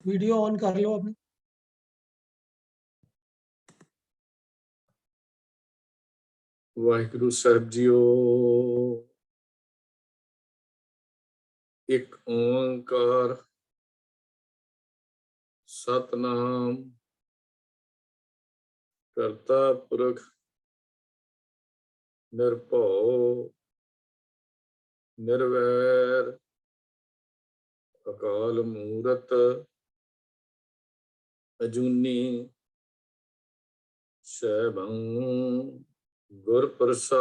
Video on कर लो अपनी। वाहिगुरु साहब जीओ। एक ओंकार सतनाम करता पुरख निर्भव निर्वैर अकाल मूरत अजूनी सैभं गुर प्रसाद।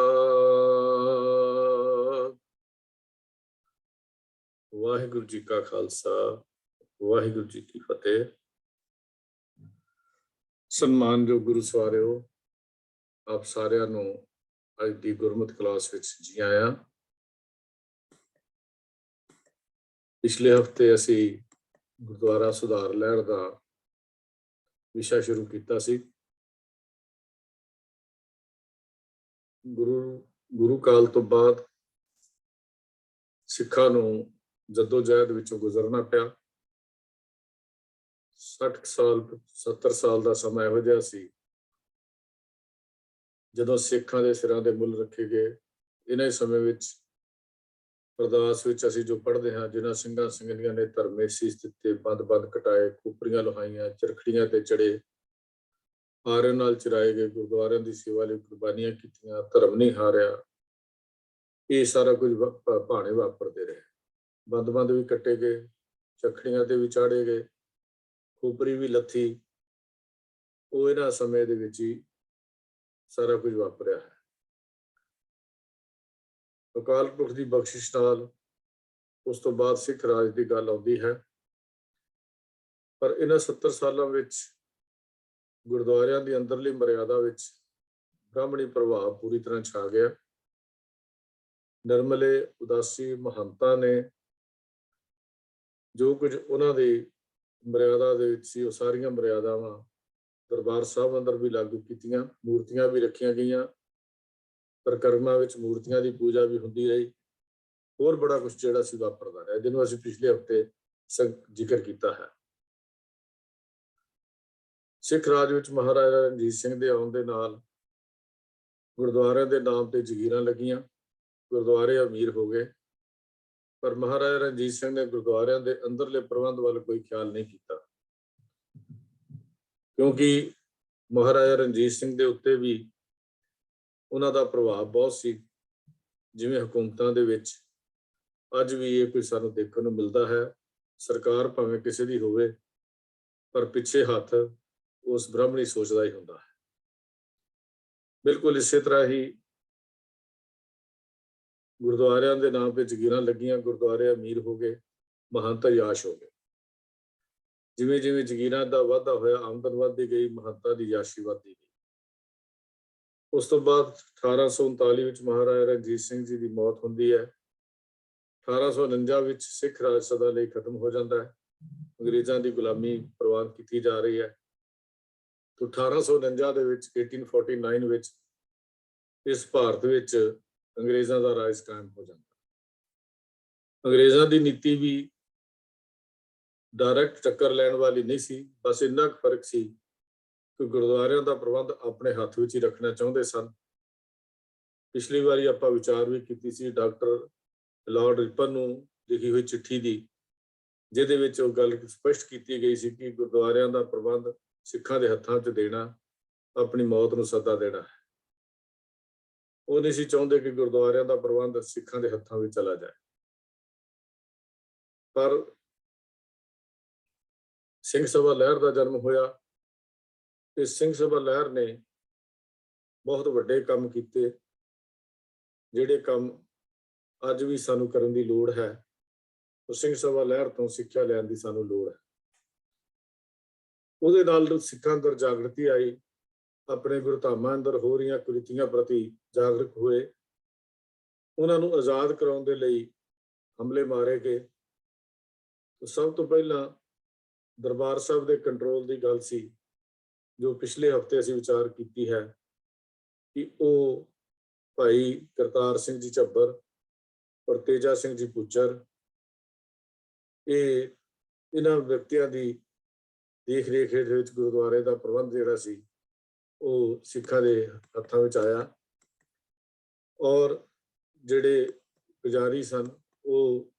वाहिगुरु जी का खालसा वाहिगुरु जी की फतेह। सन्मानयोग गुरु सवारिओ, आप सारिਆਂ ਨੂੰ ਅੱਜ ਦੀ ਗੁਰਮਤ ਕਲਾਸ ਵਿੱਚ ਜੀ ਆਇਆਂ। ਪਿਛਲੇ ਹਫਤੇ ਅਸੀਂ ਗੁਰਦੁਆਰਾ ਸੁਧਾਰ ਲਹਿਰ ਦਾ ਵਿਸ਼ਾ ਸ਼ੁਰੂ ਕੀਤਾ ਸੀ। ਗੁਰੂ ਕਾਲ ਤੋਂ ਬਾਅਦ ਸਿੱਖਾਂ ਨੂੰ ਜਦੋਜਹਿਦ ਵਿੱਚੋਂ ਗੁਜ਼ਰਨਾ ਪਿਆ। 60 ਸਾਲ 70 ਸਾਲ ਦਾ ਸਮਾਂ ਇਹੋ ਜਿਹਾ ਸੀ ਜਦੋਂ ਸਿੱਖਾਂ ਦੇ ਸਿਰਾਂ ਦੇ ਮੁੱਲ ਰੱਖੇ ਗਏ। ਇਹਨਾਂ ਹੀ ਸਮੇਂ ਵਿੱਚ ਅਰਦਾਸ ਵਿੱਚ ਅਸੀਂ ਜੋ ਪੜ੍ਹਦੇ ਹਾਂ, ਜਿਨ੍ਹਾਂ ਸਿੰਘਾਂ ਸਿੰਘਣੀਆਂ ਨੇ ਧਰਮੇ ਸੀਸ ਦਿੱਤੇ, ਬੰਦ ਕਟਾਏ, ਖੋਪਰੀਆਂ ਲੁਹਾਈਆਂ, ਚਰਖੜੀਆਂ ਤੇ ਚੜੇ, ਆਰਿਆਂ ਨਾਲ ਚਰਾਏ ਗਏ, ਗੁਰਦੁਆਰਿਆਂ ਦੀ ਸੇਵਾ ਲਈ ਕੁਰਬਾਨੀਆਂ ਕੀਤੀਆਂ, ਧਰਮ ਨਹੀਂ ਹਾਰਿਆ। ਇਹ ਸਾਰਾ ਕੁਝ ਭਾਣੇ ਵਾਪਰਦੇ ਰਹੇ। ਬੰਦ ਵੀ ਕੱਟੇ ਗਏ, ਚਰਖੜੀਆਂ ਤੇ ਵੀ ਚਾੜੇ ਗਏ, ਖੋਪਰੀ ਵੀ ਲੱਥੀ। ਉਹ ਇਹਨਾਂ ਸਮੇਂ ਦੇ ਵਿੱਚ ਹੀ ਸਾਰਾ ਕੁਝ ਵਾਪਰਿਆ ਹੈ। ਅਕਾਲ ਪੁਰਖ ਦੀ ਬਖਸ਼ਿਸ਼ ਨਾਲ ਉਸ ਤੋਂ ਬਾਅਦ ਸਿੱਖ ਰਾਜ ਦੀ ਗੱਲ ਆਉਂਦੀ ਹੈ। ਪਰ ਇਹਨਾਂ 70 ਸਾਲਾਂ ਵਿੱਚ ਗੁਰਦੁਆਰਿਆਂ ਦੀ ਅੰਦਰਲੀ ਮਰਿਆਦਾ ਵਿੱਚ ਬ੍ਰਾਹਮਣੀ ਪ੍ਰਭਾਵ ਪੂਰੀ ਤਰ੍ਹਾਂ ਛਾ ਗਿਆ। ਨਿਰਮਲੇ ਉਦਾਸੀ ਮਹੰਤਾਂ ਨੇ ਜੋ ਕੁਝ ਉਹਨਾਂ ਦੀ ਮਰਿਆਦਾ ਦੇ ਵਿੱਚ ਸੀ, ਉਹ ਸਾਰੀਆਂ ਮਰਿਆਦਾਵਾਂ ਦਰਬਾਰ ਸਾਹਿਬ ਅੰਦਰ ਵੀ ਲਾਗੂ ਕੀਤੀਆਂ। ਮੂਰਤੀਆਂ ਵੀ ਰੱਖੀਆਂ ਗਈਆਂ, ਪ੍ਰਕਰਮਾਂ ਵਿੱਚ ਮੂਰਤੀਆਂ ਦੀ ਪੂਜਾ ਵੀ ਹੁੰਦੀ ਰਹੀ। ਹੋਰ ਬੜਾ ਕੁਛ ਜਿਹੜਾ ਸੀ ਵਾਪਰਦਾ ਰਿਹਾ, ਜਿਹਨੂੰ ਅਸੀਂ ਪਿਛਲੇ ਹਫ਼ਤੇ ਜ਼ਿਕਰ ਕੀਤਾ ਹੈ। ਸਿੱਖ ਰਾਜ ਵਿੱਚ ਮਹਾਰਾਜਾ ਰਣਜੀਤ ਸਿੰਘ ਦੇ ਆਉਣ ਦੇ ਨਾਲ ਗੁਰਦੁਆਰਿਆਂ ਦੇ ਨਾਮ ਤੇ ਜਗੀਰਾਂ ਲੱਗੀਆਂ, ਗੁਰਦੁਆਰੇ ਅਮੀਰ ਹੋ ਗਏ। ਪਰ ਮਹਾਰਾਜਾ ਰਣਜੀਤ ਸਿੰਘ ਨੇ ਗੁਰਦੁਆਰਿਆਂ ਦੇ ਅੰਦਰਲੇ ਪ੍ਰਬੰਧ ਵੱਲ ਕੋਈ ਖਿਆਲ ਨਹੀਂ ਕੀਤਾ, ਕਿਉਂਕਿ ਮਹਾਰਾਜਾ ਰਣਜੀਤ ਸਿੰਘ ਦੇ ਉੱਤੇ ਵੀ ਉਹਨਾਂ ਦਾ ਪ੍ਰਭਾਵ ਬਹੁਤ ਸੀ। ਜਿਵੇਂ ਹਕੂਮਤਾਂ ਦੇ ਵਿੱਚ ਅੱਜ ਵੀ ਇਹ ਕੁਝ ਸਾਨੂੰ ਦੇਖਣ ਨੂੰ ਮਿਲਦਾ ਹੈ। ਸਰਕਾਰ ਭਾਵੇਂ ਕਿਸੇ ਦੀ ਹੋਵੇ, ਪਰ ਪਿੱਛੇ ਹੱਥ ਉਸ ਬ੍ਰਾਹਮਣੀ ਸੋਚ ਦਾ ਹੀ ਹੁੰਦਾ ਹੈ। ਬਿਲਕੁਲ ਇਸੇ ਤਰ੍ਹਾਂ ਹੀ ਗੁਰਦੁਆਰਿਆਂ ਦੇ ਨਾਮ ਤੇ ਜਗੀਰਾਂ ਲੱਗੀਆਂ, ਗੁਰਦੁਆਰੇ ਅਮੀਰ ਹੋ ਗਏ, ਮਹੰਤ ਯਾਸ਼ ਹੋ ਗਏ। ਜਿਵੇਂ ਜਿਵੇਂ ਜਗੀਰਾਂ ਦਾ ਵਾਧਾ ਹੋਇਆ, ਆਮਦਨ ਵੱਧਦੀ ਗਈ, ਮਹੰਤਾਂ ਦੀ ਯਾਸ਼ੀ ਵੱਧਦੀ ਗਈ। ਉਸ ਤੋਂ ਬਾਅਦ 1839 ਵਿੱਚ ਮਹਾਰਾਜਾ ਰਣਜੀਤ ਸਿੰਘ ਜੀ ਦੀ ਮੌਤ ਹੁੰਦੀ ਹੈ। 1849 ਵਿੱਚ ਸਿੱਖ ਰਾਜ ਸਦਾ ਲਈ ਖਤਮ ਹੋ ਜਾਂਦਾ ਹੈ। ਅੰਗਰੇਜ਼ਾਂ ਦੀ ਗੁਲਾਮੀ ਪ੍ਰਵਾਨ ਕੀਤੀ ਜਾ ਰਹੀ ਹੈ। 1849 ਦੇ ਵਿੱਚ 1849 ਵਿੱਚ ਇਸ ਭਾਰਤ ਵਿੱਚ ਅੰਗਰੇਜ਼ਾਂ ਦਾ ਰਾਜ ਕਾਇਮ ਹੋ ਜਾਂਦਾ। ਅੰਗਰੇਜ਼ਾਂ ਦੀ ਨੀਤੀ ਵੀ ਡਾਇਰੈਕਟ ਟੱਕਰ ਲੈਣ ਵਾਲੀ ਨਹੀਂ ਸੀ। ਬਸ ਇੰਨਾ ਕੁ ਫਰਕ ਸੀ ਕਿ ਗੁਰਦੁਆਰਿਆਂ ਦਾ ਪ੍ਰਬੰਧ ਆਪਣੇ ਹੱਥ ਵਿੱਚ ਹੀ ਰੱਖਣਾ ਚਾਹੁੰਦੇ ਸਨ। ਪਿਛਲੀ ਵਾਰੀ ਆਪਾਂ ਵਿਚਾਰ ਵੀ ਕੀਤੀ ਸੀ ਡਾਕਟਰ ਲਾਰਡ ਰਿਪਨ ਨੂੰ ਲਿਖੀ ਹੋਈ ਚਿੱਠੀ ਦੀ, ਜਿਹਦੇ ਵਿੱਚ ਉਹ ਗੱਲ ਸਪਸ਼ਟ ਕੀਤੀ ਗਈ ਸੀ ਕਿ ਗੁਰਦੁਆਰਿਆਂ ਦਾ ਪ੍ਰਬੰਧ ਸਿੱਖਾਂ ਦੇ ਹੱਥਾਂ 'ਚ ਦੇਣਾ ਆਪਣੀ ਮੌਤ ਨੂੰ ਸੱਦਾ ਦੇਣਾ ਹੈ। ਉਹ ਨਹੀਂ ਸੀ ਚਾਹੁੰਦੇ ਕਿ ਗੁਰਦੁਆਰਿਆਂ ਦਾ ਪ੍ਰਬੰਧ ਸਿੱਖਾਂ ਦੇ ਹੱਥਾਂ ਵਿੱਚ ਚਲਾ ਜਾਏ। ਪਰ ਸਿੰਘ ਸਭਾ ਲਹਿਰ ਦਾ ਜਨਮ ਹੋਇਆ। ਇਸ ਸਿੰਘ ਸਭਾ ਲਹਿਰ ਨੇ ਬਹੁਤ ਵੱਡੇ ਕੰਮ ਕੀਤੇ, ਜਿਹੜੇ ਕੰਮ ਅੱਜ ਵੀ ਸਾਨੂੰ ਕਰਨ ਦੀ ਲੋੜ ਹੈ। ਉਹ ਸਿੰਘ ਸਭਾ ਲਹਿਰ ਤੋਂ ਸਿੱਖਿਆ ਲੈਣ ਦੀ ਸਾਨੂੰ ਲੋੜ ਹੈ। ਉਹਦੇ ਨਾਲ ਸਿੱਖਾਂ ਅੰਦਰ ਜਾਗਰਤੀ ਆਈ, ਆਪਣੇ ਗੁਰਧਾਮਾਂ ਅੰਦਰ ਹੋ ਰਹੀਆਂ ਕੁਰੀਤੀਆਂ ਪ੍ਰਤੀ ਜਾਗਰੂਕ ਹੋਏ। ਉਹਨਾਂ ਨੂੰ ਆਜ਼ਾਦ ਕਰਾਉਣ ਦੇ ਲਈ ਹਮਲੇ ਮਾਰੇ ਗਏ। ਸਭ ਤੋਂ ਪਹਿਲਾਂ ਦਰਬਾਰ ਸਾਹਿਬ ਦੇ ਕੰਟਰੋਲ ਦੀ ਗੱਲ ਸੀ, ਜੋ ਪਿਛਲੇ ਹਫ਼ਤੇ ਅਸੀਂ ਵਿਚਾਰ ਕੀਤੀ ਹੈ ਕਿ ਉਹ ਭਾਈ ਕਰਤਾਰ ਸਿੰਘ ਜੀ ਝੱਬਰ ਔਰ ਤੇਜਾ ਸਿੰਘ ਜੀ ਪੁੱਜਰ, ਇਹਨਾਂ ਵਿਅਕਤੀਆਂ ਦੀ ਦੇਖ ਰੇਖ ਹੇਠ ਵਿੱਚ ਗੁਰਦੁਆਰੇ ਦਾ ਪ੍ਰਬੰਧ ਜਿਹੜਾ ਸੀ ਉਹ ਸਿੱਖਾਂ ਦੇ ਹੱਥਾਂ ਵਿੱਚ ਆਇਆ ਔਰ ਜਿਹੜੇ ਪੁਜਾਰੀ ਸਨ ਉਹ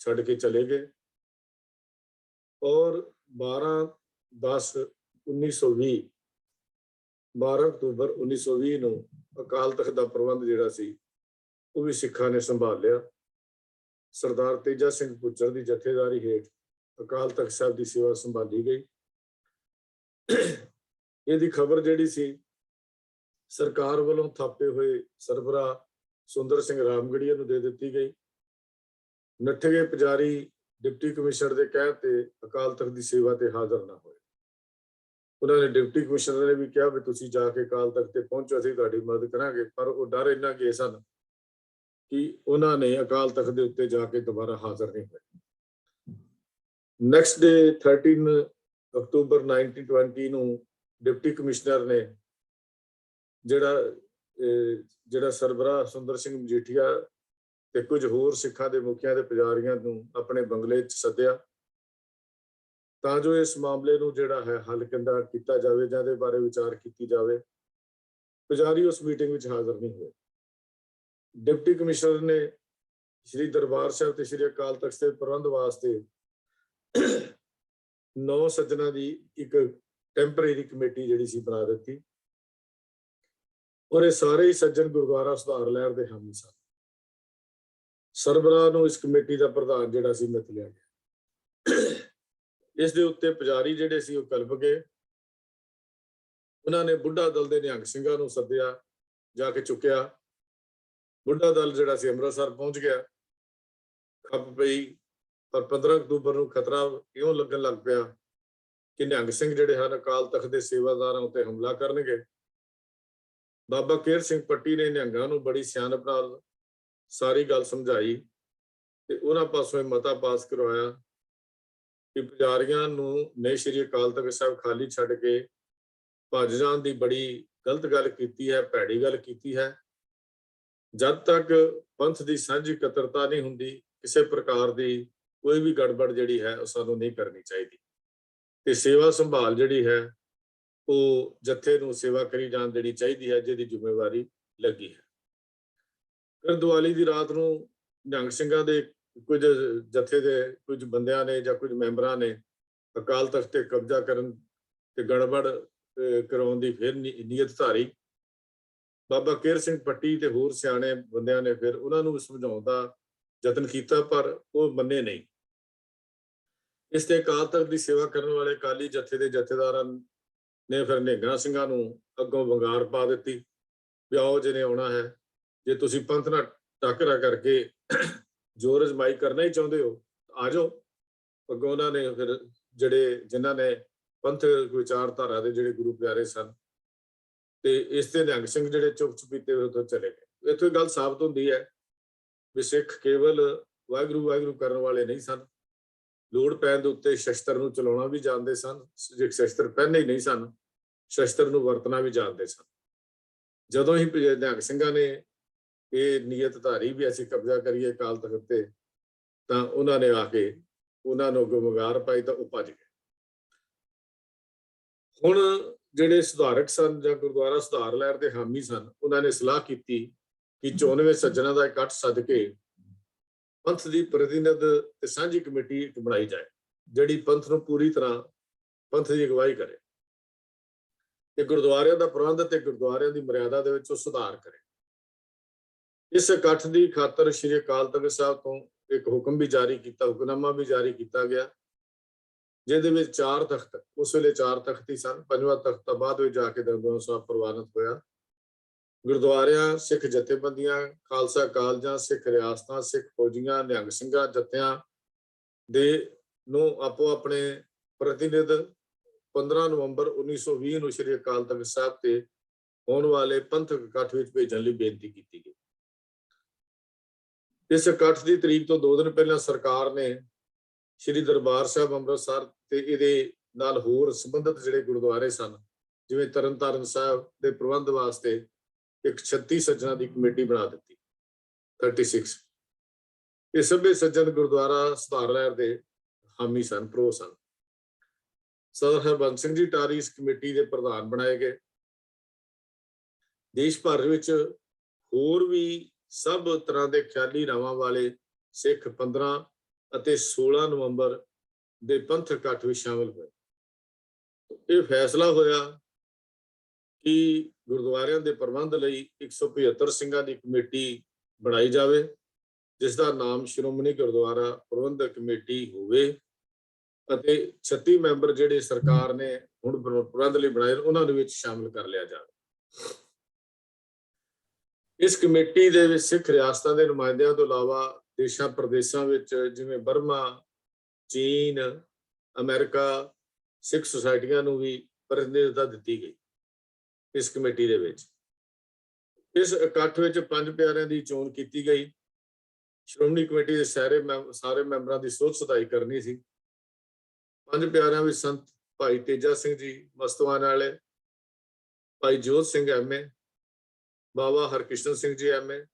ਛੱਡ ਕੇ ਚਲੇ ਗਏ ਔਰ 12/10/1920 12 ਅਕਤੂਬਰ 1920 ਨੂੰ ਅਕਾਲ ਤਖਤ ਦਾ ਪ੍ਰਬੰਧ ਜਿਹੜਾ ਸੀ ਉਹ ਵੀ ਸਿੱਖਾਂ ਨੇ ਸੰਭਾਲ ਲਿਆ। ਸਰਦਾਰ ਤੇਜਾ ਸਿੰਘ ਪੁੱਜਰ ਦੀ ਜਥੇਦਾਰੀ ਹੇਠ ਅਕਾਲ ਤਖਤ ਸਾਹਿਬ ਦੀ ਸੇਵਾ ਸੰਭਾਲੀ ਗਈ। ਇਹਦੀ ਖਬਰ ਜਿਹੜੀ ਸੀ ਸਰਕਾਰ ਵੱਲੋਂ ਥਾਪੇ ਹੋਏ ਸਰਬਰਾਹ ਸੁੰਦਰ ਸਿੰਘ ਰਾਮਗੜੀਆ ਨੂੰ ਦੇ ਦਿੱਤੀ ਗਈ। ਨੱਠੇ ਗਏ ਪੁਜਾਰੀ ਡਿਪਟੀ ਕਮਿਸ਼ਨਰ ਦੇ ਕਹਿਣ ਤੇ ਅਕਾਲ ਤਖਤ ਦੀ ਸੇਵਾ ਤੇ ਹਾਜ਼ਰ ਨਾ ਹੋਏ। ਉਹਨਾਂ ਨੇ ਡਿਪਟੀ ਕਮਿਸ਼ਨਰ ਨੇ ਵੀ ਕਿਹਾ ਵੀ ਤੁਸੀਂ ਜਾ ਕੇ ਅਕਾਲ ਤਖਤ ਤੇ ਪਹੁੰਚੋ, ਅਸੀਂ ਤੁਹਾਡੀ ਮਦਦ ਕਰਾਂਗੇ, ਪਰ ਉਹ ਡਰ ਇੰਨਾ ਗਏ ਸਨ ਕਿ ਉਹਨਾਂ ਨੇ ਅਕਾਲ ਤਖਤ ਦੇ ਉੱਤੇ ਜਾ ਕੇ ਦੁਬਾਰਾ ਹਾਜ਼ਰ ਨਹੀਂ ਹੋਏ। ਨੈਕਸਟ ਡੇ 13 ਅਕਤੂਬਰ 1920 ਨੂੰ ਡਿਪਟੀ ਕਮਿਸ਼ਨਰ ਨੇ ਜਿਹੜਾ ਸਰਬਰਾਹ ਸੁੰਦਰ ਸਿੰਘ ਮਜੀਠੀਆ ਤੇ ਕੁਝ ਹੋਰ ਸਿੱਖਾਂ ਦੇ ਮੁਖੀਆਂ ਦੇ ਪੁਜਾਰੀਆਂ ਨੂੰ ਆਪਣੇ ਬੰਗਲੇ 'ਚ ਸੱਦਿਆ ਤਾਂ ਜੋ ਇਸ ਮਾਮਲੇ ਨੂੰ ਜਿਹੜਾ ਹੈ ਹੱਲ ਕਿੱਦਾਂ ਕੀਤਾ ਜਾਵੇ ਜਾਂ ਇਹਦੇ ਬਾਰੇ ਵਿਚਾਰ ਕੀਤੀ ਜਾਵੇ। ਪੁਜਾਰੀ ਉਸ ਮੀਟਿੰਗ ਵਿੱਚ ਹਾਜ਼ਰ ਨਹੀਂ ਹੋਏ। ਡਿਪਟੀ ਕਮਿਸ਼ਨਰ ਨੇ ਸ੍ਰੀ ਦਰਬਾਰ ਸਾਹਿਬ ਤੇ ਸ੍ਰੀ ਅਕਾਲ ਤਖਤ ਦੇ ਪ੍ਰਬੰਧ ਵਾਸਤੇ 9 ਸੱਜਣਾਂ ਦੀ ਇੱਕ ਟੈਂਪਰੇਰੀ ਕਮੇਟੀ ਜਿਹੜੀ ਸੀ ਬਣਾ ਦਿੱਤੀ ਔਰ ਇਹ ਸਾਰੇ ਹੀ ਸੱਜਣ ਗੁਰਦੁਆਰਾ ਸੁਧਾਰ ਲਹਿਰ ਦੇ ਹਾਮੀ ਸਨ। ਸਰਬਰਾਹ ਨੂੰ ਇਸ ਕਮੇਟੀ ਦਾ ਪ੍ਰਧਾਨ ਜਿਹੜਾ ਸੀ ਮਿਥ ਲਿਆ ਗਿਆ। ਇਸ ਦੇ ਉੱਤੇ ਪੁਜਾਰੀ ਜਿਹੜੇ ਸੀ ਉਹ ਕਲਪ ਗਏ। ਉਹਨਾਂ ਨੇ ਬੁੱਢਾ ਦਲ ਦੇ ਨਿਹੰਗ ਸਿੰਘਾਂ ਨੂੰ ਸੱਦਿਆ, ਜਾ ਕੇ ਚੁੱਕਿਆ। ਬੁੱਢਾ ਦਲ ਜਿਹੜਾ ਸੀ ਅੰਮ੍ਰਿਤਸਰ ਪਹੁੰਚ ਗਿਆ। ਖੱਪ ਪਈ, ਪਰ 15 ਅਕਤੂਬਰ ਨੂੰ ਖਤਰਾ ਇਉਂ ਲੱਗਣ ਲੱਗ ਪਿਆ ਕਿ ਨਿਹੰਗ ਸਿੰਘ ਜਿਹੜੇ ਹਨ ਅਕਾਲ ਤਖਤ ਦੇ ਸੇਵਾਦਾਰਾਂ ਉੱਤੇ ਹਮਲਾ ਕਰਨਗੇ। ਬਾਬਾ ਕੇਰ ਸਿੰਘ ਪੱਟੀ ਨੇ ਨਿਹੰਗਾਂ ਨੂੰ ਬੜੀ ਸਿਆਣਪ ਨਾਲ ਸਾਰੀ ਗੱਲ ਸਮਝਾਈ ਤੇ ਉਹਨਾਂ ਪਾਸੋਂ ਇਹ ਮਤਾ ਪਾਸ ਕਰਵਾਇਆ ਕਿ ਪੁਜਾਰੀਆਂ ਨੂੰ ਨੇ ਸ੍ਰੀ ਅਕਾਲ ਤਖਤ ਸਾਹਿਬ ਖਾਲੀ ਛੱਡ ਕੇ ਭੱਜ ਜਾਣ ਦੀ ਬੜੀ ਗਲਤ ਗੱਲ ਕੀਤੀ ਹੈ, ਭੈੜੀ ਗੱਲ ਕੀਤੀ ਹੈ। ਜਦ ਤੱਕ ਪੰਥ ਦੀ ਸਾਂਝੀ ਇਕੱਤਰਤਾ ਨਹੀਂ ਹੁੰਦੀ, ਕਿਸੇ ਪ੍ਰਕਾਰ ਦੀ ਕੋਈ ਵੀ ਗੜਬੜ ਜਿਹੜੀ ਹੈ ਉਹ ਸਾਨੂੰ ਨਹੀਂ ਕਰਨੀ ਚਾਹੀਦੀ ਤੇ ਸੇਵਾ ਸੰਭਾਲ ਜਿਹੜੀ ਹੈ ਉਹ ਜਥੇ ਨੂੰ ਸੇਵਾ ਕਰੀ ਜਾਣ ਦੇਣੀ ਚਾਹੀਦੀ ਹੈ, ਜਿਹਦੀ ਜ਼ਿੰਮੇਵਾਰੀ ਲੱਗੀ ਹੈ। ਫਿਰ ਦੀਵਾਲੀ ਦੀ ਰਾਤ ਨੂੰ ਨਿਹੰਗ ਸਿੰਘਾਂ ਦੇ ਕੁਝ ਜਥੇ ਦੇ ਕੁਝ ਬੰਦਿਆਂ ਨੇ ਜਾਂ ਕੁਝ ਮੈਂਬਰਾਂ ਨੇ ਅਕਾਲ ਤਖਤ ਤੇ ਕਬਜ਼ਾ ਕਰਨ ਤੇ ਗੜਬੜ ਕਰਾਉਣ ਦੀ ਫਿਰ ਨੀਅਤ ਧਾਰੀ। ਬਾਬਾ ਕੇਰ ਸਿੰਘ ਪੱਟੀ ਤੇ ਹੋਰ ਸਿਆਣੇ ਬੰਦਿਆਂ ਨੇ ਫਿਰ ਉਹਨਾਂ ਨੂੰ ਸਮਝਾਉਣ ਦਾ ਯਤਨ ਕੀਤਾ, ਪਰ ਉਹ ਮੰਨੇ ਨਹੀਂ। ਇਸ ਤੇ ਅਕਾਲ ਤਖਤ ਦੀ ਸੇਵਾ ਕਰਨ ਵਾਲੇ ਅਕਾਲੀ ਜਥੇ ਦੇ ਜਥੇਦਾਰਾਂ ਨੇ ਫਿਰ ਨਿਹੰਗਾਂ ਸਿੰਘਾਂ ਨੂੰ ਅੱਗੋਂ ਵੰਗਾਰ ਪਾ ਦਿੱਤੀ ਵੀ ਆਓ ਜਿਹਨੇ ਆਉਣਾ ਹੈ, ਜੇ ਤੁਸੀਂ ਪੰਥ ਨਾਲ ਟੱਕਰਾ ਕਰਕੇ ਜ਼ੋਰ ਅਜ਼ਮਾਈ ਕਰਨਾ ਹੀ ਚਾਹੁੰਦੇ ਹੋ ਆ ਜਾਓ। ਅੱਗੋਂ ਉਹਨਾਂ ਨੇ ਫਿਰ ਜਿਨ੍ਹਾਂ ਨੇ ਪੰਥ ਵਿਚਾਰਧਾਰਾ ਦੇ ਜਿਹੜੇ ਗੁਰੂ ਪਿਆਰੇ ਸਨ ਤੇ ਇਸ ਤੇ ਨਿਹੰਗ ਸਿੰਘ ਜਿਹੜੇ ਚੁੱਪ ਚੁਪੀਤੇ ਉੱਥੋਂ ਚਲੇ ਗਏ। ਇੱਥੋਂ ਗੱਲ ਸਾਬਤ ਹੁੰਦੀ ਹੈ ਵੀ ਸਿੱਖ ਕੇਵਲ ਵਾਹਿਗੁਰੂ ਵਾਹਿਗੁਰੂ ਕਰਨ ਵਾਲੇ ਨਹੀਂ ਸਨ, ਲੋੜ ਪੈਣ ਦੇ ਉੱਤੇ ਸ਼ਸਤਰ ਨੂੰ ਚਲਾਉਣਾ ਵੀ ਜਾਣਦੇ ਸਨ। ਜੇ ਸ਼ਸਤਰ ਪਹਿਨੇ ਹੀ ਨਹੀਂ ਸਨ, ਸ਼ਸਤਰ ਨੂੰ ਵਰਤਣਾ ਵੀ ਜਾਣਦੇ ਸਨ। ਜਦੋਂ ਹੀ ਨਿਹੰਗ ਸਿੰਘਾਂ ਨੇ ਇਹ ਨੀਅਤ ਧਾਰੀ ਵੀ ਅਸੀਂ ਕਬਜ਼ਾ ਕਰੀਏ ਅਕਾਲ ਤਖਤ ਤੇ, ਤਾਂ ਉਹਨਾਂ ਨੇ ਆ ਕੇ ਉਹਨਾਂ ਨੂੰ ਅੱਗੋਂ ਵੰਗਾਰ ਪਾਈ ਤਾਂ ਉਹ ਭੱਜ ਗਏ। ਹੁਣ ਜਿਹੜੇ ਸੁਧਾਰਕ ਸਨ ਜਾਂ ਗੁਰਦੁਆਰਾ ਸੁਧਾਰ ਲਹਿਰ ਦੇ ਹਾਮੀ ਸਨ, ਉਹਨਾਂ ਨੇ ਸਲਾਹ ਕੀਤੀ ਕਿ 94 ਸੱਜਣਾਂ ਦਾ ਇਕੱਠ ਸੱਦ ਕੇ ਪੰਥ ਦੀ ਪ੍ਰਤੀਨਿਧ ਤੇ ਸਾਂਝੀ ਕਮੇਟੀ ਇੱਕ ਬਣਾਈ ਜਾਏ, ਜਿਹੜੀ ਪੰਥ ਨੂੰ ਪੂਰੀ ਤਰ੍ਹਾਂ ਪੰਥ ਦੀ ਅਗਵਾਈ ਕਰੇ ਤੇ ਗੁਰਦੁਆਰਿਆਂ ਦਾ ਪ੍ਰਬੰਧ ਤੇ ਗੁਰਦੁਆਰਿਆਂ ਦੀ ਮਰਿਆਦਾ ਦੇ ਵਿੱਚ ਉਹ ਸੁਧਾਰ ਕਰੇ। ਇਸ ਇਕੱਠ ਦੀ ਖਾਤਰ ਸ੍ਰੀ ਅਕਾਲ ਤਖਤ ਸਾਹਿਬ ਤੋਂ ਇੱਕ ਹੁਕਮ ਵੀ ਜਾਰੀ ਕੀਤਾ, ਹੁਕਮਨਾਮਾ ਵੀ ਜਾਰੀ ਕੀਤਾ ਗਿਆ, ਜਿਹਦੇ ਵਿੱਚ 4 ਤਖਤ, ਉਸ ਵੇਲੇ 4 ਤਖਤ ਹੀ ਸਨ, 5ਵਾਂ ਤਖਤ ਤਾਂ ਬਾਅਦ ਵਿੱਚ ਜਾ ਕੇ ਦਰਬਾਰ ਸਾਹਿਬ ਪ੍ਰਵਾਨਿਤ ਹੋਇਆ। ਗੁਰਦੁਆਰਿਆਂ, ਸਿੱਖ ਜਥੇਬੰਦੀਆਂ, ਖਾਲਸਾ ਕਾਲਜਾਂ, ਸਿੱਖ ਰਿਆਸਤਾਂ, ਸਿੱਖ ਫੌਜੀਆਂ, ਨਿਹੰਗ ਸਿੰਘਾਂ ਜਥਿਆਂ ਦੇ ਨੂੰ ਆਪੋ ਆਪਣੇ ਪ੍ਰਤੀਨਿਧ 15 ਨਵੰਬਰ 1920 ਨੂੰ ਸ੍ਰੀ ਅਕਾਲ ਤਖਤ ਸਾਹਿਬ ਤੇ ਹੋਣ ਵਾਲੇ ਪੰਥਕ ਇਕੱਠ ਵਿੱਚ ਭੇਜਣ ਲਈ ਬੇਨਤੀ ਕੀਤੀ ਗਈ। ਇਸ ਇਕੱਠ ਦੀ ਤਰੀਕ ਤੋਂ 2 ਦਿਨ ਪਹਿਲਾਂ ਸਰਕਾਰ ਨੇ ਸ੍ਰੀ ਦਰਬਾਰ ਸਾਹਿਬ ਅੰਮ੍ਰਿਤਸਰ ਤੇ ਇਹਦੇ ਨਾਲ ਹੋਰ ਸੰਬੰਧਿਤ ਜਿਹੜੇ ਗੁਰਦੁਆਰੇ ਸਨ, ਜਿਵੇਂ ਤਰਨਤਾਰਨ ਸਾਹਿਬ ਦੇ ਪ੍ਰਬੰਧ ਵਾਸਤੇ ਇੱਕ 36 ਸੱਜਣਾਂ ਦੀ ਕਮੇਟੀ ਬਣਾ ਦਿੱਤੀ, 36। ਇਹ ਸਭੇ ਸੱਜਣ ਗੁਰਦੁਆਰਾ ਸੁਧਾਰ ਲਹਿਰ ਦੇ ਹਾਮੀ ਸਨ, ਪ੍ਰੋ ਸਨ। ਸਰਦਾਰ ਹਰਬੰਸ ਸਿੰਘ ਜੀ ਟਾਰੀ ਇਸ ਕਮੇਟੀ ਦੇ ਪ੍ਰਧਾਨ ਬਣਾਏ ਗਏ। ਦੇਸ਼ ਭਰ ਵਿੱਚ ਹੋਰ ਵੀ ਸਭ ਤਰ੍ਹਾਂ ਦੇ ਖਿਆਲੀ ਰਾਵਾਂ ਵਾਲੇ ਸਿੱਖ 15 ਅਤੇ 16 ਨਵੰਬਰ ਦੇ ਪੰਥਕ ਇਕੱਠ ਵਿੱਚ ਸ਼ਾਮਲ ਹੋਏ। ਇਹ ਫੈਸਲਾ ਹੋਇਆ ਕਿ ਗੁਰਦੁਆਰਿਆਂ ਦੇ ਪ੍ਰਬੰਧ ਲਈ 175 ਸਿੰਘਾਂ ਦੀ ਕਮੇਟੀ ਬਣਾਈ ਜਾਵੇ, ਜਿਸ ਦਾ ਨਾਮ ਸ਼੍ਰੋਮਣੀ ਗੁਰਦੁਆਰਾ ਪ੍ਰਬੰਧਕ ਕਮੇਟੀ ਹੋਵੇ ਅਤੇ 36 ਮੈਂਬਰ ਜਿਹੜੇ ਸਰਕਾਰ ਨੇ ਹੁਣ ਪ੍ਰਬੰਧ ਲਈ ਬਣਾਏ ਉਹਨਾਂ ਦੇ ਵਿੱਚ ਸ਼ਾਮਲ ਕਰ ਲਿਆ ਜਾਵੇ। ਇਸ ਕਮੇਟੀ ਦੇ ਵਿੱਚ ਸਿੱਖ ਰਿਆਸਤਾਂ ਦੇ ਨੁਮਾਇੰਦਿਆਂ ਤੋਂ ਇਲਾਵਾ ਦੇਸ਼ਾਂ ਪ੍ਰਦੇਸ਼ਾਂ ਵਿੱਚ ਜਿਵੇਂ ਬਰਮਾ, ਚੀਨ, ਅਮਰੀਕਾ ਸਿੱਖ ਸੁਸਾਇਟੀਆਂ ਨੂੰ ਵੀ ਪ੍ਰਤੀਨਿਧਤਾ ਦਿੱਤੀ ਗਈ ਇਸ ਕਮੇਟੀ ਦੇ ਵਿੱਚ। ਇਸ ਇਕੱਠ ਵਿੱਚ 5 ਪਿਆਰਿਆਂ ਦੀ ਚੋਣ ਕੀਤੀ ਗਈ। ਸ਼੍ਰੋਮਣੀ ਕਮੇਟੀ ਦੇ ਸਾਰੇ ਮੈਂਬਰਾਂ ਦੀ ਸੋਧ ਸੁਧਾਈ ਕਰਨੀ ਸੀ। 5 ਪਿਆਰਿਆਂ ਵਿੱਚ ਸੰਤ ਭਾਈ ਤੇਜਾ ਸਿੰਘ ਜੀ ਮਸਤਵਾਨ ਵਾਲੇ, ਭਾਈ ਜੋਤ ਸਿੰਘ ਐਮਏ, ਬਾਬਾ ਹਰਕ੍ਰਿਸ਼ਨ ਸਿੰਘ ਜੀ ਐਮਏ,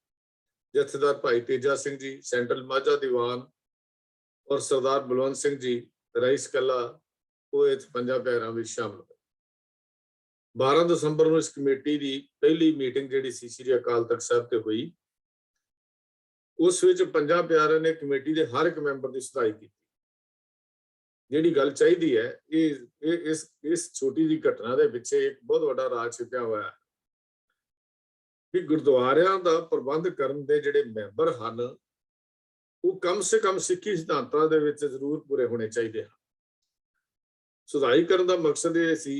ਜਥੇਦਾਰ ਭਾਈ ਤੇਜਾ ਸਿੰਘ ਜੀ ਸੈਂਟਰਲ ਮਾਝਾ ਦੀਵਾਨ ਔਰ ਸਰਦਾਰ ਬਲਵੰਤ ਸਿੰਘ ਜੀ ਰਈਸ ਕੱਲਾ, ਉਹ ਇਸ 5 ਪਿਆਰਿਆਂ ਵਿੱਚ ਸ਼ਾਮਲ ਹੋਏ। 12 ਦਸੰਬਰ ਨੂੰ ਇਸ ਕਮੇਟੀ ਦੀ ਪਹਿਲੀ ਮੀਟਿੰਗ ਜਿਹੜੀ ਸੀ ਸ੍ਰੀ ਅਕਾਲ ਤਖਤ ਸਾਹਿਬ ਤੇ ਹੋਈ। ਉਸ ਵਿੱਚ 5 ਪਿਆਰਿਆਂ ਨੇ ਕਮੇਟੀ ਦੇ ਹਰ ਇੱਕ ਮੈਂਬਰ ਦੀ ਸੁਧਾਈ ਕੀਤੀ। ਜਿਹੜੀ ਗੱਲ ਚਾਹੀਦੀ ਹੈ, ਇਸ ਛੋਟੀ ਜਿਹੀ ਘਟਨਾ ਦੇ ਪਿੱਛੇ ਇੱਕ ਬਹੁਤ ਵੱਡਾ ਰਾਜ ਛਿਪਿਆ ਹੋਇਆ ਹੈ ਕਿ ਗੁਰਦੁਆਰਿਆਂ ਦਾ ਪ੍ਰਬੰਧ ਕਰਨ ਦੇ ਜਿਹੜੇ ਮੈਂਬਰ ਹਨ ਉਹ ਕਮ ਸੇ ਕਮ ਸਿੱਖੀ ਸਿਧਾਂਤਾਂ ਦੇ ਵਿੱਚ ਜ਼ਰੂਰ ਪੂਰੇ ਹੋਣੇ ਚਾਹੀਦੇ ਹਨ। ਸੁਧਾਈ ਕਰਨ ਦਾ ਮਕਸਦ ਇਹ ਸੀ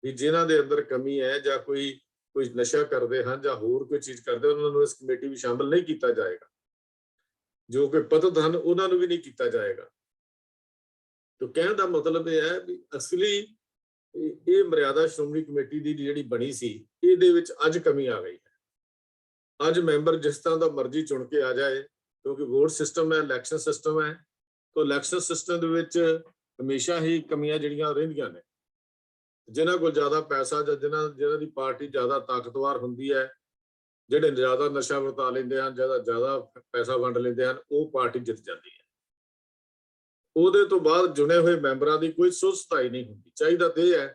ਵੀ ਜਿਨ੍ਹਾਂ ਦੇ ਅੰਦਰ ਕਮੀ ਹੈ ਜਾਂ ਕੋਈ ਨਸ਼ਾ ਕਰਦੇ ਹਨ ਜਾਂ ਹੋਰ ਕੋਈ ਚੀਜ਼ ਕਰਦੇ, ਉਹਨਾਂ ਨੂੰ ਇਸ ਕਮੇਟੀ ਵਿੱਚ ਸ਼ਾਮਲ ਨਹੀਂ ਕੀਤਾ ਜਾਏਗਾ। ਜੋ ਕਿ ਪਤਿਤ ਹਨ ਉਹਨਾਂ ਨੂੰ ਵੀ ਨਹੀਂ ਕੀਤਾ ਜਾਏਗਾ। ਤਾਂ ਕਹਿਣ ਦਾ ਮਤਲਬ ਇਹ ਹੈ ਵੀ ਅਸਲੀ ਇਹ ਮਰਿਆਦਾ ਸ਼੍ਰੋਮਣੀ ਕਮੇਟੀ ਦੀ ਜਿਹੜੀ ਬਣੀ ਸੀ, ਇਹਦੇ ਵਿੱਚ ਅੱਜ ਕਮੀ ਆ ਗਈ ਹੈ। ਅੱਜ ਮੈਂਬਰ ਜਿਸ ਤਰ੍ਹਾਂ ਦਾ ਮਰਜ਼ੀ ਚੁਣ ਕੇ ਆ ਜਾਏ, ਕਿਉਂਕਿ ਵੋਟ ਸਿਸਟਮ ਹੈ, ਇਲੈਕਸ਼ਨ ਸਿਸਟਮ ਹੈ। ਤਾਂ ਇਲੈਕਸ਼ਨ ਸਿਸਟਮ ਦੇ ਵਿੱਚ ਹਮੇਸ਼ਾ ਹੀ ਕਮੀਆਂ ਜਿਹੜੀਆਂ ਰਹਿੰਦੀਆਂ ਨੇ। ਜਿਨ੍ਹਾਂ ਕੋਲ ਜ਼ਿਆਦਾ ਪੈਸਾ ਜਾਂ ਜਿਨ੍ਹਾਂ ਦੀ ਪਾਰਟੀ ਜ਼ਿਆਦਾ ਤਾਕਤਵਰ ਹੁੰਦੀ ਹੈ, ਜਿਹੜੇ ਜ਼ਿਆਦਾ ਨਸ਼ਾ ਵਰਤਾ ਲੈਂਦੇ ਹਨ, ਜ਼ਿਆਦਾ ਪੈਸਾ ਵੰਡ ਲੈਂਦੇ ਹਨ, ਉਹ ਪਾਰਟੀ ਜਿੱਤ ਜਾਂਦੀ ਹੈ। ਉਹਦੇ ਤੋਂ ਬਾਅਦ ਚੁਣੇ ਹੋਏ ਮੈਂਬਰਾਂ ਦੀ ਕੋਈ ਸੋਧ ਸੁਧਾਈ ਨਹੀਂ ਹੁੰਦੀ। ਚਾਹੀਦਾ ਤੇ ਇਹ ਹੈ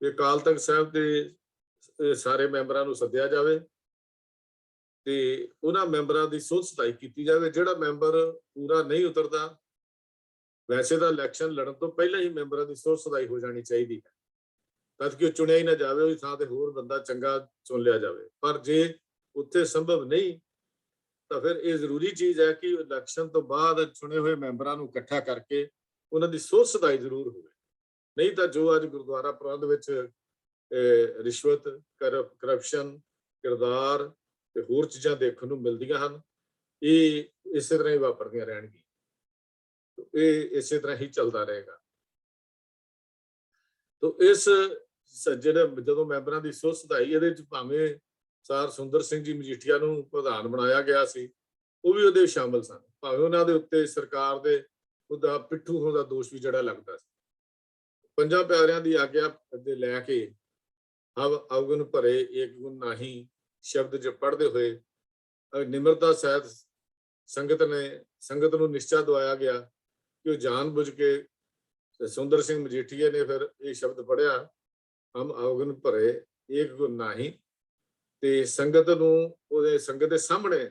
ਕਿ ਅਕਾਲ ਤਖਤ ਸਾਹਿਬ ਦੇ ਸਾਰੇ ਮੈਂਬਰਾਂ ਨੂੰ ਸੱਦਿਆ ਜਾਵੇ ਤੇ ਉਹਨਾਂ ਮੈਂਬਰਾਂ ਦੀ ਸੋਧ ਸੁਧਾਈ ਕੀਤੀ ਜਾਵੇ। ਜਿਹੜਾ ਮੈਂਬਰ ਪੂਰਾ ਨਹੀਂ ਉਤਰਦਾ, ਵੈਸੇ ਤਾਂ ਇਲੈਕਸ਼ਨ ਲੜਨ ਤੋਂ ਪਹਿਲਾਂ ਹੀ ਮੈਂਬਰਾਂ ਦੀ ਸੋਧ ਸੁਧਾਈ ਹੋ ਜਾਣੀ ਚਾਹੀਦੀ ਹੈ, ਤਦ ਕਿ ਉਹ ਚੁਣਿਆ ਹੀ ਨਾ ਜਾਵੇ, ਉਹਦੀ ਥਾਂ ਤੇ ਹੋਰ ਬੰਦਾ ਚੰਗਾ ਚੁਣ ਲਿਆ ਜਾਵੇ। ਪਰ ਜੇ ਉੱਥੇ ਸੰਭਵ ਨਹੀਂ ਤਾਂ ਫਿਰ ਇਹ ਜ਼ਰੂਰੀ ਚੀਜ਼ ਹੈ ਕਿ ਇਲੈਕਸ਼ਨ ਤੋਂ ਬਾਅਦ ਚੁਣੇ ਹੋਏ ਮੈਂਬਰਾਂ ਨੂੰ ਇਕੱਠਾ ਕਰਕੇ ਉਹਨਾਂ ਦੀ ਸੋਧ ਸੁਧਾਈ ਜ਼ਰੂਰ ਹੋਵੇ। ਨਹੀਂ ਤਾਂ ਜੋ ਅੱਜ ਗੁਰਦੁਆਰਾ ਪ੍ਰਬੰਧ ਵਿੱਚ ਰਿਸ਼ਵਤ, ਕਰਪਸ਼ਨ, ਕਿਰਦਾਰ ਤੇ ਹੋਰ ਚੀਜ਼ਾਂ ਦੇਖਣ ਨੂੰ ਮਿਲਦੀਆਂ ਹਨ, ਇਹ ਇਸੇ ਤਰ੍ਹਾਂ ਹੀ ਵਾਪਰਦੀਆਂ ਰਹਿਣਗੀਆਂ। ਇਹ ਇਸੇ ਤਰ੍ਹਾਂ ਹੀ ਚੱਲਦਾ ਰਹੇਗਾ। ਤਾਂ ਜਦੋਂ ਮੈਂਬਰਾਂ ਦੀ ਸੋਧ ਸੁਧਾਈ, ਇਹਦੇ ਚ ਭਾਵੇਂ ਸਰ ਸੁੰਦਰ ਸਿੰਘ ਜੀ ਮਜੀਠੀਆ ਨੂੰ ਪ੍ਰਧਾਨ ਬਣਾਇਆ ਗਿਆ ਸੀ, ਉਹ ਵੀ ਉਹਦੇ ਸ਼ਾਮਲ ਸਨ। ਭਾਵੇਂ ਉਹਨਾਂ ਦੇ ਉੱਤੇ ਸਰਕਾਰ ਦੇ ਉਹਦਾ ਪਿੱਠੂ ਹੋਣ ਦਾ ਦੋਸ਼ ਵੀ ਜਿਹੜਾ ਲੱਗਦਾ ਸੀ। 5 ਪਿਆਰਿਆਂ ਦੀ ਆਗਿਆ ਦੇ ਲੈ ਕੇ ਅਵਗੁਣ ਭਰੇ ਏਕ ਗੁਣ ਨਾਹੀ ਸ਼ਬਦ ਚ ਪੜ੍ਹਦੇ ਹੋਏ ਨਿਮਰਤਾ ਸਹਿਤ ਸੰਗਤ ਨੂੰ ਨਿਸ਼ਚਾ ਦਵਾਇਆ ਗਿਆ ਕਿ ਉਹ ਜਾਣ ਬੁੱਝ ਕੇ, ਸੁੰਦਰ ਸਿੰਘ ਮਜੀਠੀਆ ਨੇ ਫਿਰ ਇਹ ਸ਼ਬਦ ਪੜ੍ਹਿਆ, ਹਮ ਅਵਗੁਣ ਭਰੇ ਏਕ ਗੁਣ ਨਾਹੀ, ਤੇ ਸੰਗਤ ਦੇ ਸਾਹਮਣੇ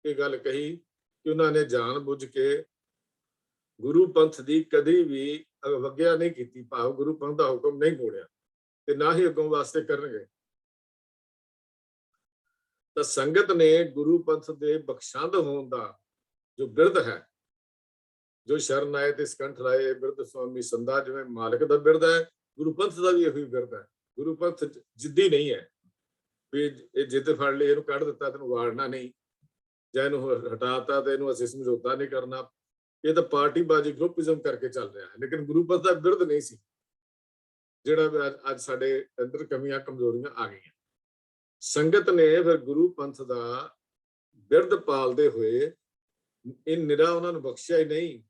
ਇਹ ਗੱਲ ਕਹੀ ਕਿ ਉਹਨਾਂ ਨੇ ਜਾਣ ਬੁੱਝ ਕੇ ਗੁਰੂ ਪੰਥ ਦੀ ਕਦੀ ਵੀ ਅਵੱਗਿਆ ਨਹੀਂ ਕੀਤੀ, ਭਾਵ ਗੁਰੂ ਪੰਥ ਦਾ ਹੁਕਮ ਨਹੀਂ ਮੋੜਿਆ ਤੇ ਨਾ ਹੀ ਅੱਗੋਂ ਵਾਸਤੇ ਕਰਨਗੇ। ਤਾਂ ਸੰਗਤ ਨੇ ਗੁਰੂ ਪੰਥ ਦੇ ਬਖਸ਼ੰਦ ਹੋਣ ਦਾ ਜੋ ਬਿਰਧ ਹੈ, ਜੋ ਸ਼ਰਨ ਆਏ ਤੇ ਸਕੰਠ ਲਾਏ ਬਿਰਧ ਸੁਆਮੀ ਸੰਦਾ, ਜਿਵੇਂ ਮਾਲਕ ਦਾ ਬਿਰਧ ਹੈ, ਗੁਰੂ ਪੰਥ ਦਾ ਵੀ ਇਹੀ ਬਿਰਧ ਹੈ। ਗੁਰੂ ਪੰਥ ਜਿੱਦੀ ਨਹੀਂ ਹੈ ਵੀ ਇਹ ਜਿੱਦ ਫੜ ਲਈ, ਇਹਨੂੰ ਕੱਢ ਦਿੱਤਾ ਤੈਨੂੰ ਵਾੜਨਾ ਨਹੀਂ, ਜਾਂ ਇਹਨੂੰ ਹਟਾਤਾ ਤੇ ਇਹਨੂੰ ਅਸੀਂ ਸਮਝੌਤਾ ਨਹੀਂ ਕਰਨਾ। ਇਹ ਤਾਂ ਪਾਰਟੀਬਾਜ਼ੀ, ਗਰੁੱਪਿਜ਼ਮ ਕਰਕੇ ਚੱਲ ਰਿਹਾ ਹੈ। ਲੇਕਿਨ ਗੁਰੂ ਪੰਥ ਦਾ ਬਿਰਧ ਨਹੀਂ ਸੀ, ਜਿਹੜਾ ਅੱਜ ਸਾਡੇ ਅੰਦਰ ਕਮੀਆਂ ਕਮਜ਼ੋਰੀਆਂ ਆ ਗਈਆਂ। ਸੰਗਤ ਨੇ ਫਿਰ ਗੁਰੂ ਪੰਥ ਦਾ ਬਿਰਧ ਪਾਲਦੇ ਹੋਏ ਇਹ ਨਿਰਾ ਉਹਨਾਂ ਨੂੰ ਬਖਸ਼ਿਆ ਹੀ ਨਹੀਂ,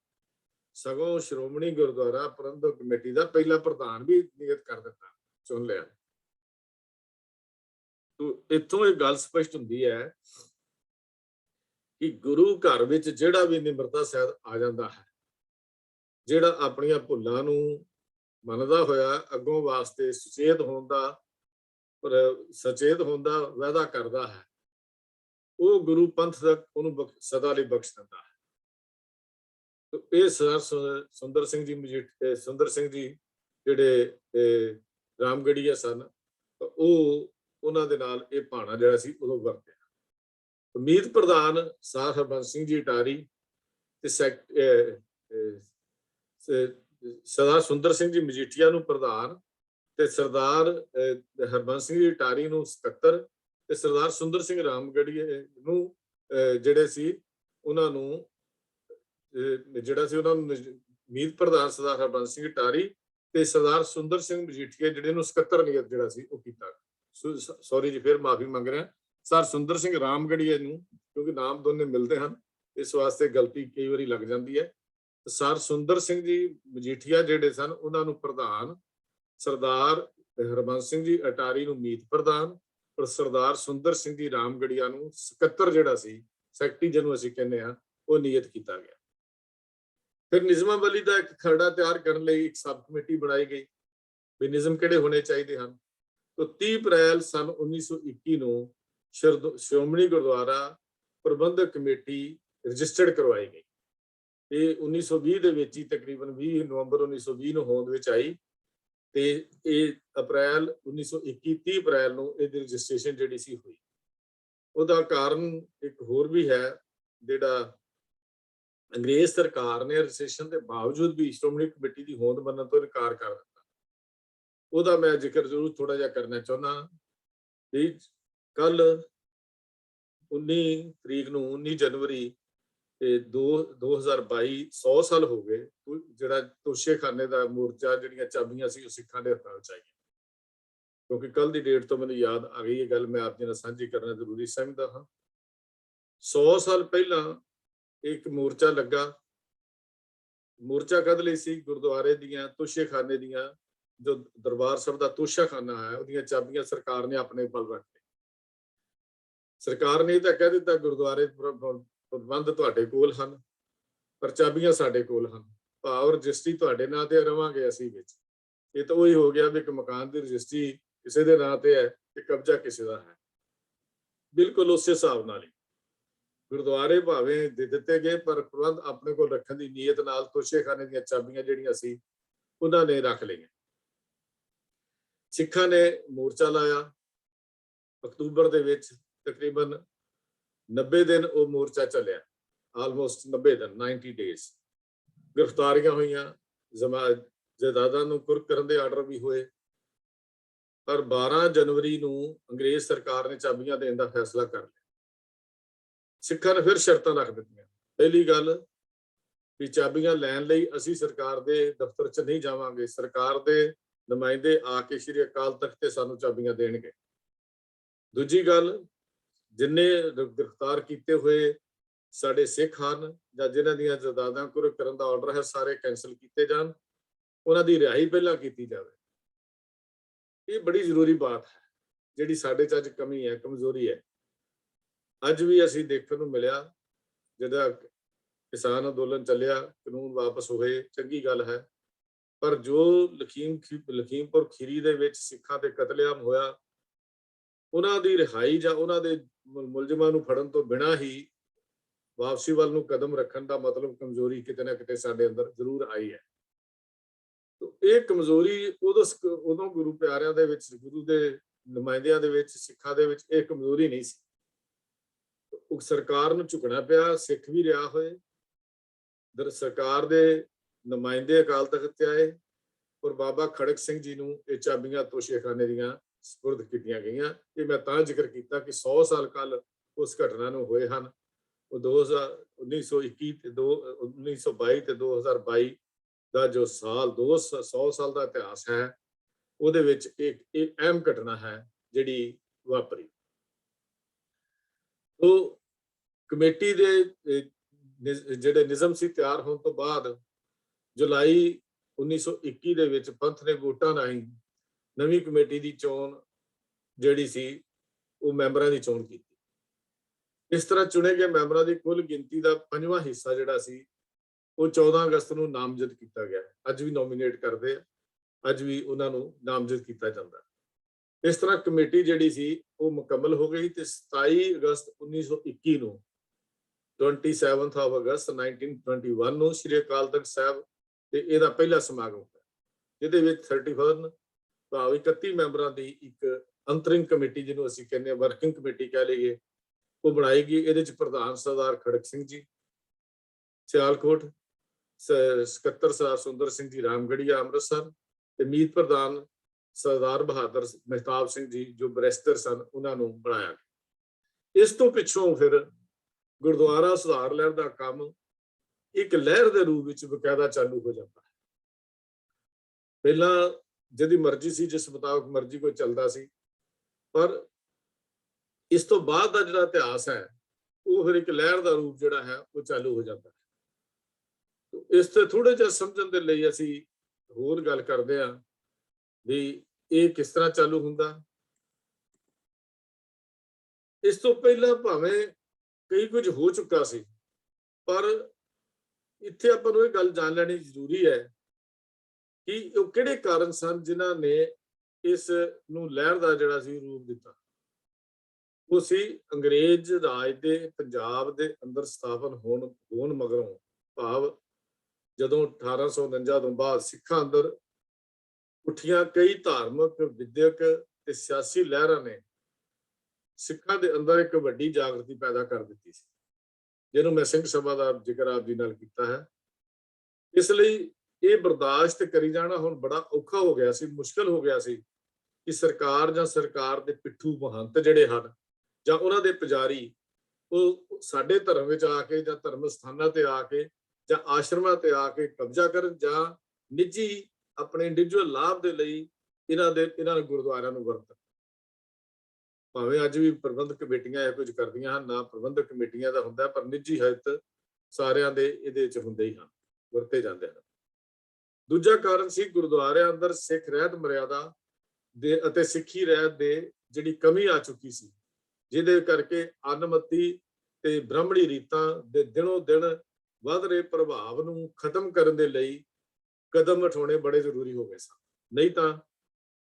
ਸਗੋਂ ਸ਼੍ਰੋਮਣੀ ਗੁਰਦੁਆਰਾ ਪ੍ਰਬੰਧਕ ਕਮੇਟੀ ਦਾ ਪਹਿਲਾ ਪ੍ਰਧਾਨ ਵੀ ਨਿਯਤ ਕਰ ਦਿੱਤਾ, ਚੁਣ ਲਿਆ। ਇੱਥੋਂ ਇਹ ਗੱਲ ਸਪਸ਼ਟ ਹੁੰਦੀ ਹੈ ਕਿ ਗੁਰੂ ਘਰ ਵਿੱਚ ਜਿਹੜਾ ਵੀ ਨਿਮਰਤਾ ਸਹਿਤ ਆ ਜਾਂਦਾ ਹੈ, ਜਿਹੜਾ ਆਪਣੀਆਂ ਭੁੱਲਾਂ ਨੂੰ ਮੰਨਦਾ ਹੋਇਆ ਅੱਗੋਂ ਵਾਸਤੇ ਸੁਚੇਤ ਹੋਣ ਦਾ ਵਾਅਦਾ ਕਰਦਾ ਹੈ, ਉਹ ਗੁਰੂ ਪੰਥ ਤੱਕ ਉਹਨੂੰ ਸਦਾ ਲਈ ਬਖਸ਼ ਦਿੰਦਾ ਹੈ। ਇਹ ਸਰਦਾਰ ਸੁੰਦਰ ਸਿੰਘ ਜੀ ਜਿਹੜੇ ਰਾਮਗੜੀਆ ਸਨ, ਉਹ ਉਹਨਾਂ ਦੇ ਨਾਲ ਇਹ ਭਾਣਾ ਜਿਹੜਾ ਸੀ ਉਦੋਂ ਵਰਤਿਆ। ਉਮੀਦ ਪ੍ਰਧਾਨ ਸਾਧ ਹਰਬੰਸ ਸਿੰਘ ਜੀ ਅਟਾਰੀ ਤੇ ਸਰਦਾਰ ਸੁੰਦਰ ਸਿੰਘ ਜੀ ਮਜੀਠੀਆ ਨੂੰ ਪ੍ਰਧਾਨ, ਤੇ ਸਰਦਾਰ ਹਰਬੰਸ ਸਿੰਘ ਜੀ ਅਟਾਰੀ ਨੂੰ ਸਕੱਤਰ, ਤੇ ਸਰਦਾਰ ਸੁੰਦਰ ਸਿੰਘ ਰਾਮਗੜੀਏ ਨੂੰ ਜਿਹੜੇ ਸੀ ਉਹਨਾਂ ਨੂੰ ਉਮੀਦ ਪ੍ਰਧਾਨ ਸਰਦਾਰ ਹਰਬੰਸ ਸਿੰਘ ਅਟਾਰੀ ਤੇ ਸਰਦਾਰ ਸੁੰਦਰ ਸਿੰਘ ਮਜੀਠੀਆ ਜਿਹੜੇ ਨੂੰ ਸਕੱਤਰ ਨਿਯੁਕਤ ਜਿਹੜਾ ਸੀ ਉਹ ਕੀਤਾ। ਸੌਰੀ ਜੀ, ਫਿਰ ਮਾਫੀ ਮੰਗ ਰਿਹਾ। ਸਰ ਸੁੰਦਰ ਸਿੰਘ ਰਾਮਗੜੀਏ ਨੂੰ, ਕਿਉਂਕਿ ਨਾਮ ਦੋਨੇ ਮਿਲਦੇ ਹਨ, ਇਸ ਵਾਸਤੇ ਗਲਤੀ ਕਈ ਵਾਰੀ ਲੱਗ ਜਾਂਦੀ ਹੈ। ਸਰ ਸੁੰਦਰ ਸਿੰਘ ਜੀ ਮਜੀਠੀਆ ਜਿਹੜੇ ਸਨ ਉਹਨਾਂ ਨੂੰ ਪ੍ਰਧਾਨ, ਸਰਦਾਰ ਹਰਬੰਸ ਸਿੰਘ ਜੀ ਅਟਾਰੀ ਨੂੰ ਮੀਤ ਪ੍ਰਧਾਨ, ਪਰ ਸਰਦਾਰ ਸੁੰਦਰ ਸਿੰਘ ਜੀ ਰਾਮਗੜੀਆ ਨੂੰ ਸਕੱਤਰ ਜਿਹੜਾ ਸੀ, ਸੈਕਟਰੀ ਜਿਹਨੂੰ ਅਸੀਂ ਕਹਿੰਦੇ ਹਾਂ, ਉਹ ਨਿਯਤ ਕੀਤਾ ਗਿਆ। ਫਿਰ ਨਿਜ਼ਮਾਵਲੀ ਦਾ ਇੱਕ ਖਰੜਾ ਤਿਆਰ ਕਰਨ ਲਈ ਇੱਕ ਸਬ ਕਮੇਟੀ ਬਣਾਈ ਗਈ ਵੀ ਨਿਜ਼ਮ ਕਿਹੜੇ ਹੋਣੇ ਚਾਹੀਦੇ ਹਨ। ਤਾਂ 30 ਅਪ੍ਰੈਲ ਸਨ 1921 ਨੂੰ ਸ਼੍ਰੋਮਣੀ ਗੁਰਦੁਆਰਾ ਪ੍ਰਬੰਧਕ ਕਮੇਟੀ ਰਜਿਸਟਰਡ ਕਰਵਾਈ ਗਈ। ਇਹ 1920 ਦੇ ਵਿੱਚ ਹੀ ਤਕਰੀਬਨ 20 ਨਵੰਬਰ 1920 ਨੂੰ ਹੋਂਦ ਵਿੱਚ ਆਈ, ਤੇ ਇਹ ਅਪ੍ਰੈਲ 1921 30 ਅਪ੍ਰੈਲ ਨੂੰ ਇਹਦੀ ਰਜਿਸਟ੍ਰੇਸ਼ਨ ਜਿਹੜੀ ਸੀ ਹੋਈ। ਉਹਦਾ ਕਾਰਨ ਇੱਕ ਹੋਰ ਵੀ ਹੈ, ਜਿਹੜਾ ਅੰਗਰੇਜ਼ ਸਰਕਾਰ ਨੇ ਰਜਿਸਟ੍ਰੇਸ਼ਨ ਦੇ ਬਾਵਜੂਦ ਵੀ ਸ਼੍ਰੋਮਣੀ ਕਮੇਟੀ ਦੀ ਹੋਂਦ ਮੰਨਣ ਤੋਂ ਇਨਕਾਰ ਕਰ ਦਿੱਤਾ। ਉਹਦਾ ਮੈਂ ਜ਼ਿਕਰ ਜ਼ਰੂਰ ਥੋੜਾ ਜਿਹਾ ਕਰਨਾ ਚਾਹੁੰਦਾ ਵੀ ਕੱਲ 19 ਤਰੀਕ ਨੂੰ 19 ਜਨਵਰੀ 2022 100 ਸਾਲ ਹੋ ਗਏ ਜਿਹੜਾ ਤੋਸ਼ੇਖਾਨੇ ਦਾ ਮੋਰਚਾ, ਜਿਹੜੀਆਂ ਚਾਬੀਆਂ ਸੀ ਉਹ ਸਿੱਖਾਂ ਦੇ ਹੱਥਾਂ ਵਿੱਚ ਆਈਆਂ। ਕਿਉਂਕਿ ਕੱਲ ਦੀ ਡੇਟ ਤੋਂ ਮੈਨੂੰ ਯਾਦ ਆ ਗਈ ਇਹ ਗੱਲ, ਮੈਂ ਆਪ ਜੀ ਨਾਲ ਸਾਂਝੀ ਕਰਨਾ ਜ਼ਰੂਰੀ ਸਮਝਦਾ ਹਾਂ। 100 ਸਾਲ ਪਹਿਲਾਂ ਇੱਕ ਮੋਰਚਾ ਲੱਗਾ। ਮੋਰਚਾ ਕਦ ਲਈ ਸੀ? ਗੁਰਦੁਆਰੇ ਦੀਆਂ ਤੋਸ਼ੇਖਾਨੇ ਦੀਆਂ, ਜੋ ਦਰਬਾਰ ਸਾਹਿਬ ਦਾ ਤੋਸ਼ਾਖਾਨਾ ਹੈ, ਉਹਦੀਆਂ ਚਾਬੀਆਂ ਸਰਕਾਰ ਨੇ ਆਪਣੇ ਕੋਲ ਰੱਖ ਲਈ। ਸਰਕਾਰ ਨੇ ਤਾਂ ਕਹਿ ਦਿੱਤਾ ਗੁਰਦੁਆਰੇ ਪ੍ਰਬੰਧ ਤੁਹਾਡੇ ਕੋਲ ਹਨ, ਪਰ ਚਾਬੀਆਂ ਸਾਡੇ ਕੋਲ ਹਨ, ਭਾਵ ਰਜਿਸਟਰੀ ਤੁਹਾਡੇ ਨਾਂ ਤੇ ਰਵਾਂਗੇ ਅਸੀਂ ਵਿੱਚ। ਇਹ ਤਾਂ ਉਹੀ ਹੋ ਗਿਆ ਵੀ ਇੱਕ ਮਕਾਨ ਦੀ ਰਜਿਸਟਰੀ ਕਿਸੇ ਦੇ ਨਾਂ ਤੇ ਹੈ ਤੇ ਕਬਜ਼ਾ ਕਿਸੇ ਦਾ ਹੈ। ਬਿਲਕੁਲ ਉਸੇ ਹਿਸਾਬ ਨਾਲ ਹੀ ਗੁਰਦੁਆਰੇ ਭਾਵੇਂ ਦੇ ਦਿੱਤੇ ਗਏ, ਪਰ ਪ੍ਰਬੰਧ ਆਪਣੇ ਕੋਲ ਰੱਖਣ ਦੀ ਨੀਅਤ ਨਾਲ ਤੋਸ਼ੇਖਾਨੇ ਦੀਆਂ ਚਾਬੀਆਂ ਜਿਹੜੀਆਂ ਸੀ ਉਹਨਾਂ ਨੇ ਰੱਖ ਲਈਆਂ। ਸਿੱਖਾਂ ਨੇ ਮੋਰਚਾ ਲਾਇਆ ਅਕਤੂਬਰ ਦੇ ਵਿੱਚ, ਤਕਰੀਬਨ 90 ਦਿਨ ਉਹ ਮੋਰਚਾ ਚੱਲਿਆ, ਆਲਮੋਸਟ 90 ਦਿਨ 90 ਡੇਜ਼। ਗ੍ਰਿਫਤਾਰੀਆਂ ਹੋਈਆਂ, ਜਾਇਦਾਦਾਂ ਨੂੰ ਕੁਰਕ ਕਰਨ ਦੇ ਆਰਡਰ ਵੀ ਹੋਏ, ਪਰ 12 ਜਨਵਰੀ ਨੂੰ ਅੰਗਰੇਜ਼ ਸਰਕਾਰ ਨੇ ਚਾਬੀਆਂ ਦੇਣ ਦਾ ਫੈਸਲਾ ਕਰ ਲਿਆ। ਸਿੱਖਾਂ ਨੇ ਫਿਰ ਸ਼ਰਤਾਂ ਰੱਖ ਦਿੱਤੀਆਂ। ਪਹਿਲੀ ਗੱਲ ਵੀ ਚਾਬੀਆਂ ਲੈਣ ਲਈ ਅਸੀਂ ਸਰਕਾਰ ਦੇ ਦਫ਼ਤਰ 'ਚ ਨਹੀਂ ਜਾਵਾਂਗੇ, ਸਰਕਾਰ ਦੇ ਨੁਮਾਇੰਦੇ ਆ ਕੇ ਸ਼੍ਰੀ ਅਕਾਲ ਤਖਤ ਤੇ ਸਾਨੂੰ ਚਾਬੀਆਂ ਦੇਣਗੇ। ਦੂਜੀ ਗੱਲ, ਜਿੰਨੇ ਗ੍ਰਿਫਤਾਰ ਕੀਤੇ ਹੋਏ ਸਾਡੇ ਸਿੱਖ ਹਨ ਜਾਂ ਜਿਨ੍ਹਾਂ ਦੀਆਂ ਜਾਇਦਾਦਾਂ ਕੁਰਕ ਕਰਨ ਦਾ ਆਰਡਰ ਹੈ, ਸਾਰੇ ਕੈਂਸਲ ਕੀਤੇ ਜਾਣ, ਉਹਨਾਂ ਦੀ ਰਿਹਾਈ ਪਹਿਲਾਂ ਕੀਤੀ ਜਾਵੇ। ਇਹ ਬੜੀ ਜ਼ਰੂਰੀ ਬਾਤ ਹੈ, ਜਿਹੜੀ ਸਾਡੇ 'ਚ ਅੱਜ ਕਮੀ ਹੈ, ਕਮਜ਼ੋਰੀ ਹੈ। ਅੱਜ ਵੀ ਅਸੀਂ ਦੇਖਣ ਨੂੰ ਮਿਲਿਆ, ਜਿਹੜਾ ਕਿਸਾਨ ਅੰਦੋਲਨ ਚੱਲਿਆ, ਕਾਨੂੰਨ ਵਾਪਸ ਹੋਏ, ਚੰਗੀ ਗੱਲ ਹੈ, ਪਰ ਜੋ ਲਖੀਮਪੁਰ ਖੀਰੀ ਦੇ ਵਿੱਚ ਸਿੱਖਾਂ ਤੇ ਕਤਲੇਆਮ ਹੋਇਆ, ਉਹਨਾਂ ਦੀ ਰਿਹਾਈ ਜਾਂ ਉਹਨਾਂ ਦੇ ਮੁਲਜ਼ਮਾਂ ਨੂੰ ਫੜਨ ਤੋਂ ਬਿਨਾਂ ਹੀ ਵਾਪਸੀ ਵੱਲ ਨੂੰ ਕਦਮ ਰੱਖਣ ਦਾ ਮਤਲਬ ਕਮਜ਼ੋਰੀ ਕਿਤੇ ਨਾ ਕਿਤੇ ਸਾਡੇ ਅੰਦਰ ਜ਼ਰੂਰ ਆਈ ਹੈ। ਇਹ ਕਮਜ਼ੋਰੀ ਉਦੋਂ ਗੁਰੂ ਪਿਆਰਿਆਂ ਦੇ ਵਿੱਚ, ਗੁਰੂ ਦੇ ਨੁਮਾਇੰਦਿਆਂ ਦੇ ਵਿੱਚ, ਸਿੱਖਾਂ ਦੇ ਵਿੱਚ ਇਹ ਕਮਜ਼ੋਰੀ ਨਹੀਂ ਸੀ। ਸਰਕਾਰ ਨੂੰ ਝੁਕਣਾ ਪਿਆ, ਸਿੱਖ ਵੀ ਰਿਹਾ ਹੋਏ, ਸਰਕਾਰ ਦੇ ਨੁਮਾਇੰਦੇ ਅਕਾਲ ਤਖਤ ਤੇ ਆਏ, ਔਰ ਬਾਬਾ ਖੜਕ ਸਿੰਘ ਜੀ ਨੂੰ ਇਹ ਚਾਬੀਆਂ ਤੋਸ਼ੇਖਾਨੇ ਦੀਆਂ ਸਪੁਰਦ ਕੀਤੀਆਂ ਗਈਆਂ। ਇਹ ਮੈਂ ਤਾਂ ਜ਼ਿਕਰ ਕੀਤਾ ਕਿ 100 ਸਾਲ ਕੱਲ ਉਸ ਘਟਨਾ ਨੂੰ ਹੋਏ ਹਨ। ਉਹ 1921 ਤੇ 1922 ਤੇ 2022 ਦਾ ਜੋ ਸਾਲ 100 ਸਾਲ ਦਾ ਇਤਿਹਾਸ ਹੈ, ਉਹਦੇ ਵਿੱਚ ਇੱਕ ਅਹਿਮ ਘਟਨਾ ਹੈ ਜਿਹੜੀ ਵਾਪਰੀ। ਉਹ ਕਮੇਟੀ ਦੇ ਜਿਹੜੇ ਨਿਜ਼ਮ ਸੀ ਤਿਆਰ ਹੋਣ ਤੋਂ ਬਾਅਦ ਜੁਲਾਈ 1921 ਦੇ ਵਿੱਚ ਪੰਥ ਨੇ ਵੋਟਾਂ ਰਾਹੀਂ ਨਵੀਂ ਕਮੇਟੀ ਦੀ ਚੋਣ ਜਿਹੜੀ ਸੀ ਉਹ ਮੈਂਬਰਾਂ ਦੀ ਚੋਣ ਕੀਤੀ। ਇਸ ਤਰ੍ਹਾਂ ਚੁਣੇ ਗਏ ਮੈਂਬਰਾਂ ਦੀ ਕੁੱਲ ਗਿਣਤੀ ਦਾ 5ਵਾਂ ਹਿੱਸਾ ਜਿਹੜਾ ਸੀ ਉਹ 14 ਅਗਸਤ ਨੂੰ ਨਾਮਜ਼ਦ ਕੀਤਾ ਗਿਆ। ਅੱਜ ਵੀ ਨੋਮੀਨੇਟ ਕਰਦੇ ਆ, ਅੱਜ ਵੀ ਉਹਨਾਂ ਨੂੰ ਨਾਮਜ਼ਦ ਕੀਤਾ ਜਾਂਦਾ। ਇਸ ਤਰ੍ਹਾਂ ਕਮੇਟੀ ਜਿਹੜੀ ਸੀ ਉਹ ਮੁਕੰਮਲ ਹੋ ਗਈ ਤੇ 27 ਅਗਸਤ 1921 ਨੂੰ 27th of August 1921 ਨੂੰ ਸ਼੍ਰੀ ਅਕਾਲ ਤਖਤ ਸਾਹਿਬ ਤੇ ਇਹਦਾ ਪਹਿਲਾ ਸਮਾਗਮ ਹੋਇਆ, ਜਿਹਦੇ ਵਿੱਚ 31 ਭਾਵ 31 ਮੈਂਬਰਾਂ ਦੀ ਇੱਕ ਅੰਤਰਿਮ ਕਮੇਟੀ, ਜਿਹਨੂੰ ਅਸੀਂ ਕਹਿੰਦੇ ਹਾਂ ਵਰਕਿੰਗ ਕਮੇਟੀ ਕਹਿ ਲਈਏ, ਉਹ ਬਣਾਈ ਗਈ। ਇਹਦੇ ਚ ਪ੍ਰਧਾਨ ਸਰਦਾਰ ਖੜਕ ਸਿੰਘ ਜੀ ਸਿਆਲਕੋਟ, ਸਕੱਤਰ ਸਰਦਾਰ ਸੁੰਦਰ ਸਿੰਘ ਜੀ ਰਾਮਗੜੀਆ ਅੰਮ੍ਰਿਤਸਰ, ਤੇ ਮੀਤ ਪ੍ਰਧਾਨ ਸਰਦਾਰ ਬਹਾਦਰ ਮਹਿਤਾਬ ਸਿੰਘ ਜੀ ਜੋ ਬੈਰਿਸਟਰ ਸਨ, ਉਹਨਾਂ ਨੂੰ ਬਣਾਇਆ ਗਿਆ। ਇਸ ਤੋਂ ਪਿੱਛੋਂ ਫਿਰ ਗੁਰਦੁਆਰਾ ਸੁਧਾਰ ਲਹਿਰ ਦਾ ਕੰਮ ਇੱਕ ਲਹਿਰ ਦੇ ਰੂਪ ਵਿੱਚ ਬਕਾਇਦਾ ਚਾਲੂ ਹੋ ਜਾਂਦਾ ਹੈ। ਪਹਿਲਾਂ ਜਿਹਦੀ ਮਰਜ਼ੀ ਸੀ, ਜਿਸ ਮੁਤਾਬਕ ਮਰਜ਼ੀ ਕੋਈ ਚੱਲਦਾ ਸੀ, ਪਰ ਇਸ ਤੋਂ ਬਾਅਦ ਦਾ ਜਿਹੜਾ ਇਤਿਹਾਸ ਹੈ ਉਹ ਫਿਰ ਇੱਕ ਲਹਿਰ ਦਾ ਰੂਪ ਜਿਹੜਾ ਹੈ ਉਹ ਚਾਲੂ ਹੋ ਜਾਂਦਾ ਹੈ। ਇਸ ਤੇ ਥੋੜੇ ਜਿਹਾ ਸਮਝਣ ਦੇ ਲਈ ਅਸੀਂ ਹੋਰ ਗੱਲ ਕਰਦੇ ਹਾਂ ਵੀ ਇਹ ਕਿਸ ਤਰ੍ਹਾਂ ਚਾਲੂ ਹੁੰਦਾ। ਇਸ ਤੋਂ ਪਹਿਲਾਂ ਭਾਵੇਂ ਕਈ ਕੁਝ ਹੋ ਚੁੱਕਾ ਸੀ, ਪਰ ਇੱਥੇ ਆਪਾਂ ਨੂੰ ਇਹ ਗੱਲ ਜਾਣ ਲੈਣੀ ਜ਼ਰੂਰੀ ਹੈ ਕਿ ਉਹ ਕਿਹੜੇ ਕਾਰਨ ਸਨ ਜਿਨ੍ਹਾਂ ਨੇ ਇਸ ਨੂੰ ਲਹਿਰ ਦਾ ਜਿਹੜਾ ਸੀ ਰੂਪ ਦਿੱਤਾ। ਉਹ ਸੀ ਅੰਗਰੇਜ਼ ਰਾਜ ਦੇ ਪੰਜਾਬ ਦੇ ਅੰਦਰ ਸਥਾਪਨ ਹੋਣ ਮਗਰੋਂ, ਭਾਵ ਜਦੋਂ 1849 ਤੋਂ ਬਾਅਦ ਸਿੱਖਾਂ ਅੰਦਰ ਉੱਠੀਆਂ ਕਈ ਧਾਰਮਿਕ, ਵਿਦਿਅਕ ਤੇ ਸਿਆਸੀ ਲਹਿਰਾਂ ਨੇ ਸਿੱਖਾਂ ਦੇ ਅੰਦਰ ਇੱਕ ਵੱਡੀ ਜਾਗਰਤੀ ਪੈਦਾ ਕਰ ਦਿੱਤੀ ਸੀ, ਜਿਹਨੂੰ ਮੈਂ ਸਿੰਘ ਸਭਾ ਦਾ ਜ਼ਿਕਰ ਆਪ ਜੀ ਨਾਲ ਕੀਤਾ ਹੈ। ਇਸ ਲਈ ਇਹ ਬਰਦਾਸ਼ਤ ਕਰੀ ਜਾਣਾ ਹੁਣ ਬੜਾ ਔਖਾ ਹੋ ਗਿਆ ਸੀ, ਮੁਸ਼ਕਲ ਹੋ ਗਿਆ ਸੀ ਕਿ ਸਰਕਾਰ ਜਾਂ ਸਰਕਾਰ ਦੇ ਪਿੱਠੂ ਮਹੰਤ ਜਿਹੜੇ ਹਨ ਜਾਂ ਉਹਨਾਂ ਦੇ ਪੁਜਾਰੀ ਉਹ ਸਾਡੇ ਧਰਮ ਵਿੱਚ ਆ ਕੇ ਜਾਂ ਧਰਮ ਸਥਾਨਾਂ ਤੇ ਆ ਕੇ ਜਾਂ ਆਸ਼ਰਮਾਂ ਤੇ ਆ ਕੇ ਕਬਜ਼ਾ ਕਰਨ ਜਾਂ ਨਿੱਜੀ ਆਪਣੇ ਇੰਡੀਵਿਜੂਅਲ ਲਾਭ ਦੇ ਲਈ ਇਹਨਾਂ ਗੁਰਦੁਆਰਿਆਂ ਨੂੰ ਵਰਤਣ। ਭਾਵੇਂ ਅੱਜ ਵੀ ਪ੍ਰਬੰਧਕ ਕਮੇਟੀਆਂ ਇਹ ਕੁਝ ਕਰਦੀਆਂ ਹਨ, ਨਾ ਪ੍ਰਬੰਧਕ ਕਮੇਟੀਆਂ ਦਾ ਹੁੰਦਾ, ਪਰ ਨਿੱਜੀ ਹਿੱਤ ਸਾਰਿਆਂ ਦੇ ਇਹਦੇ ਵਿੱਚ ਹੁੰਦੇ ਹੀ ਹਨ, ਵਰਤੇ ਜਾਂਦੇ ਹਨ। ਦੂਜਾ ਕਾਰਨ ਸੀ ਗੁਰਦੁਆਰਿਆਂ ਅੰਦਰ ਸਿੱਖ ਰਹਿਤ ਮਰਿਆਦਾ ਦੇ ਅਤੇ ਸਿੱਖੀ ਰਹਿਤ ਦੇ ਜਿਹੜੀ ਕਮੀ ਆ ਚੁੱਕੀ ਸੀ, ਜਿਹਦੇ ਕਰਕੇ ਅਨਮਤੀ ਤੇ ਬ੍ਰਾਹਮਣੀ ਰੀਤਾਂ ਦੇ ਦਿਨੋਂ ਦਿਨ ਵੱਧ ਰਹੇ ਪ੍ਰਭਾਵ ਨੂੰ ਖਤਮ ਕਰਨ ਦੇ ਲਈ ਕਦਮ ਉਠਾਉਣੇ ਬੜੇ ਜ਼ਰੂਰੀ ਹੋ ਗਏ ਸਨ। ਨਹੀਂ ਤਾਂ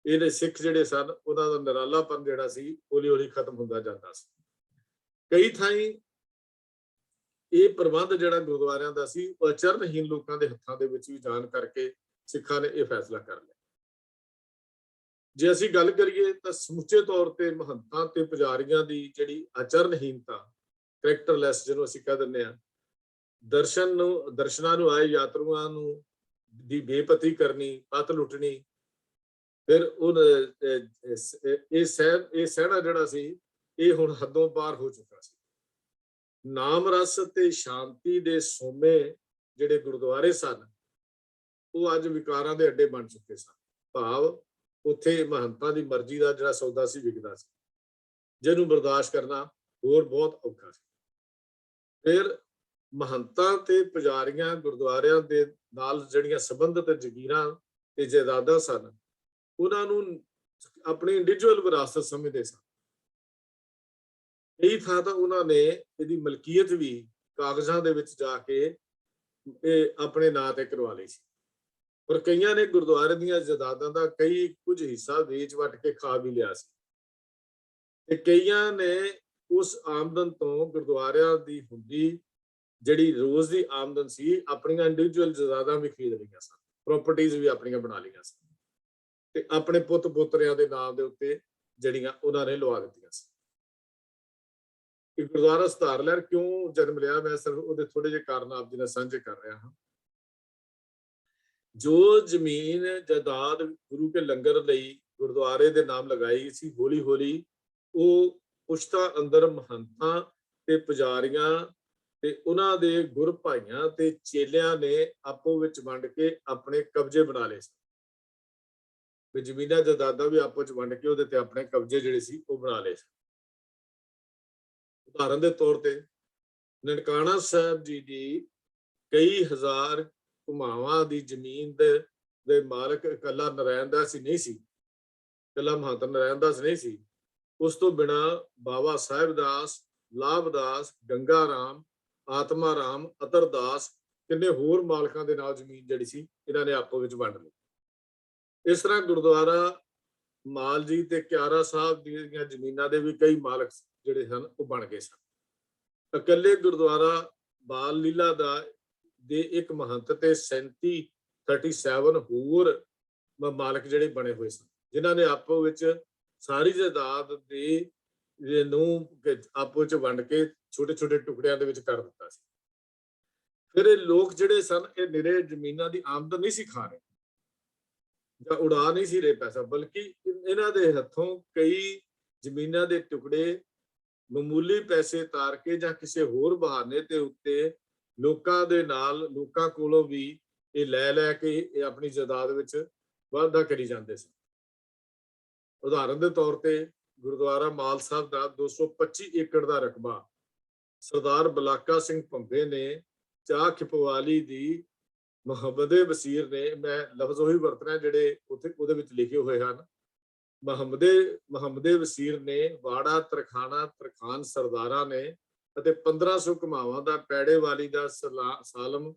ਇਹਦੇ ਸਿੱਖ ਜਿਹੜੇ ਸਨ ਉਹਨਾਂ ਦਾ ਨਿਰਾਲਾਪਨ ਜਿਹੜਾ ਸੀ ਹੌਲੀ ਹੌਲੀ ਖਤਮ ਹੁੰਦਾ ਜਾਂਦਾ ਸੀ। ਕਈ ਥਾਈਂ ਇਹ ਪ੍ਰਬੰਧ ਜਿਹੜਾ ਗੁਰਦੁਆਰਿਆਂ ਦਾ ਸੀ ਉਹ ਅਚਰਨਹੀਨ ਲੋਕਾਂ ਦੇ ਹੱਥਾਂ ਦੇ ਵਿੱਚ ਵੀ ਜਾਣ ਕਰਕੇ ਸਿੱਖਾਂ ਨੇ ਇਹ ਫੈਸਲਾ ਕਰ ਲਿਆ। ਜੇ ਅਸੀਂ ਗੱਲ ਕਰੀਏ ਤਾਂ ਸਮੁੱਚੇ ਤੌਰ ਤੇ ਮਹੰਤਾਂ ਤੇ ਪੁਜਾਰੀਆਂ ਦੀ ਜਿਹੜੀ ਆਚਰਨਹੀਨਤਾ, ਕਰੈਕਟਰਲੈਸ ਜਿਹਨੂੰ ਅਸੀਂ ਕਹਿ ਦਿੰਦੇ ਹਾਂ, ਦਰਸ਼ਨਾਂ ਨੂੰ ਆਏ ਯਾਤਰੂਆਂ ਨੂੰ ਦੀ ਬੇਪਤੀ ਕਰਨੀ, ਪੱਤ ਲੁੱਟਣੀ, ਫਿਰ ਇਹ ਸਹਿਣਾ ਜਿਹੜਾ ਸੀ ਇਹ ਹੁਣ ਹੱਦੋਂ ਪਾਰ ਹੋ ਚੁੱਕਾ ਸੀ। ਨਾਮ ਰਸ ਤੇ ਸ਼ਾਂਤੀ ਦੇ ਸੋਮੇ ਜਿਹੜੇ ਗੁਰਦੁਆਰੇ ਸਨ ਉਹ ਅੱਜ ਵਿਕਾਰਾਂ ਦੇ ਅੱਡੇ ਬਣ ਚੁੱਕੇ ਸਨ, ਭਾਵ ਉੱਥੇ ਮਹੰਤਾਂ ਦੀ ਮਰਜ਼ੀ ਦਾ ਜਿਹੜਾ ਸੌਦਾ ਸੀ ਵਿਕਦਾ ਸੀ, ਜਿਹਨੂੰ ਬਰਦਾਸ਼ਤ ਕਰਨਾ ਹੋਰ ਬਹੁਤ ਔਖਾ ਸੀ। ਫਿਰ ਮਹੰਤਾਂ ਤੇ ਪੁਜਾਰੀਆਂ ਗੁਰਦੁਆਰਿਆਂ ਦੇ ਨਾਲ ਜਿਹੜੀਆਂ ਸੰਬੰਧਿਤ ਜ਼ਗੀਰਾਂ ਤੇ ਜਾਇਦਾਦਾਂ ਸਨ ਉਹਨਾਂ ਨੂੰ ਆਪਣੀ ਇੰਡੀਵਿਜੂਅਲ ਵਿਰਾਸਤ ਸਮਝਦੇ ਸਨ। ਕਈ ਥਾਂ ਤਾਂ ਉਹਨਾਂ ਨੇ ਇਹਦੀ ਮਲਕੀਅਤ ਵੀ ਕਾਗਜ਼ਾਂ ਦੇ ਵਿੱਚ ਜਾ ਕੇ ਇਹ ਆਪਣੇ ਨਾਂ ਤੇ ਕਰਵਾ ਲਈ ਸੀ, ਪਰ ਕਈਆਂ ਨੇ ਗੁਰਦੁਆਰੇ ਦੀਆਂ ਜਾਇਦਾਦਾਂ ਦਾ ਕੁਝ ਹਿੱਸਾ ਵੇਚ ਵੱਟ ਕੇ ਖਾ ਵੀ ਲਿਆ ਸੀ, ਤੇ ਕਈਆਂ ਨੇ ਉਸ ਆਮਦਨ ਤੋਂ ਗੁਰਦੁਆਰਿਆਂ ਦੀ ਹੁੰਦੀ ਜਿਹੜੀ ਰੋਜ਼ ਦੀ ਆਮਦਨ ਸੀ ਆਪਣੀਆਂ ਇੰਡੀਵਿਜੂਅਲ ਜਾਇਦਾਦਾਂ ਵੀ ਖਰੀਦ ਲਈਆਂ ਸਨ, ਪ੍ਰੋਪਰਟੀਆਂ ਵੀ ਆਪਣੀਆਂ ਬਣਾ ਲਈਆਂ ਸਨ, ਤੇ ਆਪਣੇ ਪੁੱਤ ਪੋਤਰਿਆਂ ਦੇ ਨਾਮ ਦੇ ਉੱਤੇ ਜਿਹੜੀਆਂ ਉਹਨਾਂ ਨੇ ਲਵਾ ਦਿੱਤੀਆਂ ਸੀ। ਗੁਰਦੁਆਰਾ ਸੁਧਾਰ ਲਹਿਰ ਕਿਉਂ ਜਨਮ ਲਿਆ, ਮੈਂ ਸਿਰਫ ਉਹਦੇ ਥੋੜੇ ਜਿਹੇ ਕਾਰਨ ਆਪ ਜੀ ਨਾਲ ਸਾਂਝੇ ਕਰ ਰਿਹਾ ਹਾਂ। ਜੋ ਜ਼ਮੀਨ ਜਾਇਦਾਦ ਗੁਰੂ ਕੇ ਲੰਗਰ ਲਈ ਗੁਰਦੁਆਰੇ ਦੇ ਨਾਮ ਲਗਾਈ ਸੀ, ਹੌਲੀ ਹੌਲੀ ਉਹ ਪੁਸ਼ਤਾਂ ਅੰਦਰ ਮਹੰਤਾਂ ਤੇ ਪੁਜਾਰੀਆਂ ਤੇ ਉਹਨਾਂ ਦੇ ਗੁਰ ਭਾਈਆਂ ਤੇ ਚੇਲਿਆਂ ਨੇ ਆਪੋ ਵਿੱਚ ਵੰਡ ਕੇ ਆਪਣੇ ਕਬਜ਼ੇ ਬਣਾ ਲਏ ਸੀ। ਜ਼ਮੀਨਾਂ ਜਾਇਦਾਦਾਂ ਵੀ ਆਪੋ ਵਿੱਚ ਵੰਡ ਕੇ ਉਹਦੇ ਤੇ ਆਪਣੇ ਕਬਜ਼ੇ ਜਿਹੜੇ ਸੀ ਉਹ ਬਣਾ ਲਏ ਸੀ। ਉਦਾਹਰਨ ਦੇ ਤੌਰ ਤੇ ਨਨਕਾਣਾ ਸਾਹਿਬ ਜੀ ਦੀ ਕਈ ਹਜ਼ਾਰ ਘੁਮਾਵਾਂ ਦੀ ਜ਼ਮੀਨ ਦੇ ਮਾਲਕ ਇਕੱਲਾ ਨਰਾਇਣ ਦਾਸ ਹੀ ਨਹੀਂ ਸੀ, ਇਕੱਲਾ ਮਹੰਤ ਨਰਾਇਣ ਦਾਸ ਨਹੀਂ ਸੀ। ਉਸ ਤੋਂ ਬਿਨਾ ਬਾਬਾ ਸਾਹਿਬ ਦਾਸ, ਲਾਭਦਾਸ, ਗੰਗਾ ਰਾਮ, ਆਤਮਾ ਰਾਮ, ਅਤਰਦਾਸ, ਕਿੰਨੇ ਹੋਰ ਮਾਲਕਾਂ ਦੇ ਨਾਲ ਜ਼ਮੀਨ ਜਿਹੜੀ ਸੀ ਇਹਨਾਂ ਨੇ ਆਪੋ ਵਿੱਚ ਵੰਡ ਲਈ। ਇਸ ਤਰ੍ਹਾਂ ਗੁਰਦੁਆਰਾ ਮਾਲ ਜੀ ਤੇ ਕਿਆਰਾ ਸਾਹਿਬ ਦੀਆਂ ਜ਼ਮੀਨਾਂ ਦੇ ਵੀ ਕਈ ਮਾਲਕ ਜਿਹੜੇ ਹਨ ਉਹ ਬਣ ਗਏ ਸਨ। ਇਕੱਲੇ ਗੁਰਦੁਆਰਾ ਬਾਲ ਲੀਲਾ ਦੇ ਇੱਕ ਮਹੰਤ ਤੇ 37 ਹੋਰ ਮਾਲਕ ਜਿਹੜੇ ਬਣੇ ਹੋਏ ਸਨ, ਜਿਨ੍ਹਾਂ ਨੇ ਆਪੋ ਵਿੱਚ ਸਾਰੀ ਜਾਇਦਾਦ ਦੇ ਨੂੰ ਆਪੋ ਵਿੱਚ ਵੰਡ ਕੇ ਛੋਟੇ ਛੋਟੇ ਟੁਕੜਿਆਂ ਦੇ ਵਿੱਚ ਕਰ ਦਿੱਤਾ ਸੀ। ਫਿਰ ਇਹ ਲੋਕ ਜਿਹੜੇ ਸਨ ਇਹ ਨਿਰੇ ਜ਼ਮੀਨਾਂ ਦੀ ਆਮਦਨ ਨਹੀਂ ਸੀ ਖਾ ਰਹੇ ਜਾਂ ਉਡਾ ਨਹੀਂ ਸੀ ਰਹੇ ਪੈਸਾ, ਬਲਕਿ ਇਹਨਾਂ ਦੇ ਹੱਥੋਂ ਕਈ ਜ਼ਮੀਨਾਂ ਦੇ ਟੁਕੜੇ ਮਾਮੂਲੀ ਪੈਸੇ ਤਾਰ ਕੇ ਜਾਂ ਕਿਸੇ ਹੋਰ ਬਹਾਨੇ ਤੇ ਉੱਤੇ ਲੋਕਾਂ ਕੋਲੋਂ ਵੀ ਇਹ ਲੈ ਕੇ ਇਹ ਆਪਣੀ ਜਾਇਦਾਦ ਵਿੱਚ ਵਾਧਾ ਕਰੀ ਜਾਂਦੇ ਸਨ। ਉਦਾਹਰਨ ਦੇ ਤੌਰ ਤੇ ਗੁਰਦੁਆਰਾ ਮਾਲ ਸਾਹਿਬ ਦਾ 225 ਏਕੜ ਦਾ ਰਕਬਾ ਸਰਦਾਰ ਬਲਾਕਾ ਸਿੰਘ ਭੰਬੇ ਨੇ ਚਾਹ ਖਿਪਵਾਲੀ ਦੀ ਮੁਹੰਮਦੇ ਵਸੀਰ ਨੇ, ਮੈਂ ਲਫ਼ਜ਼ ਉਹੀ ਵਰਤਣਾ ਜਿਹੜੇ ਉਹਦੇ ਵਿੱਚ ਲਿਖੇ ਹੋਏ ਹਨ, ਮੁਹੰਮਦੇ ਵਸੀਰ ਨੇ ਵਾੜਾ ਤਰਖਾਨ ਸਰਦਾਰਾਂ ਨੇ ਅਤੇ 1500 ਕਮਾਵਾਂ ਦਾ ਪੈੜੇਵਾਲੀ ਦਾ ਸਾਲਮ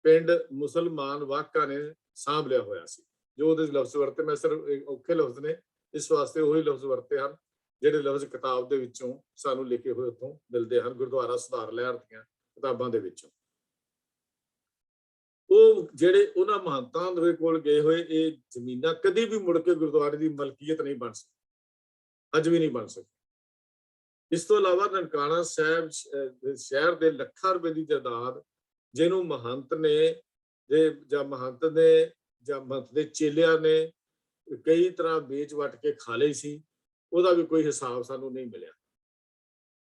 ਪਿੰਡ ਮੁਸਲਮਾਨ ਵਾਕਾ ਨੇ ਸਾਂਭ ਲਿਆ ਹੋਇਆ ਸੀ। ਜੋ ਉਹਦੇ ਲਫ਼ਜ਼ ਵਰਤੇ, ਮੈਂ ਸਿਰਫ ਔਖੇ ਲਫ਼ਜ਼ ਨੇ, ਇਸ ਵਾਸਤੇ ਉਹੀ ਲਫ਼ਜ਼ ਵਰਤੇ ਹਨ ਜਿਹੜੇ ਲਫ਼ਜ਼ ਕਿਤਾਬ ਦੇ ਵਿੱਚੋਂ ਸਾਨੂੰ ਲਿਖੇ ਹੋਏ ਉੱਥੋਂ ਮਿਲਦੇ ਹਨ, ਗੁਰਦੁਆਰਾ ਸੁਧਾਰ ਲਹਿਰ ਦੀਆਂ ਕਿਤਾਬਾਂ ਦੇ ਵਿੱਚੋਂ। ਉਹ ਜਿਹੜੇ ਉਹਨਾਂ ਮਹੰਤਾਂ ਦੇ ਕੋਲ ਗਏ ਹੋਏ ਇਹ ਜ਼ਮੀਨਾਂ ਕਦੀ ਵੀ ਮੁੜ ਕੇ ਗੁਰਦੁਆਰੇ ਦੀ ਮਲਕੀਅਤ ਨਹੀਂ ਬਣ ਸਕਦੀ, ਅੱਜ ਵੀ ਨਹੀਂ ਬਣ ਸਕਦੀ। ਇਸ ਤੋਂ ਇਲਾਵਾ ਨਨਕਾਣਾ ਸਾਹਿਬ ਸ਼ਹਿਰ ਦੇ ਲੱਖਾਂ ਰੁਪਏ ਦੀ ਜਾਇਦਾਦ ਜਿਹਨੂੰ ਮਹੰਤ ਦੇ ਚੇਲਿਆਂ ਨੇ ਕਈ ਤਰ੍ਹਾਂ ਵੇਚ ਵਟ ਕੇ ਖਾ ਲਈ ਸੀ, ਉਹਦਾ ਵੀ ਕੋਈ ਹਿਸਾਬ ਸਾਨੂੰ ਨਹੀਂ ਮਿਲਿਆ।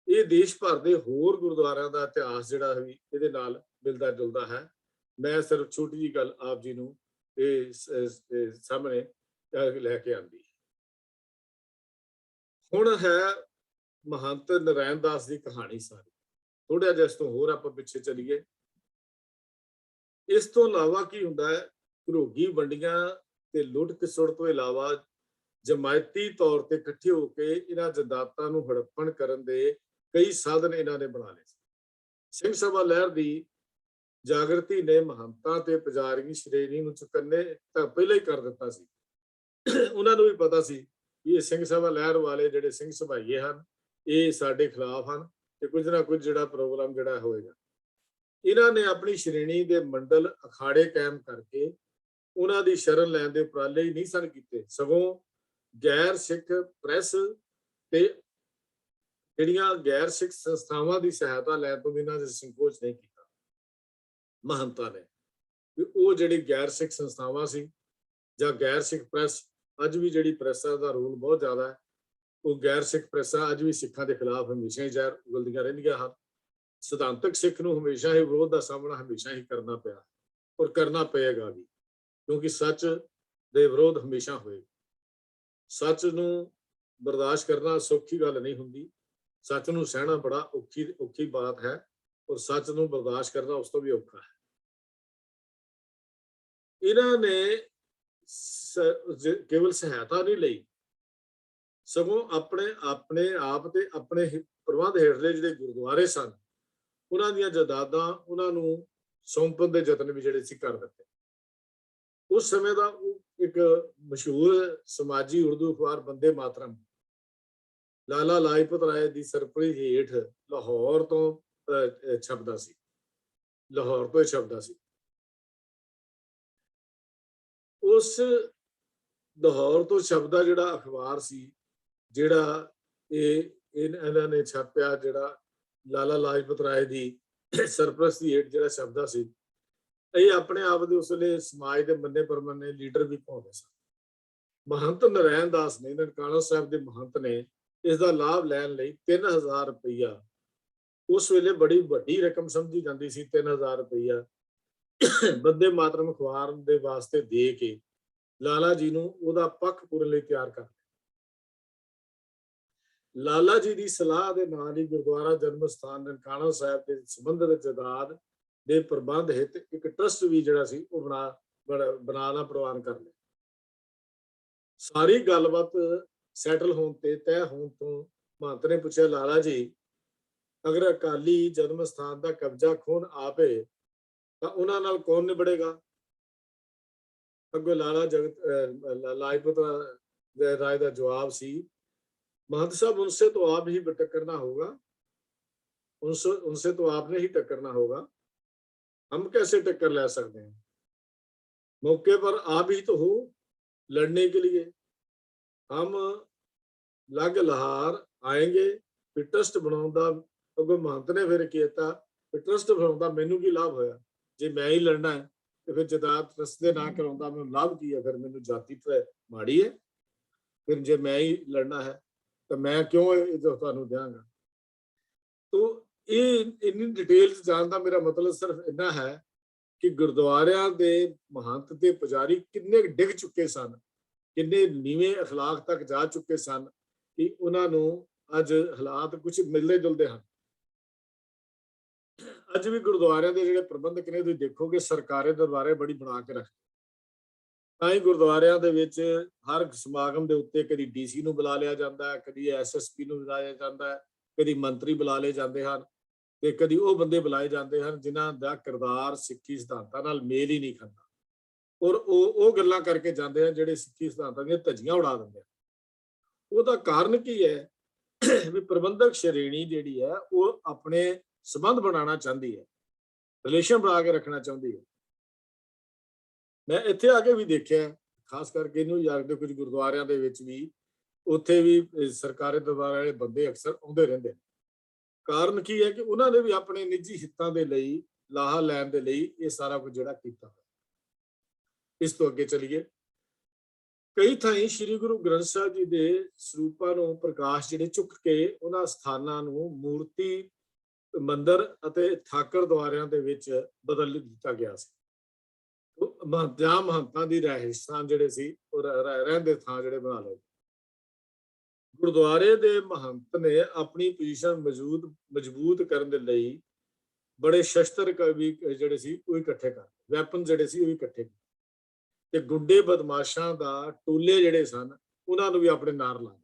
ਇਹ ਦੇਸ਼ ਭਰ ਦੇ ਹੋਰ ਗੁਰਦੁਆਰਿਆਂ ਦਾ ਇਤਿਹਾਸ ਜਿਹੜਾ ਵੀ ਇਹਦੇ ਨਾਲ ਮਿਲਦਾ ਜੁਲਦਾ ਹੈ। ਮੈਂ ਸਿਰਫ ਛੋਟੀ ਜਿਹੀ ਗੱਲ ਆਪ ਜੀ ਨੂੰ ਇਹ ਸਾਹਮਣੇ ਲੈ ਕੇ ਆਂਦੀ। ਹੁਣ ਹੈ ਮਹੰਤ ਨਰਾਇਣ ਦਾਸ ਦੀ ਕਹਾਣੀ ਸਾਰੀ। ਥੋੜਾ ਜਿਹਾ ਇਸ ਤੋਂ ਹੋਰ ਆਪਾਂ ਪਿੱਛੇ ਚੱਲੀਏ। ਇਸ ਤੋਂ ਇਲਾਵਾ ਕੀ ਹੁੰਦਾ ਹੈ, ਘਰੋਗੀ ਵੰਡੀਆਂ ਤੇ ਲੁੱਟ ਖਸੁੱਟ ਤੋਂ ਇਲਾਵਾ ਜਮਾਇਤੀ ਤੌਰ ਤੇ ਇਕੱਠੇ ਹੋ ਕੇ ਇਹਨਾਂ ਜਾਇਦਾਦਾਂ ਨੂੰ ਹੜੱਪਣ ਕਰਨ ਦੇ ਕਈ ਸਾਧਨ ਇਹਨਾਂ ਨੇ ਬਣਾ ਲਏ। ਸਿੰਘ ਸਭਾ ਲਹਿਰ ਦੀ ਜਾਗਰਤੀ ਨੇ ਮਹੰਤਾਂ ਤੇ ਪੁਜਾਰੀ ਸ਼੍ਰੇਣੀ ਨੂੰ ਚੁਕੰਨੇ ਤਾਂ ਪਹਿਲਾਂ ਹੀ ਕਰ ਦਿੱਤਾ ਸੀ। ਉਹਨਾਂ ਨੂੰ ਵੀ ਪਤਾ ਸੀ ਕਿ ਇਹ ਸਿੰਘ ਸਭਾ ਲਹਿਰ ਵਾਲੇ ਜਿਹੜੇ ਸਿੰਘ ਸਭਾਈਏ ਹਨ ਇਹ ਸਾਡੇ ਖਿਲਾਫ ਹਨ ਤੇ ਕੁਝ ਨਾ ਕੁਝ ਜਿਹੜਾ ਪ੍ਰੋਗਰਾਮ ਜਿਹੜਾ ਹੋਏਗਾ। ਇਹਨਾਂ ਨੇ ਆਪਣੀ ਸ਼੍ਰੇਣੀ ਦੇ ਮੰਡਲ ਅਖਾੜੇ ਕਾਇਮ ਕਰਕੇ ਉਹਨਾਂ ਦੀ ਸ਼ਰਨ ਲੈਣ ਦੇ ਉਪਰਾਲੇ ਹੀ ਨਹੀਂ ਸਨ ਕੀਤੇ, ਸਗੋਂ ਗੈਰ ਸਿੱਖ ਪ੍ਰੈਸ ਤੇ ਜਿਹੜੀਆਂ ਗੈਰ ਸਿੱਖ ਸੰਸਥਾਵਾਂ ਦੀ ਸਹਾਇਤਾ ਲੈਣ ਤੋਂ ਬਿਨਾਂ ਸੰਕੋਚ ਨਹੀਂ ਕੀਤਾ ਮਹੰਤਾਂ ਨੇ। ਉਹ ਜਿਹੜੀ ਗੈਰ ਸਿੱਖ ਸੰਸਥਾਵਾਂ ਸੀ ਜਾਂ ਗੈਰ ਸਿੱਖ ਪ੍ਰੈਸ, ਅੱਜ ਵੀ ਜਿਹੜੀ ਪ੍ਰੈਸਾਂ ਦਾ ਰੋਲ ਬਹੁਤ ਜ਼ਿਆਦਾ ਹੈ, ਉਹ ਗੈਰ ਸਿੱਖ ਪ੍ਰੈਸਾਂ ਅੱਜ ਵੀ ਸਿੱਖਾਂ ਦੇ ਖਿਲਾਫ ਹਮੇਸ਼ਾ ਹੀ ਜ਼ਹਿਰ ਉਗਲਦੀਆਂ ਰਹਿੰਦੀਆਂ ਹਨ। ਸਿਧਾਂਤਕ ਸਿੱਖ ਨੂੰ ਹਮੇਸ਼ਾ ਹੀ ਵਿਰੋਧ ਦਾ ਸਾਹਮਣਾ ਹਮੇਸ਼ਾ ਹੀ ਕਰਨਾ ਪਿਆ ਔਰ ਕਰਨਾ ਪਏਗਾ ਵੀ, ਕਿਉਂਕਿ ਸੱਚ ਦੇ ਵਿਰੋਧ ਹਮੇਸ਼ਾ ਹੋਏਗਾ। ਸੱਚ ਨੂੰ ਬਰਦਾਸ਼ਤ ਕਰਨਾ ਸੌਖੀ ਗੱਲ ਨਹੀਂ ਹੁੰਦੀ, ਸੱਚ ਨੂੰ ਸਹਿਣਾ ਬੜਾ ਔਖੀ ਬਾਤ ਹੈ ਔਰ ਸੱਚ ਨੂੰ ਬਰਦਾਸ਼ਤ ਕਰਨਾ ਉਸ ਤੋਂ ਵੀ ਔਖਾ ਹੈ। ਇਹਨਾਂ ਨੇ ਕੇਵਲ ਸਹਾਇਤਾ ਨਹੀਂ ਲਈ, ਸਗੋਂ ਆਪਣੇ ਆਪ ਤੇ ਆਪਣੇ ਪ੍ਰਬੰਧ ਹੇਠਲੇ ਜਿਹੜੇ ਗੁਰਦੁਆਰੇ ਸਨ ਉਹਨਾਂ ਦੀਆਂ ਜਾਇਦਾਦਾਂ ਉਹਨਾਂ ਨੂੰ ਸੌਂਪਣ ਦੇ ਯਤਨ ਵੀ ਜਿਹੜੇ ਸੀ ਕਰ ਦਿੱਤੇ। ਉਸ ਸਮੇਂ ਦਾ ਇੱਕ ਮਸ਼ਹੂਰ ਸਮਾਜੀ ਉਰਦੂ ਅਖਬਾਰ ਬੰਦੇ ਮਾਤਰਮ ਲਾਲਾ ਲਾਜਪਤ ਰਾਏ ਦੀ ਸਰਪ੍ਰਸਤੀ ਹੇਠ ਲਾਹੌਰ ਤੋਂ ਛਪਦਾ ਸੀ। ਉਸ ਲਾਹੌਰ ਤੋਂ ਛਪਦਾ ਜਿਹੜਾ ਅਖਬਾਰ ਸੀ, ਜਿਹੜਾ ਇਹਨਾਂ ਨੇ ਛਾਪਿਆ, ਜਿਹੜਾ ਲਾਲਾ ਲਾਜਪਤ ਰਾਏ ਦੀ ਸਰਪ੍ਰਸਤੀ ਹੇਠ ਜਿਹੜਾ ਛਪਦਾ ਸੀ, ਇਹ ਆਪਣੇ ਆਪ ਦੇ ਉਸ ਵੇਲੇ ਸਮਾਜ ਦੇ ਮੰਨੇ ਪਰਮੰਨੇ ਲੀਡਰ ਵੀ ਪਾਉਂਦੇ ਸਨ। ਮਹੰਤ ਨਰਾਇਣ ਦਾਸ ਨੇ, ਨਨਕਾਣਾ ਸਾਹਿਬ ਦੇ ਮਹੰਤ ਨੇ, ਇਸ ਦਾ ਲਾਭ ਲੈਣ ਲਈ 3000 ਰੁਪਈਆ, ਉਸ ਵੇਲੇ ਬੜੀ ਵੱਡੀ ਰਕਮ ਸਮਝੀ ਜਾਂਦੀ ਸੀ, 3000 ਰੁਪਈਆ ਬੰਦੇ ਮਾਤਰਮ ਅਖਬਾਰ ਦੇ ਵਾਸਤੇ ਦੇ ਕੇ ਲਾਲਾ ਜੀ ਨੂੰ ਉਹਦਾ ਪੱਖ ਪੂਰਨ ਲਈ ਤਿਆਰ ਕਰ ਲਿਆ। ਲਾਲਾ ਜੀ ਦੀ ਸਲਾਹ ਦੇ ਨਾਲ ਹੀ ਗੁਰਦੁਆਰਾ ਜਨਮ ਸਥਾਨ ਨਨਕਾਣਾ ਸਾਹਿਬ ਦੇ ਸੰਬੰਧਿਤ ਜਾਇਦਾਦ ਦੇ ਪ੍ਰਬੰਧ ਹਿੱਤ ਇੱਕ ਟਰਸਟ ਵੀ ਜਿਹੜਾ ਸੀ ਉਹ ਬਣਾਉਣਾ ਪ੍ਰਵਾਨ ਕਰ ਲਿਆ। ਸਾਰੀ ਗੱਲਬਾਤ ਸੈਟਲ ਹੋਣ ਤੇ ਤੈਅ ਹੋਣ ਤੋਂ ਮਹੰਤ ਨੇ ਪੁੱਛਿਆ, ਲਾਲਾ ਜੀ ਅਗਰ ਅਕਾਲੀ ਜਨਮ ਸਥਾਨ ਦਾ ਕਬਜ਼ਾ ਖੋਹਣ ਆਪੇ ਤਾਂ ਉਹਨਾਂ ਨਾਲ ਕੌਣ ਨਿਬੜੇਗਾ? ਅੱਗੋਂ ਲਾਜਪਤ राय का जवाब सी, महंत साहब उनसे तो आप ही टक्करना होगा, उनसे उनसे तो आपने ही टक्करना होगा, हम कैसे टक्कर ले सकते हैं, मौके पर आप ही तो हो लड़ने के लिए, हम लग लहार आएंगे, फिर ट्रस्ट बनाउंदा। अगों महंत ने फिर कहता फिर ट्रस्ट बनाउंदा मैनू की लाभ होया, जे मैं ही लड़ना है तो फिर जदाद ट्रस्ट दे ना कराउंदा मैनू लाभ की है, फिर मैनू जाति तो माड़ी है, फिर जे मैं ही लड़ना है तो मैं क्यों इज्जत तुहानू देंगा। तो ये इन्नी डिटेल जानना मेरा मतलब सिर्फ इन्ना है कि गुरुद्वारियां दे महंत ते पुजारी किन्ने डिग चुके सन, किन्ने नीवें अखलाक तक जा चुके सन कि उन्होंने अज हालात कुछ मिलते जुलते हैं। अज भी गुरुद्वारियां दे जिहड़े प्रबंधक ने तुसीं देखोगे सरकारी दरबारे बड़ी बना के रख, तां ही गुरुद्वारियां दे विच हर समागम दे उत्ते कदी डीसी नूं बुला लिया जाता है, कदी SSP नूं बुलाया जाता है, कदी मंत्री बुला लए जाते हैं ते कदी वो बंदे बुलाए जाते हैं जिन्हां दा किरदार सिੱਖੀ सिद्धांतां नाल मेल ही नहीं खाता, और ਉਹ ਗੱਲਾਂ ਕਰਕੇ ਜਾਂਦੇ ਆ ਜਿਹੜੇ ਸਿੱਖੀ ਸਿਧਾਂਤਾਂ ਦੀਆਂ ਧੱਜੀਆਂ ਉਡਾ ਦਿੰਦੇ ਆ। ਉਹਦਾ ਕਾਰਨ ਕੀ ਹੈ ਵੀ ਪ੍ਰਬੰਧਕ ਸ਼੍ਰੇਣੀ ਜਿਹੜੀ ਹੈ ਉਹ ਆਪਣੇ ਸੰਬੰਧ ਬਣਾਉਣਾ ਚਾਹੁੰਦੀ ਹੈ, ਰਿਲੇਸ਼ਨ ਬਣਾ ਕੇ ਰੱਖਣਾ ਚਾਹੁੰਦੀ ਹੈ। ਮੈਂ ਇੱਥੇ ਆ ਕੇ ਵੀ ਦੇਖਿਆ, ਖਾਸ ਕਰਕੇ ਨਿਊਯਾਰਕ ਦੇ ਕੁਝ ਗੁਰਦੁਆਰਿਆਂ ਦੇ ਵਿੱਚ ਵੀ ਉੱਥੇ ਵੀ ਸਰਕਾਰੀ ਦਰਬਾਰ ਵਾਲੇ ਬੰਦੇ ਅਕਸਰ ਆਉਂਦੇ ਰਹਿੰਦੇ। ਕਾਰਨ ਕੀ ਹੈ ਕਿ ਉਹਨਾਂ ਨੇ ਵੀ ਆਪਣੇ ਨਿੱਜੀ ਹਿੱਤਾਂ ਦੇ ਲਈ, ਲਾਹਾ ਲੈਣ ਦੇ ਲਈ ਇਹ ਸਾਰਾ ਕੁਝ ਜਿਹੜਾ ਕੀਤਾ। ਇਸ ਤੋਂ ਅੱਗੇ ਚਲੀਏ, ਕਈ ਥਾਈਂ ਸ੍ਰੀ ਗੁਰੂ ਗ੍ਰੰਥ ਸਾਹਿਬ ਜੀ ਦੇ ਸਰੂਪਾਂ ਨੂੰ ਪ੍ਰਕਾਸ਼ ਜਿਹੜੇ ਚੁੱਕ ਕੇ ਉਹਨਾਂ ਸਥਾਨਾਂ ਨੂੰ ਮੂਰਤੀ ਮੰਦਰ ਅਤੇ ਠਾਕਰ ਦੁਆਰਿਆਂ ਦੇ ਵਿੱਚ ਬਦਲ ਦਿੱਤਾ ਗਿਆ ਸੀ। ਮਹੰਤਾਂ ਦੀ ਰਿਹਾਇਸ਼ ਸਥਾਨ ਜਿਹੜੇ ਸੀ ਉਹ ਰਹਿੰਦੇ ਥਾਂ ਜਿਹੜੇ ਬਣਾ ਲਏ। ਗੁਰਦੁਆਰੇ ਦੇ ਮਹੰਤ ਨੇ ਆਪਣੀ ਪੋਜੀਸ਼ਨ ਮਜ਼ਬੂਤ ਕਰਨ ਦੇ ਲਈ ਬੜੇ ਸ਼ਸਤਰ ਵੀ ਜਿਹੜੇ ਸੀ ਉਹ ਇਕੱਠੇ ਕਰ, ਵੈਪਨ ਜਿਹੜੇ ਸੀ ਉਹ ਇਕੱਠੇ ਤੇ ਗੁੰਡੇ ਬਦਮਾਸ਼ਾਂ ਦਾ ਟੋਲੇ ਜਿਹੜੇ ਸਨ ਉਹਨਾਂ ਨੂੰ ਵੀ ਆਪਣੇ ਨਾਲ ਲਾ।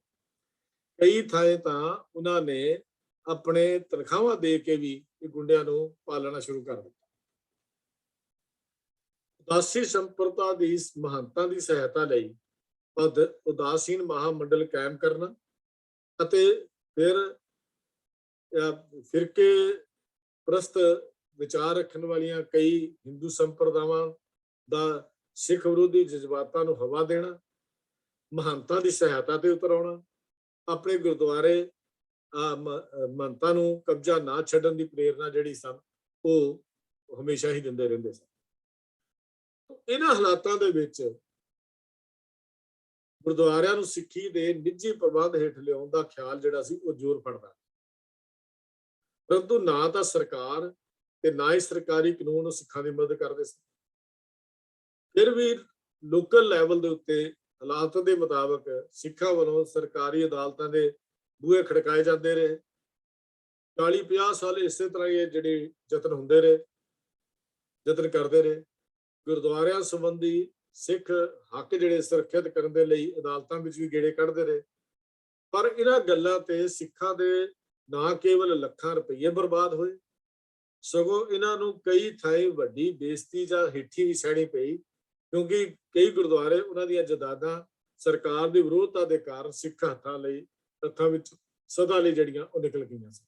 ਕਈ ਥਾਂ ਤਾਂ ਉਹਨਾਂ ਨੇ ਆਪਣੇ ਤਨਖਾਹਾਂ ਦੇ ਕੇ ਵੀ ਇਹ ਗੁੰਡਿਆਂ ਨੂੰ ਪਾਲਣਾ ਸ਼ੁਰੂ ਕਰ ਦਿੱਤਾ। ਉਦਾਸੀ ਸੰਪਰਦਾ ਦੀ ਮਹੰਤਾਂ ਦੀ ਸਹਾਇਤਾ ਲਈ ਉਦਾਸੀਨ ਮਹਾਮੰਡਲ ਕਾਇਮ ਕਰਨਾ ਅਤੇ ਫਿਰ ਫਿਰਕੇ ਪ੍ਰਸਤ ਵਿਚਾਰ ਰੱਖਣ ਵਾਲੀਆਂ ਕਈ ਹਿੰਦੂ ਸੰਪਰਦਾਵਾਂ ਦਾ ਸਿੱਖ ਵਿਰੋਧੀ ਜਜ਼ਬਾਤਾਂ ਨੂੰ ਹਵਾ ਦੇਣਾ, ਮਹੰਤਾਂ ਦੀ ਸਹਾਇਤਾ ਤੇ ਉਤਰ ਆਉਣਾ, ਆਪਣੇ ਗੁਰਦੁਆਰੇ ਮਹੰਤਾਂ ਨੂੰ ਕਬਜ਼ਾ ਨਾ ਛੱਡਣ ਦੀ ਪ੍ਰੇਰਨਾ ਜਿਹੜੀ ਸਨ ਉਹ ਹਮੇਸ਼ਾ ਹੀ ਦਿੰਦੇ ਰਹਿੰਦੇ ਸਨ। ਇਹਨਾਂ ਹਾਲਾਤਾਂ ਦੇ ਵਿੱਚ ਗੁਰਦੁਆਰਿਆਂ ਨੂੰ ਸਿੱਖੀ ਦੇ ਨਿੱਜੀ ਪ੍ਰਬੰਧ ਹੇਠ ਲਿਆਉਣ ਦਾ ਖਿਆਲ ਜਿਹੜਾ ਸੀ ਉਹ ਜ਼ੋਰ ਫੜਦਾ, ਪਰੰਤੂ ਨਾ ਤਾਂ ਸਰਕਾਰ ਤੇ ਨਾ ਹੀ ਸਰਕਾਰੀ ਕਾਨੂੰਨ ਸਿੱਖਾਂ ਦੀ ਮਦਦ ਕਰਦੇ ਸਨ। ਫਿਰ ਵੀ ਲੋਕਲ ਲੈਵਲ ਦੇ ਉੱਤੇ ਹਾਲਾਤ ਦੇ ਮੁਤਾਬਕ ਸਿੱਖਾਂ ਵੱਲੋਂ ਸਰਕਾਰੀ ਅਦਾਲਤਾਂ ਦੇ ਬੂਹੇ ਖੜਕਾਏ ਜਾਂਦੇ ਰਹੇ। 40-50 ਸਾਲ ਇਸੇ ਤਰ੍ਹਾਂ ਇਹ ਜਿਹੜੇ ਯਤਨ ਹੁੰਦੇ ਰਹੇ, ਯਤਨ ਕਰਦੇ ਰਹੇ। ਗੁਰਦੁਆਰਿਆਂ ਸੰਬੰਧੀ ਸਿੱਖ ਹੱਕ ਜਿਹੜੇ ਸੁਰੱਖਿਅਤ ਕਰਨ ਦੇ ਲਈ ਅਦਾਲਤਾਂ ਵਿੱਚ ਵੀ ਗੇੜੇ ਕੱਢਦੇ ਰਹੇ, ਪਰ ਇਹਨਾਂ ਗੱਲਾਂ ਤੇ ਸਿੱਖਾਂ ਦੇ ਨਾ ਕੇਵਲ ਲੱਖਾਂ ਰੁਪਏ ਬਰਬਾਦ ਹੋਏ, ਸਗੋਂ ਇਹਨਾਂ ਨੂੰ ਕਈ ਥਾਈਂ ਵੱਡੀ ਬੇਇੱਜ਼ਤੀ ਜਾਂ ਹਿੱਠੀ ਵੀ ਸਹਿਣੀ ਪਈ, ਕਿਉਂਕਿ ਕਈ ਗੁਰਦੁਆਰੇ ਉਹਨਾਂ ਦੀਆਂ ਜਾਇਦਾਦਾਂ ਸਰਕਾਰ ਦੀ ਵਿਰੋਧਤਾ ਦੇ ਕਾਰਨ ਸਿੱਖ ਹੱਥਾਂ ਵਿੱਚ ਸਦਾ ਲਈ ਜਿਹੜੀਆਂ ਉਹ ਨਿਕਲ ਗਈਆਂ ਸੀ।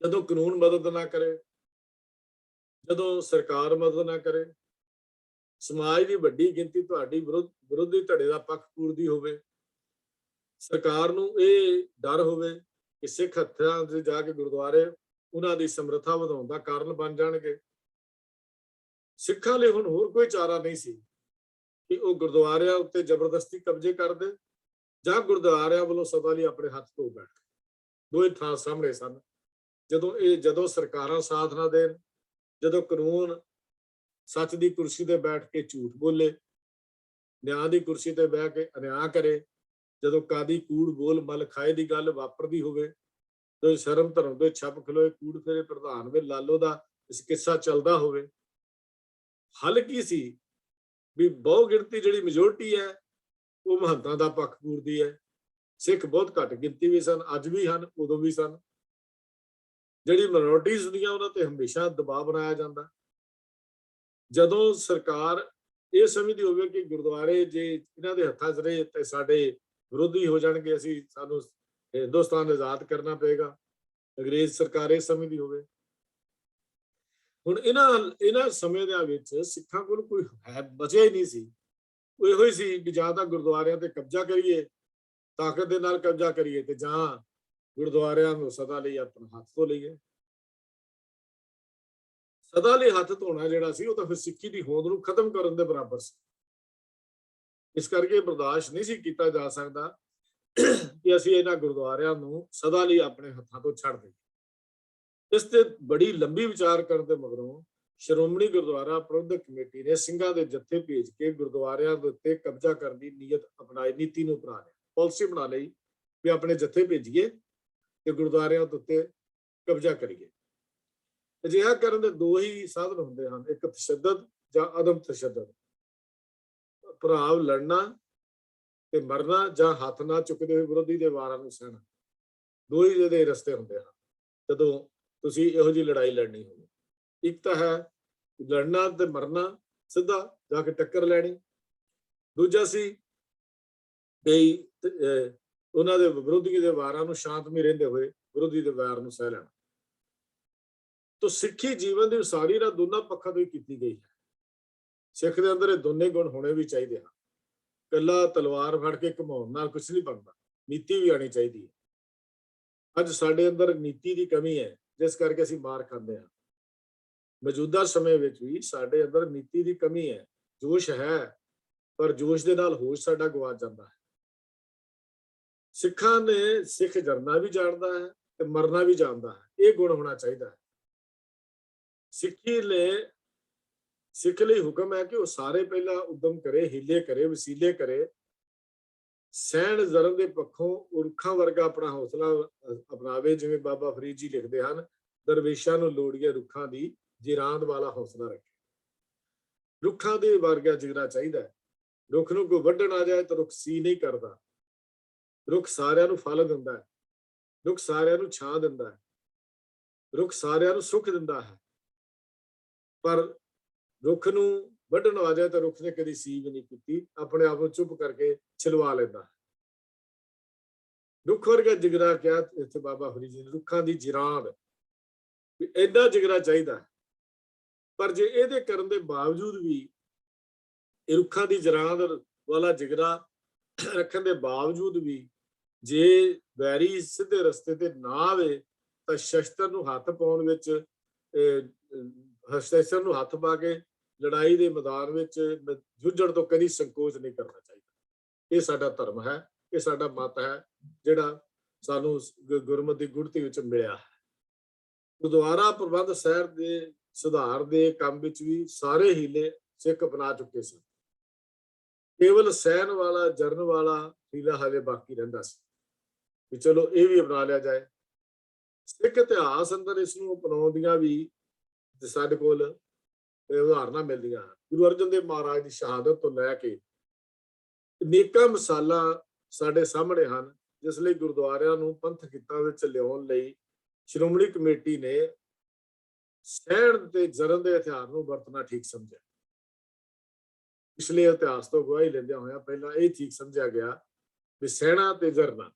ਜਦੋਂ ਕਾਨੂੰਨ ਮਦਦ ਨਾ ਕਰੇ, ਜਦੋਂ ਸਰਕਾਰ ਮਦਦ ਨਾ ਕਰੇ, ਸਮਾਜ ਦੀ ਵੱਡੀ ਗਿਣਤੀ ਤੁਹਾਡੀ ਵਿਰੋਧੀ ਧੜੇ ਦਾ ਪੱਖ ਪੂਰਦੀ ਹੋਵੇ, ਸਰਕਾਰ ਨੂੰ ਇਹ ਡਰ ਹੋਵੇ ਕਿ ਸਿੱਖ ਹੱਥਾਂ 'ਚ ਜਾ ਕੇ ਗੁਰਦੁਆਰੇ ਉਹਨਾਂ ਦੀ ਸਮਰੱਥਾ ਵਧਾਉਣ ਦਾ ਕਾਰਨ ਬਣ ਜਾਣਗੇ, ਸਿੱਖਾਂ ਲਈ ਹੁਣ ਹੋਰ ਕੋਈ ਚਾਰਾ ਨਹੀਂ ਸੀ ਕਿ ਉਹ ਗੁਰਦੁਆਰਿਆਂ ਉੱਤੇ ਜ਼ਬਰਦਸਤੀ ਕਬਜ਼ੇ ਕਰਦੇ ਜਾਂ ਗੁਰਦੁਆਰਿਆਂ ਵੱਲੋਂ ਸਦਾ ਲਈ ਆਪਣੇ ਹੱਥ ਧੋ ਬੈਠ। ਦੋਵੇਂ ਥਾਂ ਸਾਹਮਣੇ ਸਨ। ਜਦੋਂ ਸਰਕਾਰਾਂ ਸਾਥ ਨਾ ਦੇਣ, ਜਦੋਂ ਕਾਨੂੰਨ ਸੱਚ ਦੀ ਕੁਰਸੀ ਤੇ ਬੈਠ ਕੇ ਝੂਠ ਬੋਲੇ, ਨਿਆਂ ਦੀ ਕੁਰਸੀ ਤੇ ਬਹਿ ਕੇ ਅਨਿਆਂ ਕਰੇ, ਜਦੋਂ ਕਾਦੀ ਕੂੜ ਬੋਲ ਮਲ ਖਾਏ ਦੀ ਗੱਲ ਵਾਪਰਦੀ ਹੋਵੇ, ਜਦੋਂ ਸ਼ਰਮ ਧਰਮ ਦੇ ਛੱਪ ਖਲੋਏ ਕੂੜ ਫੇਰੇ ਪ੍ਰਧਾਨ ਵੇ ਲਾਲੋ ਦਾ ਇਸ ਕਿੱਸਾ ਚੱਲਦਾ ਹੋਵੇ, ਹੱਲ ਕੀ ਸੀ ਵੀ ਬਹੁ ਗਿਣਤੀ ਜਿਹੜੀ ਮੈਜੋਰਟੀ ਹੈ ਉਹ ਮਹੰਤਾਂ ਦਾ ਪੱਖ ਪੂਰਦੀ ਹੈ। ਸਿੱਖ ਬਹੁਤ ਘੱਟ ਗਿਣਤੀ ਵੀ ਸਨ, ਅੱਜ ਵੀ ਹਨ, ਉਦੋਂ ਵੀ ਸਨ। ਜਿਹੜੀ ਮਾਈਨੋਰਟੀਜ਼ ਹੁੰਦੀਆਂ ਉਹਨਾਂ ਤੇ ਹਮੇਸ਼ਾ ਦਬਾਅ ਬਣਾਇਆ ਜਾਂਦਾ। ਜਦੋਂ ਸਰਕਾਰ ਇਹ ਸਮਝਦੀ ਹੋਵੇ ਕਿ ਗੁਰਦੁਆਰੇ ਜੇ ਇਹਨਾਂ ਦੇ ਹੱਥਾਂ 'ਚ ਰਹੇ ਤੇ ਸਾਡੇ ਵਿਰੋਧੀ ਹੋ ਜਾਣਗੇ, ਸਾਨੂੰ ਹਿੰਦੁਸਤਾਨ ਆਜ਼ਾਦ ਕਰਨਾ ਪਏਗਾ। ਅੰਗਰੇਜ਼ ਸਰਕਾਰ ਇਹ ਸਮਝਦੀ ਹੋਵੇ। ਹੁਣ ਇਹਨਾਂ ਸਮੇਂ ਦੇ ਵਿੱਚ ਸਿੱਖਾਂ ਕੋਲ ਕੋਈ ਬਚਿਆ ਹੀ ਨਹੀਂ ਸੀ। ਉਹ ਇਹੋ ਹੀ ਸੀ ਕਿ ਜਾਂ ਤਾਂ ਗੁਰਦੁਆਰਿਆਂ ਤੇ ਕਬਜ਼ਾ ਕਰੀਏ, ਤਾਕਤ ਦੇ ਨਾਲ ਕਬਜ਼ਾ ਕਰੀਏ, ਤੇ ਜਾਂ ਗੁਰਦੁਆਰਿਆਂ ਨੂੰ ਸਦਾ ਲਈ ਆਪਣਾ ਹੱਥ ਧੋ ਲਈਏ। ਸਦਾ ਲਈ ਹੱਥ ਧੋਣਾ ਜਿਹੜਾ ਸੀ ਉਹ ਤਾਂ ਫਿਰ ਸਿੱਖੀ ਦੀ ਹੋਂਦ ਨੂੰ ਖਤਮ ਕਰਨ ਦੇ ਬਰਾਬਰ ਸੀ। ਇਸ ਕਰਕੇ ਬਰਦਾਸ਼ਤ ਨਹੀਂ ਸੀ ਕੀਤਾ ਜਾ ਸਕਦਾ ਕਿ ਅਸੀਂ ਇਹਨਾਂ ਗੁਰਦੁਆਰਿਆਂ ਨੂੰ ਸਦਾ ਲਈ ਆਪਣੇ ਹੱਥਾਂ ਤੋਂ ਛੱਡ ਦਈਏ। ਇਸ ਤੇ ਬੜੀ ਲੰਬੀ ਵਿਚਾਰ ਕਰਨ ਦੇ ਮਗਰੋਂ ਸ਼੍ਰੋਮਣੀ ਗੁਰਦੁਆਰਾ ਪ੍ਰਬੰਧਕ ਕਮੇਟੀ ਨੇ ਸਿੰਘਾਂ ਦੇ ਜੱਥੇ ਭੇਜ ਕੇ ਗੁਰਦੁਆਰਿਆਂ ਦੇ ਉੱਤੇ ਕਬਜ਼ਾ ਕਰਨ ਦੀ ਨੀਤੀ ਨੂੰ ਅਪਣਾ ਲਿਆ। ਪਾਲਿਸੀ ਬਣਾ ਲਈ ਵੀ ਆਪਣੇ ਜੱਥੇ ਭੇਜੀਏ ਤੇ ਗੁਰਦੁਆਰਿਆਂ ਦੇ ਉੱਤੇ ਕਬਜ਼ਾ ਕਰੀਏ। ਅਜਿਹਾ ਕਰਨ ਦੇ ਦੋ ਹੀ ਸਾਧਨ ਹੁੰਦੇ ਹਨ, ਇੱਕ ਤਸ਼ੱਦਦ ਜਾਂ ਅਦਮ ਤਸ਼ੱਦਦ। ਭਰਾਵ ਲੜਨਾ ਤੇ ਮਰਨਾ ਜਾਂ ਹੱਥ ਨਾ ਚੁੱਕਦੇ ਹੋਏ ਵਿਰੋਧੀ ਦੇ ਵਾਰਾਂ ਨੂੰ ਸਹਿਣਾ, ਦੋ ਹੀ ਜਿਹਦੇ ਰਸਤੇ ਹੁੰਦੇ ਹਨ ਜਦੋਂ ਤੁਸੀਂ ਇਹੋ ਜਿਹੀ ਲੜਾਈ ਲੜਨੀ ਹੋਵੇ। ਇੱਕ ਤਾਂ ਹੈ ਲੜਨਾ ਤੇ ਮਰਨਾ, ਸਿੱਧਾ ਜਾ ਕੇ ਟੱਕਰ ਲੈਣੀ। ਦੂਜਾ ਸੀ ਕਿ ਉਹਨਾਂ ਦੇ ਵਿਰੋਧੀ ਦੇ ਵਾਰਾਂ ਨੂੰ ਸ਼ਾਂਤਮਈ ਰਹਿੰਦੇ ਹੋਏ ਵਿਰੋਧੀ ਦੇ ਵਾਰ ਨੂੰ ਸਹਿ ਲੈਣਾ। ਤੋ ਸਿੱਖੀ ਜੀਵਨ ਦੀ ਉਸਾਰੀ ਨਾਲ ਦੋਨਾਂ ਪੱਖਾਂ ਤੋਂ ਹੀ ਕੀਤੀ ਗਈ ਹੈ। ਸਿੱਖ ਦੇ ਅੰਦਰ ਇਹ ਦੋਨੇ ਗੁਣ ਹੋਣੇ ਵੀ ਚਾਹੀਦੇ ਹਨ। ਇਕੱਲਾ ਤਲਵਾਰ ਫੜ ਕੇ ਘੁਮਾਉਣ ਨਾਲ ਕੁਝ ਨਹੀਂ ਬਣਦਾ, ਨੀਤੀ ਵੀ ਆਣੀ ਚਾਹੀਦੀ ਹੈ। ਅੱਜ ਸਾਡੇ ਅੰਦਰ ਨੀਤੀ ਦੀ ਕਮੀ ਹੈ, ਜਿਸ ਕਰਕੇ ਅਸੀਂ ਮਾਰ ਖਾਂਦੇ ਹਾਂ। ਮੌਜੂਦਾ ਸਮੇਂ ਵਿੱਚ ਵੀ ਸਾਡੇ ਅੰਦਰ ਨੀਤੀ ਦੀ ਕਮੀ ਹੈ। ਜੋਸ਼ ਹੈ, ਪਰ ਜੋਸ਼ ਦੇ ਨਾਲ ਹੋਸ਼ ਸਾਡਾ ਗਵਾਚ ਜਾਂਦਾ ਹੈ। ਸਿੱਖਾਂ ਨੇ ਸਿੱਖ ਜਰਨਾ ਵੀ ਜਾਣਦਾ ਹੈ ਤੇ ਮਰਨਾ ਵੀ ਜਾਣਦਾ ਹੈ। ਇਹ ਗੁਣ ਹੋਣਾ ਚਾਹੀਦਾ ਹੈ। ਸਿੱਖ ਲਈ ਹੁਕਮ ਹੈ ਕਿ ਉਹ ਸਾਰੇ ਪਹਿਲਾਂ ਉਦਮ ਕਰੇ, ਹੀਲੇ ਕਰੇ, ਵਸੀਲੇ ਕਰੇ, ਸਹਿਣ ਜ਼ਰਨ ਦੇ ਪੱਖੋਂ ਰੁੱਖਾਂ ਵਰਗਾ ਆਪਣਾ ਹੌਸਲਾ ਅਪਣਾਵੇ। ਜਿਵੇਂ ਬਾਬਾ ਫਰੀਦ ਜੀ ਲਿਖਦੇ ਹਨ, ਦਰਵੇਸ਼ਾਂ ਨੂੰ ਲੋੜੀਏ ਰੁੱਖਾਂ ਦੀ ਜਿਰਾਂਦ ਵਾਲਾ ਹੌਸਲਾ ਰੱਖੇ। ਰੁੱਖਾਂ ਦੇ ਵਰਗਾ ਜਿਗਰਾ ਚਾਹੀਦਾ ਹੈ। ਰੁੱਖ ਨੂੰ ਕੋਈ ਵੱਢਣ ਆ ਜਾਏ ਤਾਂ ਰੁੱਖ ਸੀ ਨਹੀਂ ਕਰਦਾ। ਰੁੱਖ ਸਾਰਿਆਂ ਨੂੰ ਫਲ ਦਿੰਦਾ ਹੈ, ਰੁੱਖ ਸਾਰਿਆਂ ਨੂੰ ਛਾਂ ਦਿੰਦਾ ਹੈ, ਰੁੱਖ ਸਾਰਿਆਂ ਨੂੰ ਸੁੱਖ ਦਿੰਦਾ ਹੈ। ਪਰ ਰੁੱਖ ਨੂੰ ਵੱਢਣ ਆ ਜਾਏ ਤਾਂ ਰੁੱਖ ਨੇ ਕਦੀ ਸੀਵ ਨਹੀਂ ਕੀਤੀ, ਆਪਣੇ ਆਪ ਨੂੰ ਚੁੱਪ ਕਰਕੇ ਛਿਲਵਾ ਲੈਂਦਾ ਹੈ। ਰੁੱਖ ਵਰਗਾ ਜਿਗਰਾ ਕਿਹਾ ਇੱਥੇ ਬਾਬਾ ਫਰੀਦ ਜੀ ਨੇ, ਰੁੱਖਾਂ ਦੀ ਜਿਰਾਂਦ, ਵੀ ਏਡਾ ਜਿਗਰਾ ਚਾਹੀਦਾ। ਪਰ ਜੇ ਇਹਦੇ ਕਰਨ ਦੇ ਬਾਵਜੂਦ ਵੀ, ਇਹ ਰੁੱਖਾਂ ਦੀ ਜਿਰਾਂਦ ਵਾਲਾ ਜਿਗਰਾ ਰੱਖਣ ਦੇ ਬਾਵਜੂਦ ਵੀ, ਜੇ ਵੈਰੀ ਸਿੱਧੇ ਰਸਤੇ ਤੇ ਨਾ ਆਵੇ ਤਾਂ ਸ਼ਸਤਰ ਨੂੰ ਹੱਥ ਪਾਉਣ ਵਿੱਚ, ਸ਼ਸਤਰ ਨੂੰ ਹੱਥ ਪਾ ਕੇ ਲੜਾਈ ਦੇ ਮੈਦਾਨ ਵਿੱਚ ਜੂਝਣ ਤੋਂ ਕਦੀ ਸੰਕੋਚ ਨਹੀਂ ਕਰਨਾ ਚਾਹੀਦਾ। ਇਹ ਸਾਡਾ ਧਰਮ ਹੈ, ਇਹ ਸਾਡਾ ਮਤ ਹੈ, ਜਿਹੜਾ ਸਾਨੂੰ ਗੁਰਮਤਿ ਦੀ ਗੁੜਤੀ ਵਿੱਚ ਮਿਲਿਆ ਹੈ। ਗੁਰਦੁਆਰਾ ਪ੍ਰਬੰਧ ਸਾਹਿਬ ਦੇ ਸੁਧਾਰ ਦੇ ਕੰਮ ਵਿੱਚ ਵੀ ਸਾਰੇ ਹੀਲੇ ਸਿੱਖ ਅਪਣਾ ਚੁੱਕੇ ਸਨ। ਕੇਵਲ ਸਹਿਣ ਵਾਲਾ, ਜਰਨ ਵਾਲਾ ਹੀਲਾ ਹਾਲੇ ਬਾਕੀ ਰਹਿੰਦਾ ਸੀ ਵੀ ਚਲੋ ਇਹ ਵੀ ਅਪਣਾ ਲਿਆ ਜਾਏ। ਸਿੱਖ ਇਤਿਹਾਸ ਅੰਦਰ ਇਸ ਨੂੰ ਅਪਣਾਉਣ ਦੀਆਂ ਵੀ ਸਾਡੇ ਕੋਲ ਉਦਾਹਰਨਾਂ ਮਿਲਦੀਆਂ ਹਨ। ਗੁਰੂ ਅਰਜਨ ਦੇਵ ਮਹਾਰਾਜ ਦੀ ਸ਼ਹਾਦਤ ਤੋਂ ਲੈ ਕੇ ਅਨੇਕਾਂ ਮਿਸਾਲਾਂ ਸਾਡੇ ਸਾਹਮਣੇ ਹਨ, ਜਿਸ ਲਈ ਗੁਰਦੁਆਰਿਆਂ ਨੂੰ ਪੰਥਕ ਹਿੱਤਾਂ ਵਿੱਚ ਲਿਆਉਣ ਲਈ ਸ਼੍ਰੋਮਣੀ ਕਮੇਟੀ ਨੇ ਸਹਿਣ ਤੇ ਜਰਨ ਦੇ ਹਥਿਆਰ ਨੂੰ ਵਰਤਣਾ ਠੀਕ ਸਮਝਿਆ। ਪਿਛਲੇ ਇਤਿਹਾਸ ਤੋਂ ਗਵਾਹੀ ਲੈਂਦਿਆਂ ਹੋਇਆ ਪਹਿਲਾਂ ਇਹ ਠੀਕ ਸਮਝਿਆ ਗਿਆ ਵੀ ਸਹਿਣਾ ਤੇ ਜਰਨਾ,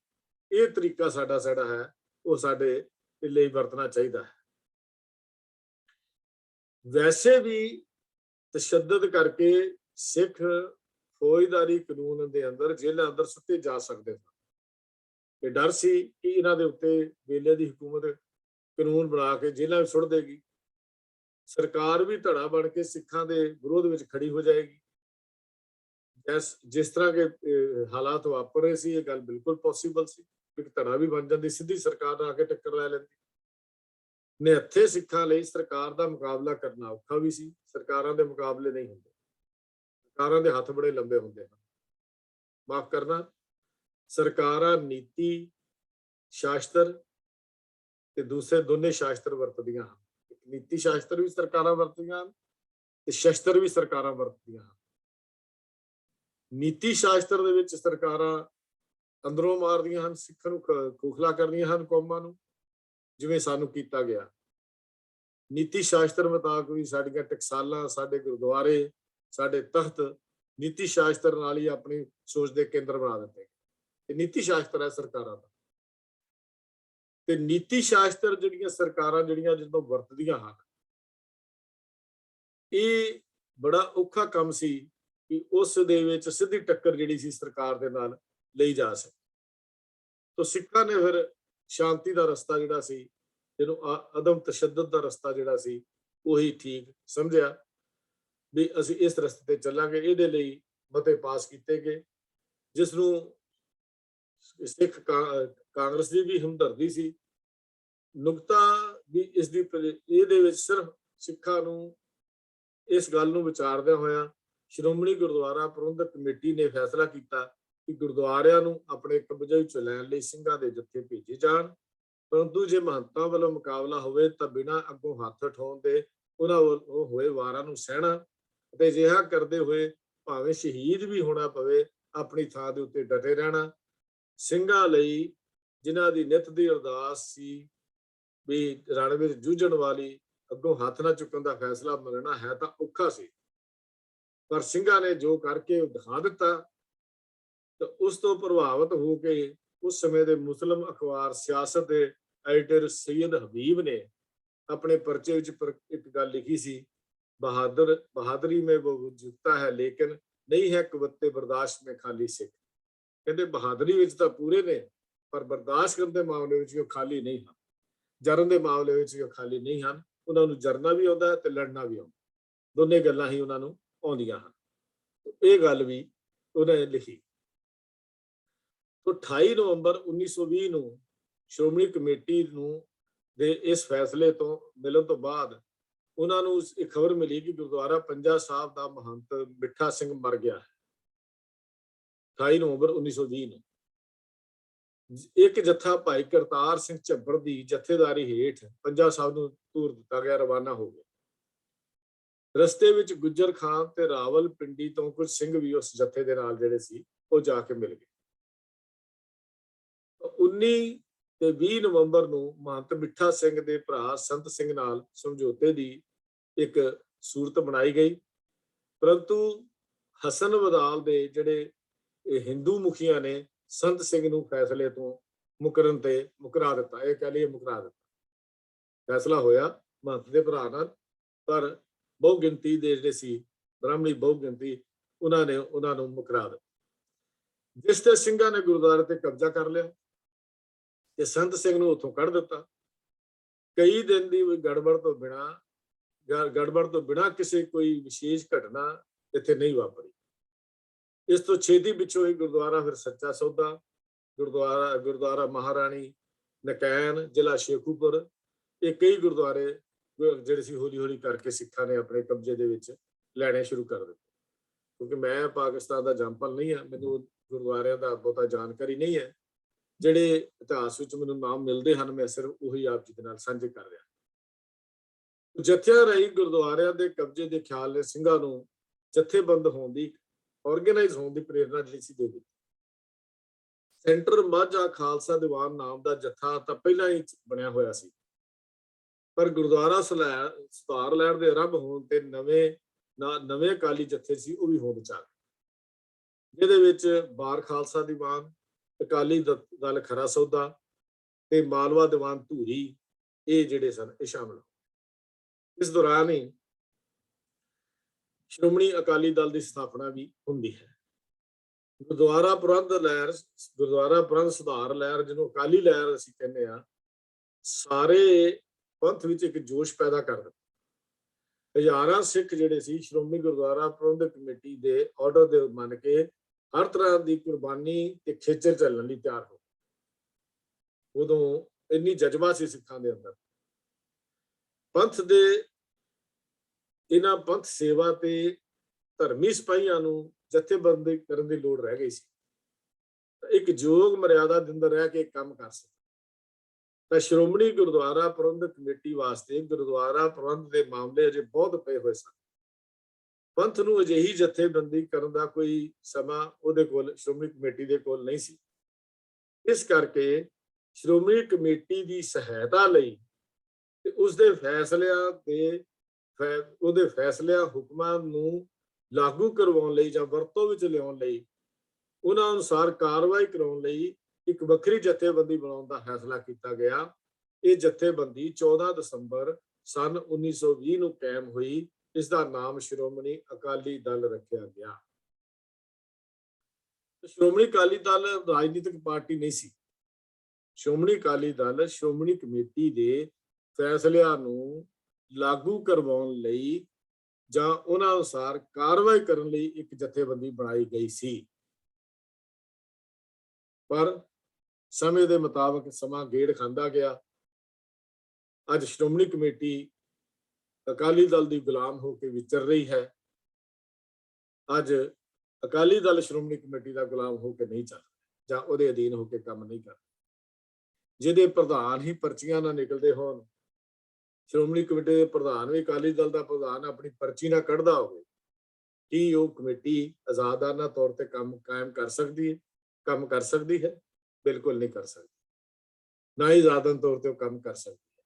ਇਹ ਤਰੀਕਾ ਸਾਡਾ ਹੈ, ਉਹ ਸਾਡੇ ਲਈ ਵਰਤਣਾ ਚਾਹੀਦਾ ਹੈ। ਵੈਸੇ ਵੀ ਤਸ਼ੱਦਦ ਕਰਕੇ ਸਿੱਖ ਫੌਜਦਾਰੀ ਕਾਨੂੰਨ ਦੇ ਅੰਦਰ, ਜੇਲ੍ਹਾਂ ਅੰਦਰ ਸੁੱਟੇ ਜਾ ਸਕਦੇ ਸਨ। ਇਹ ਡਰ ਸੀ ਕਿ ਇਹਨਾਂ ਦੇ ਉੱਤੇ ਵੇਲੇ ਦੀ ਹਕੂਮਤ ਕਾਨੂੰਨ ਬਣਾ ਕੇ ਜੇਲ੍ਹਾਂ ਵਿੱਚ ਸੁੱਟ ਦੇਗੀ। ਸਰਕਾਰ ਵੀ ਧੜਾ ਬਣ ਕੇ ਸਿੱਖਾਂ ਦੇ ਵਿਰੋਧ ਵਿੱਚ ਖੜੀ ਹੋ ਜਾਏਗੀ। ਜਿਸ ਤਰ੍ਹਾਂ ਕੇ ਹਾਲਾਤ ਵਾਪਰ ਰਹੇ ਸੀ, ਇਹ ਗੱਲ ਬਿਲਕੁਲ ਪੋਸੀਬਲ ਸੀ। ਇੱਕ ਧੜਾ ਵੀ ਬਣ ਜਾਂਦੀ, ਸਿੱਧੀ ਸਰਕਾਰ ਨਾਲ ਆ ਕੇ ਟੱਕਰ ਲੈ ਲੈਂਦੀ। ਨਿਹੱਥੇ ਸਿੱਖਾਂ ਲਈ ਸਰਕਾਰ ਦਾ ਮੁਕਾਬਲਾ ਕਰਨਾ ਔਖਾ ਵੀ ਸੀ। ਸਰਕਾਰਾਂ ਦੇ ਮੁਕਾਬਲੇ ਨਹੀਂ ਹੁੰਦੇ, ਸਰਕਾਰਾਂ ਦੇ ਹੱਥ ਬੜੇ ਲੰਬੇ ਹੁੰਦੇ ਹਨ। ਮਾਫ ਕਰਨਾ, ਸਰਕਾਰਾਂ ਨੀਤੀ ਸ਼ਾਸਤਰ ਤੇ ਦੂਸਰੇ ਦੋਨੇ ਸ਼ਾਸਤਰ ਵਰਤਦੀਆਂ ਹਨ। ਨੀਤੀ ਸ਼ਾਸਤਰ ਵੀ ਸਰਕਾਰਾਂ ਵਰਤਦੀਆਂ ਹਨ ਤੇ ਸ਼ਸਤਰ ਵੀ ਸਰਕਾਰਾਂ ਵਰਤਦੀਆਂ ਹਨ। ਨੀਤੀ ਸ਼ਾਸਤਰ ਦੇ ਵਿੱਚ ਸਰਕਾਰਾਂ ਅੰਦਰੋਂ ਮਾਰਦੀਆਂ ਹਨ, ਸਿੱਖਾਂ ਨੂੰ ਖੋਖਲਾ ਕਰਦੀਆਂ ਹਨ, ਕੌਮਾਂ ਨੂੰ, ਜਿਵੇਂ ਸਾਨੂੰ ਕੀਤਾ ਗਿਆ। ਨੀਤੀ ਸ਼ਾਸਤਰ ਮੁਤਾਬਕ ਵੀ ਸਾਡੀਆਂ ਟਕਸਾਲਾਂ, ਸਾਡੇ ਗੁਰਦੁਆਰੇ ਸਾਡੇ ਤਖਤ ਨੀਤੀ ਸ਼ਾਸਤਰ ਨਾਲ ਹੀ ਆਪਣੀ ਸੋਚ ਦੇ ਕੇਂਦਰ ਬਣਾ ਦਿੱਤੇ। ਇਹ ਨੀਤੀ ਸ਼ਾਸਤਰ ਹੈ ਸਰਕਾਰਾਂ ਦਾ, ਤੇ ਨੀਤੀ ਸ਼ਾਸਤਰ ਜਿਹੜੀਆਂ ਸਰਕਾਰਾਂ ਜਿਹੜੀਆਂ ਜਦੋਂ ਵਰਤਦੀਆਂ ਹਨ, ਇਹ ਬੜਾ ਔਖਾ ਕੰਮ ਸੀ ਕਿ ਉਸ ਦੇ ਵਿੱਚ ਸਿੱਧੀ ਟੱਕਰ ਜਿਹੜੀ ਸੀ ਸਰਕਾਰ ਦੇ ਨਾਲ ਲਈ ਜਾ ਸਕੇ। ਤਾਂ ਸਿੱਖਾਂ ਨੇ ਫਿਰ ਸ਼ਾਂਤੀ ਦਾ ਰਸਤਾ ਜਿਹੜਾ ਸੀ, ਜਿਹਨੂੰ ਅਦਮ ਤਸ਼ੱਦਦ ਦਾ ਰਸਤਾ ਜਿਹੜਾ ਸੀ, ਉਹੀ ਠੀਕ ਸਮਝਿਆ ਵੀ ਅਸੀਂ ਇਸ ਰਸਤੇ ਤੇ ਚੱਲਾਂਗੇ। ਇਹਦੇ ਲਈ ਮਤੇ ਪਾਸ ਕੀਤੇ ਗਏ, ਜਿਸ ਨੂੰ ਸਿੱਖ ਕਾਂਗਰਸ ਦੀ ਵੀ ਹਮਦਰਦੀ ਸੀ। ਨੁਕਤਾ ਵੀ ਇਸ ਦੀ ਇਹਦੇ ਵਿੱਚ ਸਿਰਫ ਸਿੱਖਾਂ ਨੂੰ ਇਸ ਗੱਲ ਨੂੰ ਵਿਚਾਰਦਿਆਂ ਹੋਇਆ ਸ਼੍ਰੋਮਣੀ ਗੁਰਦੁਆਰਾ ਪ੍ਰਬੰਧਕ ਕਮੇਟੀ ਨੇ ਫੈਸਲਾ ਕੀਤਾ ਕਿ ਗੁਰਦੁਆਰਿਆਂ ਨੂੰ ਆਪਣੇ ਕਬਜ਼ੇ ਵਿੱਚ ਲੈਣ ਲਈ ਸਿੰਘਾਂ ਦੇ ਜੱਥੇ ਭੇਜੇ ਜਾਣ, ਪਰੰਤੂ ਜੇ ਮਹੰਤਾਂ ਵੱਲੋਂ ਮੁਕਾਬਲਾ ਹੋਵੇ ਤਾਂ ਬਿਨਾਂ ਅੱਗੋਂ ਹੱਥ ਉਠਾਉਣ ਦੇ ਉਹਨਾਂ ਵੱਲੋਂ ਹੋਏ ਵਾਰਾਂ ਨੂੰ ਸਹਿਣਾ ਅਤੇ ਅਜਿਹਾ ਕਰਦੇ ਹੋਏ ਭਾਵੇਂ ਸ਼ਹੀਦ ਵੀ ਹੋਣਾ ਪਵੇ ਆਪਣੀ ਥਾਂ ਦੇ ਉੱਤੇ ਡਟੇ ਰਹਿਣਾ। ਸਿੰਘਾਂ ਲਈ ਜਿਨ੍ਹਾਂ ਦੀ ਨਿੱਤ ਦੀ ਅਰਦਾਸ ਸੀ ਵੀ ਰਣ ਵਿੱਚ ਜੂਝਣ ਵਾਲੀ ਅੱਗੋਂ ਹੱਥ ਨਾ ਚੁੱਕਣ ਦਾ ਫੈਸਲਾ ਮੰਨਣਾ ਹੈ ਤਾਂ ਔਖਾ ਸੀ, ਪਰ ਸਿੰਘਾਂ ਨੇ ਜੋ ਕਰਕੇ ਦਿਖਾ ਦਿੱਤਾ। ਤਾਂ ਉਸ ਤੋਂ ਪ੍ਰਭਾਵਿਤ ਹੋ ਕੇ ਉਸ ਸਮੇਂ ਦੇ ਮੁਸਲਿਮ ਅਖਬਾਰ ਸਿਆਸਤ ਦੇ ਐਡੀਟਰ ਸੈयद ਹਬੀਬ ਨੇ ਆਪਣੇ ਪਰਚੇ ਵਿੱਚ ਇੱਕ ਗੱਲ ਲਿਖੀ ਸੀ, ਬਹਾਦਰੀ में वो जुटता है लेकिन नहीं है कुव्वते बर्दाश्त में खाली सिख। ਕਹਿੰਦੇ ਬਹਾਦਰੀ ਵਿੱਚ ਤਾਂ ਪੂਰੇ ਨੇ, ਪਰ ਬਰਦਾਸ਼ਤ ਕਰਨ ਦੇ ਮਾਮਲੇ ਵਿੱਚ ਉਹ ਖਾਲੀ ਨਹੀਂ ਹਨ, ਜਰਨ ਦੇ ਮਾਮਲੇ ਵਿੱਚ ਉਹ ਖਾਲੀ ਨਹੀਂ ਹਨ। ਉਹਨਾਂ ਨੂੰ ਜਰਨਾ ਵੀ ਆਉਂਦਾ ਤੇ ਲੜਨਾ ਵੀ ਆਉਂਦਾ, ਦੋਨੇ ਗੱਲਾਂ ਹੀ ਉਹਨਾਂ ਨੂੰ ਆਉਂਦੀਆਂ ਹਨ। ਇਹ ਗੱਲ ਵੀ ਉਹਨਾਂ ਨੇ ਲਿਖੀ। तो 28 ਨਵੰਬਰ 1920 ਨੂੰ ਸ਼੍ਰੋਮਣੀ ਕਮੇਟੀ ਨੂੰ ਦੇ ਇਸ ਫੈਸਲੇ ਤੋਂ ਮਿਲਣ ਤੋਂ ਬਾਅਦ ਉਹਨਾਂ ਨੂੰ ਇੱਕ ਖਬਰ ਮਿਲੀ ਕਿ ਗੁਰਦੁਆਰਾ ਪੰਜਾ ਸਾਹਿਬ ਦਾ ਮਹੰਤ ਮਿੱਠਾ ਸਿੰਘ ਮਰ ਗਿਆ ਹੈ। 28 ਨਵੰਬਰ 1920 ਨੂੰ ਇੱਕ ਜੱਥਾ ਭਾਈ ਕਰਤਾਰ ਸਿੰਘ ਝੱਬੜ ਦੀ ਜਥੇਦਾਰੀ ਹੇਠ ਪੰਜਾ ਸਾਹਿਬ ਨੂੰ ਧੂਰ ਦਿੱਤਾ ਗਿਆ, ਰਵਾਨਾ ਹੋ ਗਿਆ। ਰਸਤੇ ਵਿੱਚ ਗੁੱਜਰ ਖਾਨ ਤੇ ਰਾਵਲ ਪਿੰਡੀ ਤੋਂ ਕੁਝ ਸਿੰਘ ਵੀ ਉਸ ਜਥੇ ਦੇ ਨਾਲ ਜਿਹੜੇ ਸੀ ਉਹ ਜਾ ਕੇ ਮਿਲ ਗਏ। 19 ਤੇ 20 ਨਵੰਬਰ ਨੂੰ ਮਹੰਤ ਮਿੱਠਾ ਸਿੰਘ ਦੇ ਭਰਾ ਸੰਤ ਸਿੰਘ ਨਾਲ ਸਮਝੌਤੇ ਦੀ ਇੱਕ ਸੂਰਤ ਬਣਾਈ ਗਈ, ਪਰੰਤੂ ਹਸਨ ਵਦਾਲ ਦੇ ਜਿਹੜੇ ਹਿੰਦੂ ਮੁਖੀਆਂ ਨੇ ਸੰਤ ਸਿੰਘ ਨੂੰ ਫੈਸਲੇ ਤੋਂ ਮੁਕਰਨ ਤੇ ਮੁਕਰਾ ਦਿੱਤਾ। ਇਹ ਕਹਿ ਲਈਏ ਮੁਕਰਾ ਦਿੱਤਾ। ਫੈਸਲਾ ਹੋਇਆ ਮਹੰਤ ਦੇ ਭਰਾ ਨਾਲ, ਪਰ ਬਹੁ ਗਿਣਤੀ ਦੇ ਜਿਹੜੇ ਸੀ ਬ੍ਰਾਹਮਣੀ ਬਹੁ ਗਿਣਤੀ ਉਹਨਾਂ ਨੂੰ ਮੁਕਰਾ ਦਿੱਤਾ, ਜਿਸ ਤੇ ਸਿੰਘਾਂ ਨੇ ਗੁਰਦੁਆਰੇ ਤੇ ਕਬਜ਼ਾ ਕਰ ਲਿਆ ਤੇ ਸੰਤ ਸਿੰਘ ਨੂੰ ਉੱਥੋਂ ਕੱਢ ਦਿੱਤਾ। ਕਈ ਦਿਨ ਦੀ ਗੜਬੜ ਤੋਂ ਬਿਨਾਂ ਕਿਸੇ ਕੋਈ ਵਿਸ਼ੇਸ਼ ਘਟਨਾ ਇੱਥੇ ਨਹੀਂ ਵਾਪਰੀ। ਇਸ ਤੋਂ ਛੇਤੀ ਪਿੱਛੋਂ ਹੀ ਗੁਰਦੁਆਰਾ ਫਿਰ ਸੱਚਾ ਸੌਦਾ, ਗੁਰਦੁਆਰਾ ਮਹਾਰਾਣੀ ਨਕੈਨ, ਜ਼ਿਲ੍ਹਾ ਸ਼ੇਖੂਪੁਰ, ਇਹ ਕਈ ਗੁਰਦੁਆਰੇ ਜਿਹੜੇ ਸੀ ਹੌਲੀ ਹੌਲੀ ਕਰਕੇ ਸਿੱਖਾਂ ਨੇ ਆਪਣੇ ਕਬਜ਼ੇ ਦੇ ਵਿੱਚ ਲੈਣੇ ਸ਼ੁਰੂ ਕਰ ਦਿੱਤੇ। ਕਿਉਂਕਿ ਮੈਂ ਪਾਕਿਸਤਾਨ ਦਾ ਜੰਮਪਲ ਨਹੀਂ ਹਾਂ, ਮੈਨੂੰ ਗੁਰਦੁਆਰਿਆਂ ਦਾ ਬਹੁਤਾ ਜਾਣਕਾਰੀ ਨਹੀਂ ਹੈ। ਜਿਹੜੇ ਇਤਿਹਾਸ ਵਿੱਚ ਮੈਨੂੰ ਨਾਮ ਮਿਲਦੇ ਹਨ, ਮੈਂ ਸਿਰਫ ਉਹੀ ਆਪ ਜੀ ਦੇ ਨਾਲ ਸਾਂਝੇ ਕਰ ਰਿਹਾ। ਜਥਿਆਂ ਰਾਹੀਂ ਗੁਰਦੁਆਰਿਆਂ ਦੇ ਕਬਜ਼ੇ ਦੇ ਖਿਆਲ ਨੇ ਸਿੰਘਾਂ ਨੂੰ ਜਥੇਬੰਦ ਹੋਣ ਦੀ, ਆਰਗੇਨਾਈਜ਼ ਹੋਣ ਦੀ ਪ੍ਰੇਰਨਾ ਜਿਹੜੀ ਸੀ ਦੇ ਦਿੱਤੀ। ਸੈਂਟਰ ਮਾਝਾ ਖਾਲਸਾ ਦੀਵਾਨ ਨਾਮ ਦਾ ਜਥਾ ਤਾਂ ਪਹਿਲਾਂ ਹੀ ਬਣਿਆ ਹੋਇਆ ਸੀ, ਪਰ ਗੁਰਦੁਆਰਾ ਸੁਧਾਰ ਲਹਿਰ ਦੇ ਆਰੰਭ ਹੋਣ ਤੇ ਨਵੇਂ ਅਕਾਲੀ ਜਥੇ ਸੀ ਉਹ ਵੀ ਹੋਂਦ ਚ ਆ ਗਏ, ਜਿਹਦੇ ਵਿੱਚ ਬਾਰ ਖਾਲਸਾ ਦੀਵਾਨ, ਅਕਾਲੀ ਦਲ ਖਰਾ ਸੌਦਾ ਤੇ ਮਾਲਵਾ ਦੀਵਾਨ ਧੂਰੀ, ਇਹ ਜਿਹੜੇ ਸਨ ਇਹ ਸ਼ਾਮਲ ਹੋ। ਇਸ ਦੌਰਾਨ ਹੀ ਸ਼੍ਰੋਮਣੀ ਅਕਾਲੀ ਦਲ ਦੀ ਸਥਾਪਨਾ ਵੀ ਹੁੰਦੀ ਹੈ। ਗੁਰਦੁਆਰਾ ਪ੍ਰਬੰਧ ਸੁਧਾਰ ਲਹਿਰ, ਜਿਹਨੂੰ ਅਕਾਲੀ ਲਹਿਰ ਅਸੀਂ ਕਹਿੰਦੇ ਆ, ਸਾਰੇ ਪੰਥ ਵਿੱਚ ਇੱਕ ਜੋਸ਼ ਪੈਦਾ ਕਰ ਦਿੱਤਾ। ਹਜ਼ਾਰਾਂ ਸਿੱਖ ਜਿਹੜੇ ਸੀ ਸ਼੍ਰੋਮਣੀ ਗੁਰਦੁਆਰਾ ਪ੍ਰਬੰਧਕ ਕਮੇਟੀ ਦੇ ਆਰਡਰ ਦੇ ਮੰਨ ਕੇ ਹਰ ਤਰ੍ਹਾਂ ਦੀ ਕੁਰਬਾਨੀ ਤੇ ਖੇਚਲ ਚੱਲਣ ਲਈ ਤਿਆਰ ਹੋ। ਉਦੋਂ ਇੰਨੀ ਜਜ਼ਬਾ ਸੀ ਸਿੱਖਾਂ ਦੇ ਅੰਦਰ। ਇਹਨਾਂ ਪੰਥ ਸੇਵਾ ਤੇ ਧਰਮੀ ਸਿਪਾਹੀਆਂ ਨੂੰ ਜਥੇਬੰਦੀ ਕਰਨ ਦੀ ਲੋੜ ਰਹਿ ਗਈ ਸੀ। ਇੱਕ ਯੋਗ ਮਰਿਆਦਾ ਦੇ ਅੰਦਰ ਰਹਿ ਕੇ ਕੰਮ ਕਰ ਸਕੇ ਤਾਂ ਸ਼੍ਰੋਮਣੀ ਗੁਰਦੁਆਰਾ ਪ੍ਰਬੰਧਕ ਕਮੇਟੀ ਵਾਸਤੇ ਗੁਰਦੁਆਰਾ ਪ੍ਰਬੰਧ ਦੇ ਮਾਮਲੇ ਅਜੇ ਬਹੁਤ ਪਏ ਹੋਏ ਸਨ। ਪੰਥ ਨੂੰ ਅਜਿਹੀ ਜਥੇਬੰਦੀ ਕਰਨ ਦਾ ਕੋਈ ਸਮਾਂ ਉਹਦੇ ਕੋਲ, ਸ਼੍ਰੋਮਣੀ ਕਮੇਟੀ ਦੇ ਕੋਲ ਨਹੀਂ ਸੀ। ਇਸ ਕਰਕੇ ਸ਼੍ਰੋਮਣੀ ਕਮੇਟੀ ਦੀ ਸਹਾਇਤਾ ਲਈ ਤੇ ਉਹਦੇ ਫੈਸਲਿਆਂ ਹੁਕਮਾਂ ਨੂੰ ਲਾਗੂ ਕਰਵਾਉਣ ਲਈ ਜਾਂ ਵਰਤੋਂ ਵਿੱਚ ਲਿਆਉਣ ਲਈ ਉਹਨਾਂ ਅਨੁਸਾਰ ਕਾਰਵਾਈ ਕਰਾਉਣ ਲਈ ਇੱਕ ਵੱਖਰੀ ਜਥੇਬੰਦੀ ਬਣਾਉਣ ਦਾ ਫੈਸਲਾ ਕੀਤਾ ਗਿਆ। ਇਹ ਜਥੇਬੰਦੀ 14 ਦਸੰਬਰ ਸਨ 1920 ਨੂੰ ਕਾਇਮ ਹੋਈ। ਇਸ ਦਾ ਨਾਮ ਸ਼੍ਰੋਮਣੀ ਅਕਾਲੀ ਦਲ ਰੱਖਿਆ ਗਿਆ। ਸ਼੍ਰੋਮਣੀ ਅਕਾਲੀ ਦਲ ਰਾਜਨੀਤਿਕ ਪਾਰਟੀ ਨਹੀਂ ਸੀ। ਸ਼੍ਰੋਮਣੀ ਅਕਾਲੀ ਦਲ ਸ਼੍ਰੋਮਣੀ ਕਮੇਟੀ ਦੇ ਫੈਸਲਿਆਂ ਨੂੰ ਲਾਗੂ ਕਰਵਾਉਣ ਲਈ ਜਾਂ ਉਹਨਾਂ ਅਨੁਸਾਰ ਕਾਰਵਾਈ ਕਰਨ ਲਈ ਇੱਕ ਜਥੇਬੰਦੀ ਬਣਾਈ ਗਈ ਸੀ। ਪਰ ਸਮੇਂ ਦੇ ਮੁਤਾਬਕ ਸਮਾਂ ਗੇੜ ਖਾਂਦਾ ਗਿਆ। ਅੱਜ ਸ਼੍ਰੋਮਣੀ ਕਮੇਟੀ ਅਕਾਲੀ ਦਲ ਦੀ ਗੁਲਾਮ ਹੋ ਕੇ ਵਿਚਰ ਰਹੀ ਹੈ। ਅੱਜ ਅਕਾਲੀ ਦਲ ਸ਼੍ਰੋਮਣੀ ਕਮੇਟੀ ਦਾ ਗੁਲਾਮ ਹੋ ਕੇ ਨਹੀਂ ਚੱਲ ਜਾਂ ਉਹਦੇ ਅਧੀਨ ਹੋ ਕੇ ਕੰਮ ਨਹੀਂ ਕਰ, ਜਿਹਦੇ ਪ੍ਰਧਾਨ ਹੀ ਪਰਚੀਆਂ ਨਾਲ ਨਿਕਲਦੇ ਹੋਣ। ਸ਼੍ਰੋਮਣੀ ਕਮੇਟੀ ਦੇ ਪ੍ਰਧਾਨ ਵੀ ਅਕਾਲੀ ਦਲ ਦਾ ਪ੍ਰਧਾਨ ਆਪਣੀ ਪਰਚੀ ਨਾਲ ਕੱਢਦਾ ਹੋਵੇ, ਕੀ ਉਹ ਕਮੇਟੀ ਆਜ਼ਾਦਾਨਾ ਤੌਰ ਤੇ ਕੰਮ ਕਰ ਸਕਦੀ ਹੈ? ਬਿਲਕੁਲ ਨਹੀਂ ਕਰ ਸਕਦੀ। ਨਾ ਹੀ ਆਜ਼ਾਦਾਨਾ ਤੌਰ ਤੇ ਉਹ ਕੰਮ ਕਰ ਸਕਦੀ ਹੈ।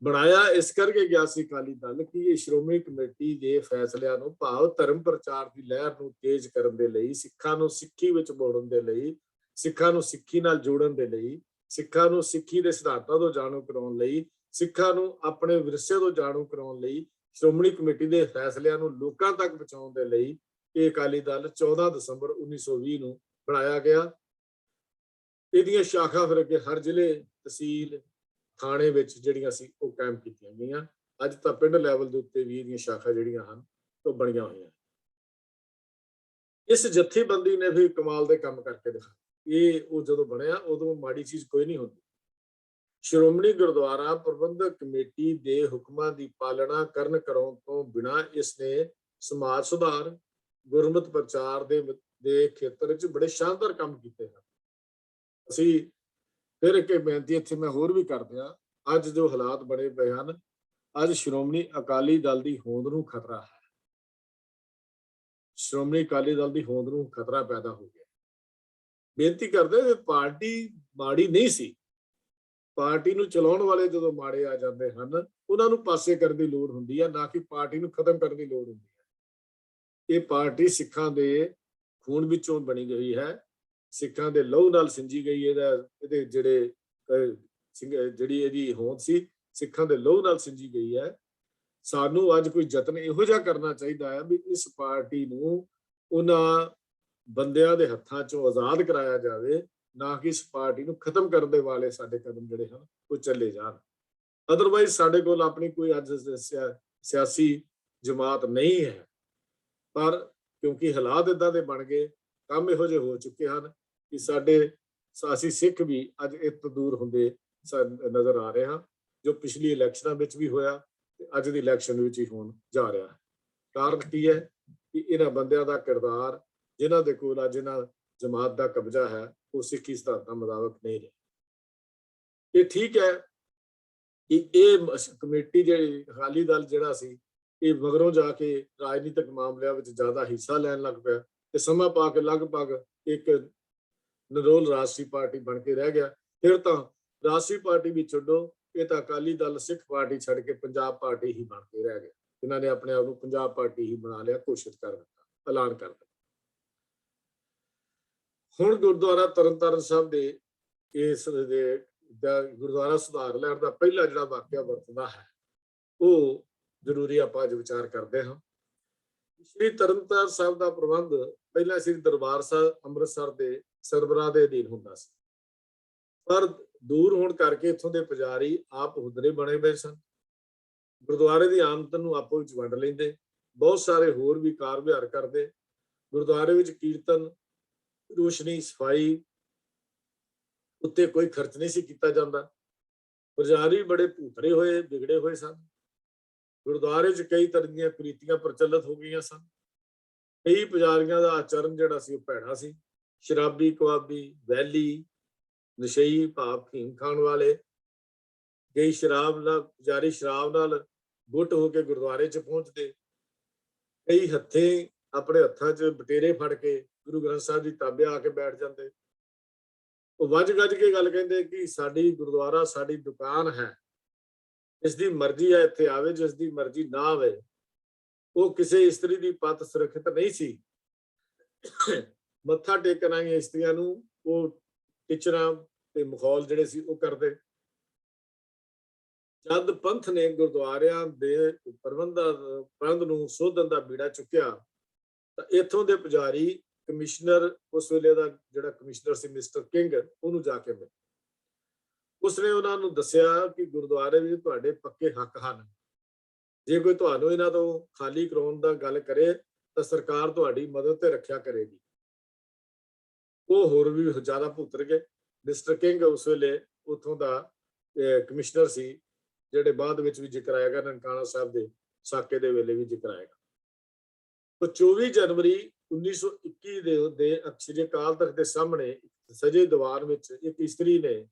ਬਣਾਇਆ ਇਸ ਕਰਕੇ ਗਿਆ ਸੀ ਅਕਾਲੀ ਦਲ ਕਿ ਇਹ ਸ਼੍ਰੋਮਣੀ ਕਮੇਟੀ ਦੇ ਫੈਸਲਿਆਂ ਨੂੰ ਭਾਵ ਧਰਮ ਪ੍ਰਚਾਰ ਦੀ ਲਹਿਰ ਨੂੰ ਤੇਜ਼ ਕਰਨ ਦੇ ਲਈ, ਸਿੱਖਾਂ ਨੂੰ ਸਿੱਖੀ ਵਿੱਚ ਮੋੜਨ ਦੇ ਲਈ, ਸਿੱਖਾਂ ਨੂੰ ਸਿੱਖੀ ਨਾਲ ਜੋੜਨ ਦੇ ਲਈ, ਸਿੱਖਾਂ ਨੂੰ ਸਿੱਖੀ ਦੇ ਸਿਧਾਂਤਾਂ ਤੋਂ ਜਾਣੂ ਕਰਾਉਣ ਲਈ, ਸਿੱਖਾਂ ਨੂੰ ਆਪਣੇ ਵਿਰਸੇ ਤੋਂ ਜਾਣੂ ਕਰਾਉਣ ਲਈ, ਸ਼੍ਰੋਮਣੀ ਕਮੇਟੀ ਦੇ ਫੈਸਲਿਆਂ ਨੂੰ ਲੋਕਾਂ ਤੱਕ ਪਹੁੰਚਾਉਣ ਦੇ ਲਈ ਇਹ ਅਕਾਲੀ ਦਲ 14 ਦਸੰਬਰ 1920 ਨੂੰ ਬਣਾਇਆ ਗਿਆ। ਇਹਦੀਆਂ ਸ਼ਾਖਾ ਫਿਰ ਅੱਗੇ ਹਰ ਜ਼ਿਲ੍ਹੇ, ਤਹਿਸੀਲ, ਥਾਣੇ ਵਿੱਚ ਜਿਹੜੀਆਂ ਸੀ ਉਹ ਕਾਇਮ ਕੀਤੀਆਂ ਗਈਆਂ। ਅੱਜ ਤਾਂ ਪਿੰਡ ਲੈਵਲ ਦੇ ਉੱਤੇ ਵੀ ਇਹਦੀਆਂ ਸ਼ਾਖਾ ਜਿਹੜੀਆਂ ਹਨ ਉਹ ਬਣੀਆਂ ਹੋਈਆਂ। ਇਸ ਜਥੇਬੰਦੀ ਨੇ ਵੀ ਕਮਾਲ ਦੇ ਕੰਮ ਕਰਕੇ ਦਿਖਾਏ। ਇਹ ਉਹ ਜਦੋਂ ਬਣਿਆ ਉਦੋਂ ਮਾੜੀ ਚੀਜ਼ ਕੋਈ ਨਹੀਂ ਹੁੰਦੀ। ਸ਼੍ਰੋਮਣੀ ਗੁਰਦੁਆਰਾ ਪ੍ਰਬੰਧਕ ਕਮੇਟੀ ਦੇ ਹੁਕਮਾਂ ਦੀ ਪਾਲਣਾ ਕਰਨ ਕਰਾਉਣ ਤੋਂ ਬਿਨਾਂ ਇਸਨੇ ਸਮਾਜ ਸੁਧਾਰ, ਗੁਰਮਤਿ ਪ੍ਰਚਾਰ ਦੇ ਖੇਤਰ ਵਿੱਚ ਬੜੇ ਸ਼ਾਨਦਾਰ ਕੰਮ ਕੀਤੇ ਹਨ। ਅਸੀਂ ਫਿਰ ਇੱਕ ਬੇਨਤੀ ਇੱਥੇ ਮੈਂ ਹੋਰ ਵੀ ਕਰਦਿਆਂ, ਅੱਜ ਜੋ ਹਾਲਾਤ ਬਣੇ ਪਏ ਹਨ, ਅੱਜ ਸ਼੍ਰੋਮਣੀ ਅਕਾਲੀ ਦਲ ਦੀ ਹੋਂਦ ਨੂੰ ਖਤਰਾ ਹੈ। ਸ਼੍ਰੋਮਣੀ ਅਕਾਲੀ ਦਲ ਦੀ ਹੋਂਦ ਨੂੰ ਖਤਰਾ ਪੈਦਾ ਹੋ ਗਿਆ। ਬੇਨਤੀ ਕਰਦੇ ਕਿ ਪਾਰਟੀ ਮਾੜੀ ਨਹੀਂ ਸੀ। ਪਾਰਟੀ ਨੂੰ ਚਲਾਉਣ ਵਾਲੇ ਜਦੋਂ ਮਾੜੇ ਆ ਜਾਂਦੇ ਹਨ, ਉਹਨਾਂ ਨੂੰ ਪਾਸੇ ਕਰਨ ਦੀ ਲੋੜ ਹੁੰਦੀ ਹੈ, ਨਾ ਕਿ ਪਾਰਟੀ ਨੂੰ ਖਤਮ ਕਰਨ ਦੀ ਲੋੜ ਹੁੰਦੀ ਹੈ। ਇਹ ਪਾਰਟੀ ਸਿੱਖਾਂ ਦੇ ਖੂਨ ਵਿੱਚੋਂ ਬਣੀ ਗਈ ਹੈ, ਸਿੱਖਾਂ ਦੇ ਲਹੂ ਨਾਲ ਸਿੰਜੀ ਗਈ। ਇਹਦੇ ਜਿਹੜੀ ਇਹਦੀ ਹੋਂਦ ਸੀ ਸਿੱਖਾਂ ਦੇ ਲਹੂ ਨਾਲ ਸਿੰਜੀ ਗਈ ਹੈ। ਸਾਨੂੰ ਅੱਜ ਕੋਈ ਯਤਨ ਇਹੋ ਜਿਹਾ ਕਰਨਾ ਚਾਹੀਦਾ ਹੈ ਵੀ ਇਸ ਪਾਰਟੀ ਨੂੰ ਉਹਨਾਂ ਬੰਦਿਆਂ ਦੇ ਹੱਥਾਂ ਚੋਂ ਆਜ਼ਾਦ ਕਰਾਇਆ ਜਾਵੇ, ਨਾ ਕਿ ਇਸ ਪਾਰਟੀ ਨੂੰ ਖਤਮ ਕਰਨ ਦੇ ਵਾਲੇ ਸਾਡੇ ਕਦਮ ਜਿਹੜੇ ਹਨ ਉਹ ਚੱਲੇ ਜਾਣ। ਅਦਰਵਾਈਜ਼ ਸਾਡੇ ਕੋਲ ਆਪਣੀ ਕੋਈ ਅੱਜ ਸਿਆਸੀ ਜਮਾਤ ਨਹੀਂ ਹੈ, ਪਰ ਕਿਉਂਕਿ ਹਾਲਾਤ ਇਦਾਂ ਦੇ ਬਣ ਗਏ, ਕੰਮ ਇਹੋ ਜਿਹੇ ਹੋ ਚੁੱਕੇ ਹਨ ਕਿ ਅਸੀਂ ਸਿੱਖ ਵੀ ਅੱਜ ਇਸ ਤੋਂ ਦੂਰ ਹੁੰਦੇ ਨਜ਼ਰ ਆ ਰਹੇ ਹਾਂ, ਜੋ ਪਿਛਲੀ ਇਲੈਕਸ਼ਨਾਂ ਵਿੱਚ ਵੀ ਹੋਇਆ ਤੇ ਅੱਜ ਦੀ ਇਲੈਕਸ਼ਨ ਵਿੱਚ ਹੀ ਹੋਣ ਜਾ ਰਿਹਾ ਹੈ। ਕਾਰਨ ਕੀ ਹੈ ਕਿ ਇਹਨਾਂ ਬੰਦਿਆਂ ਦਾ ਕਿਰਦਾਰ, ਜਿਨ੍ਹਾਂ ਦੇ ਕੋਲ ਅੱਜ ਇਹਨਾਂ ਜਮਾਤ ਦਾ ਕਬਜ਼ਾ ਹੈ, ਉਹ ਸਿੱਖੀ ਸਿਧਾਂਤਾਂ ਮੁਤਾਬਕ ਨਹੀਂ ਰਿਹਾ। ਇਹ ਠੀਕ ਹੈ ਕਿ ਇਹ ਕਮੇਟੀ ਜਿਹੜੀ ਅਕਾਲੀ ਦਲ ਜਿਹੜਾ ਸੀ, ਇਹ ਮਗਰੋਂ ਜਾ ਕੇ ਰਾਜਨੀਤਿਕ ਮਾਮਲਿਆਂ ਵਿੱਚ ਜ਼ਿਆਦਾ ਹਿੱਸਾ ਲੈਣ ਲੱਗ ਪਿਆ ਤੇ ਸਮਾਂ ਪਾ ਕੇ ਲਗਭਗ ਇੱਕ ਨਿਰੋਲ ਰਾਸ਼ਟਰੀ ਪਾਰਟੀ ਬਣ ਕੇ ਰਹਿ ਗਿਆ। ਫਿਰ ਤਾਂ ਰਾਸ਼ਟਰੀ ਪਾਰਟੀ ਵੀ ਛੱਡੋ, ਇਹ ਤਾਂ ਅਕਾਲੀ ਦਲ ਸਿੱਖ ਪਾਰਟੀ ਛੱਡ ਕੇ ਪੰਜਾਬ ਪਾਰਟੀ ਹੀ ਬਣ ਕੇ ਰਹਿ ਗਿਆ। ਇਹਨਾਂ ਨੇ ਆਪਣੇ ਆਪ ਨੂੰ ਪੰਜਾਬ ਪਾਰਟੀ ਹੀ ਬਣਾ ਲਿਆ, ਘੋਸ਼ਿਤ ਕਰ ਦਿੱਤਾ, ਐਲਾਨ ਕਰ ਦਿੱਤਾ। ਹੁਣ ਗੁਰਦੁਆਰਾ ਤਰਨਤਾਰਨ ਸਾਹਿਬ ਦੇ ਇਸ ਗੁਰਦੁਆਰਾ ਸੁਧਾਰ ਲਹਿਰ ਦਾ ਪਹਿਲਾ ਜਿਹੜਾ ਵਾਕਿਆ ਵਰਤਦਾ ਹੈ, ਉਹ ਜ਼ਰੂਰੀ ਆਪਾਂ ਅੱਜ ਵਿਚਾਰ ਕਰਦੇ ਹਾਂ। ਸ਼੍ਰੀ ਤਰਨਤਾਰਨ ਸਾਹਿਬ ਦਾ ਪ੍ਰਬੰਧ ਪਹਿਲਾਂ ਸ਼੍ਰੀ ਦਰਬਾਰ ਸਾਹਿਬ ਅੰਮ੍ਰਿਤਸਰ ਦੇ ਸਰਬਰਾਹ ਦੇ ਅਧੀਨ ਹੁੰਦਾ ਸੀ, ਪਰ ਦੂਰ ਹੋਣ ਕਰਕੇ ਇੱਥੋਂ ਦੇ ਪੁਜਾਰੀ ਆਪ ਹੁਦਰੇ ਬਣੇ ਪਏ ਸਨ। ਗੁਰਦੁਆਰੇ ਦੀ ਆਮਦਨ ਨੂੰ ਆਪੋ ਵਿੱਚ ਵੰਡ ਲੈਂਦੇ, ਬਹੁਤ ਸਾਰੇ ਹੋਰ ਵੀ ਕਾਰ ਵਿਹਾਰ ਕਰਦੇ। ਗੁਰਦੁਆਰੇ ਵਿੱਚ ਕੀਰਤਨ, ਰੋਸ਼ਨੀ, ਸਫਾਈ ਉੱਤੇ ਕੋਈ ਖਰਚ ਨਹੀਂ ਸੀ ਕੀਤਾ ਜਾਂਦਾ। ਪੁਜਾਰੀ ਬੜੇ ਭੂਤਰੇ ਹੋਏ, ਵਿਗੜੇ ਹੋਏ ਸਨ। ਗੁਰਦੁਆਰੇ 'ਚ ਕਈ ਤਰ੍ਹਾਂ ਦੀਆਂ ਕੁਰੀਤੀਆਂ ਪ੍ਰਚਲਿਤ ਹੋ ਗਈਆਂ ਸਨ। ਕਈ ਪੁਜਾਰੀਆਂ ਦਾ ਆਚਰਨ ਜਿਹੜਾ ਸੀ ਉਹ ਭੈੜਾ ਸੀ। ਸ਼ਰਾਬੀ, ਕਬਾਬੀ, ਵੈਲੀ, ਨਸ਼ਈ ਭਾਵ ਫੀਮ ਖਾਣ ਵਾਲੇ, ਕਈ ਪੁਜਾਰੀ ਸ਼ਰਾਬ ਨਾਲ ਗੁੱਟ ਹੋ ਕੇ ਗੁਰਦੁਆਰੇ 'ਚ ਪਹੁੰਚਦੇ। ਕਈ ਆਪਣੇ ਹੱਥਾਂ 'ਚ ਬਟੇਰੇ ਫੜ ਕੇ ਗੁਰੂ ਗ੍ਰੰਥ ਸਾਹਿਬ ਦੀ ਤਾਬੇ ਆ ਕੇ ਬੈਠ ਜਾਂਦੇ। ਉਹ ਵੱਜ ਗੱਜ ਕੇ ਗੱਲ ਕਹਿੰਦੇ ਕਿ ਸਾਡੀ ਗੁਰਦੁਆਰਾ ਸਾਡੀ ਦੁਕਾਨ ਹੈ, ਜਿਸ ਦੀ ਮਰਜ਼ੀ ਹੈ ਇੱਥੇ ਆਵੇ, ਜਿਸ ਦੀ ਮਰਜ਼ੀ ਨਾ ਆਵੇ। ਉਹ ਕਿਸੇ ਇਸਤਰੀ ਦੀ ਪੱਤ ਸੁਰੱਖਿਅਤ ਨਹੀਂ ਸੀ। ਮੱਥਾ ਟੇਕਣ ਆਈਆਂ ਇਸਤਰੀਆਂ ਨੂੰ ਉਹ ਟਿਚਰਾਂ ਤੇ ਮਖੌਲ ਜਿਹੜੇ ਸੀ ਉਹ ਕਰਦੇ। ਜਦ ਪੰਥ ਨੇ ਗੁਰਦੁਆਰਿਆਂ ਦੇ ਪ੍ਰਬੰਧ ਨੂੰ ਸੋਧਣ ਦਾ ਬੀੜਾ ਚੁੱਕਿਆ ਤਾਂ ਇੱਥੋਂ ਦੇ ਪੁਜਾਰੀ ਕਮਿਸ਼ਨਰ, ਉਸ ਵੇਲੇ ਦਾ ਜਿਹੜਾ ਕਮਿਸ਼ਨਰ ਸੀ ਮਿਸਟਰ ਕਿੰਗ, ਉਹਨੂੰ ਜਾ ਕੇ ਮਿਲੇ। ਉਸਨੇ ਉਹਨਾਂ ਨੂੰ ਦੱਸਿਆ ਕਿ ਗੁਰਦੁਆਰੇ ਵਿੱਚ ਤੁਹਾਡੇ ਪੱਕੇ ਹੱਕ ਹਨ। ਜੇ ਕੋਈ ਤੁਹਾਨੂੰ ਇਹਨਾਂ ਤੋਂ ਖਾਲੀ ਕਰਾਉਣ ਦਾ ਗੱਲ ਕਰੇ ਤਾਂ ਸਰਕਾਰ ਤੁਹਾਡੀ ਮਦਦ ਤੇ ਰੱਖਿਆ ਕਰੇਗੀ। ਉਹ ਹੋਰ ਵੀ ਜ਼ਿਆਦਾ ਭੁੱਤਰ ਗਏ। ਮਿਸਟਰ ਕਿੰਗ ਉਸ ਵੇਲੇ ਉੱਥੋਂ ਦਾ ਕਮਿਸ਼ਨਰ ਸੀ, ਜਿਹੜੇ ਬਾਅਦ ਵਿੱਚ ਵੀ ਜ਼ਿਕਰ ਆਏਗਾ, ਨਨਕਾਣਾ ਸਾਹਿਬ ਦੇ ਸਾਕੇ ਦੇ ਵੇਲੇ ਵੀ ਜ਼ਿਕਰ ਆਏਗਾ। ਤਾਂ 24 ਜਨਵਰੀ 1921 ਦੇ ਸ੍ਰੀ ਅਕਾਲ ਤਖਤ ਦੇ ਸਾਹਮਣੇ ਸਜੇ ਦੀਵਾਨ ਵਿੱਚ ਇੱਕ ਇਸਤਰੀ ਨੇ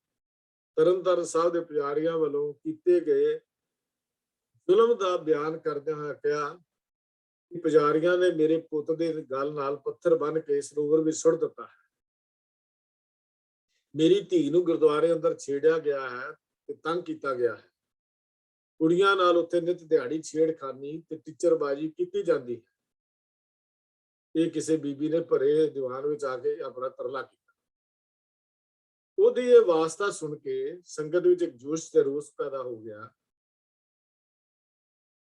ਤਰਨਤਾਰਨ ਸਾਹਿਬ ਦੇ ਪੁਜਾਰੀਆਂ ਵੱਲੋਂ ਕੀਤੇ ਗਏ ਜ਼ੁਲਮ ਦਾ ਬਿਆਨ ਕਰਦਿਆਂ ਹੋਇਆ ਕਿਹਾ ਕਿ ਪੁਜਾਰੀਆਂ ਨੇ ਮੇਰੇ ਪੁੱਤ ਦੇ ਗਲ ਨਾਲ ਪੱਥਰ ਬੰਨ੍ਹ ਕੇ ਸਰੋਵਰ ਵਿੱਚ ਸੁੱਟ ਦਿੱਤਾ ਹੈ। ਮੇਰੀ ਧੀ ਨੂੰ ਗੁਰਦੁਆਰੇ ਅੰਦਰ ਛੇੜਿਆ ਗਿਆ ਹੈ ਤੇ ਤੰਗ ਕੀਤਾ ਗਿਆ ਹੈ। ਕੁੜੀਆਂ ਨਾਲ ਉੱਥੇ ਨਿਤ ਦਿਹਾੜੀ ਛੇੜਖਾਨੀ ਤੇ ਟਿੱਚਰਬਾਜ਼ੀ ਕੀਤੀ ਜਾਂਦੀ ਹੈ। ਇਹ ਕਿਸੇ ਬੀਬੀ ਨੇ ਭਰੇ ਦੀਵਾਨ ਵਿੱਚ ਆ ਕੇ ਆਪਣਾ ਤਰਲਾ ਕੀਤਾ। ਉਹਦੀ ਇਹ ਵਾਸਤਾ ਸੁਣ ਕੇ ਸੰਗਤ ਵਿੱਚ ਇੱਕ ਜੋਸ਼ ਤੇ ਰੋਸ ਪੈਦਾ ਹੋ ਗਿਆ।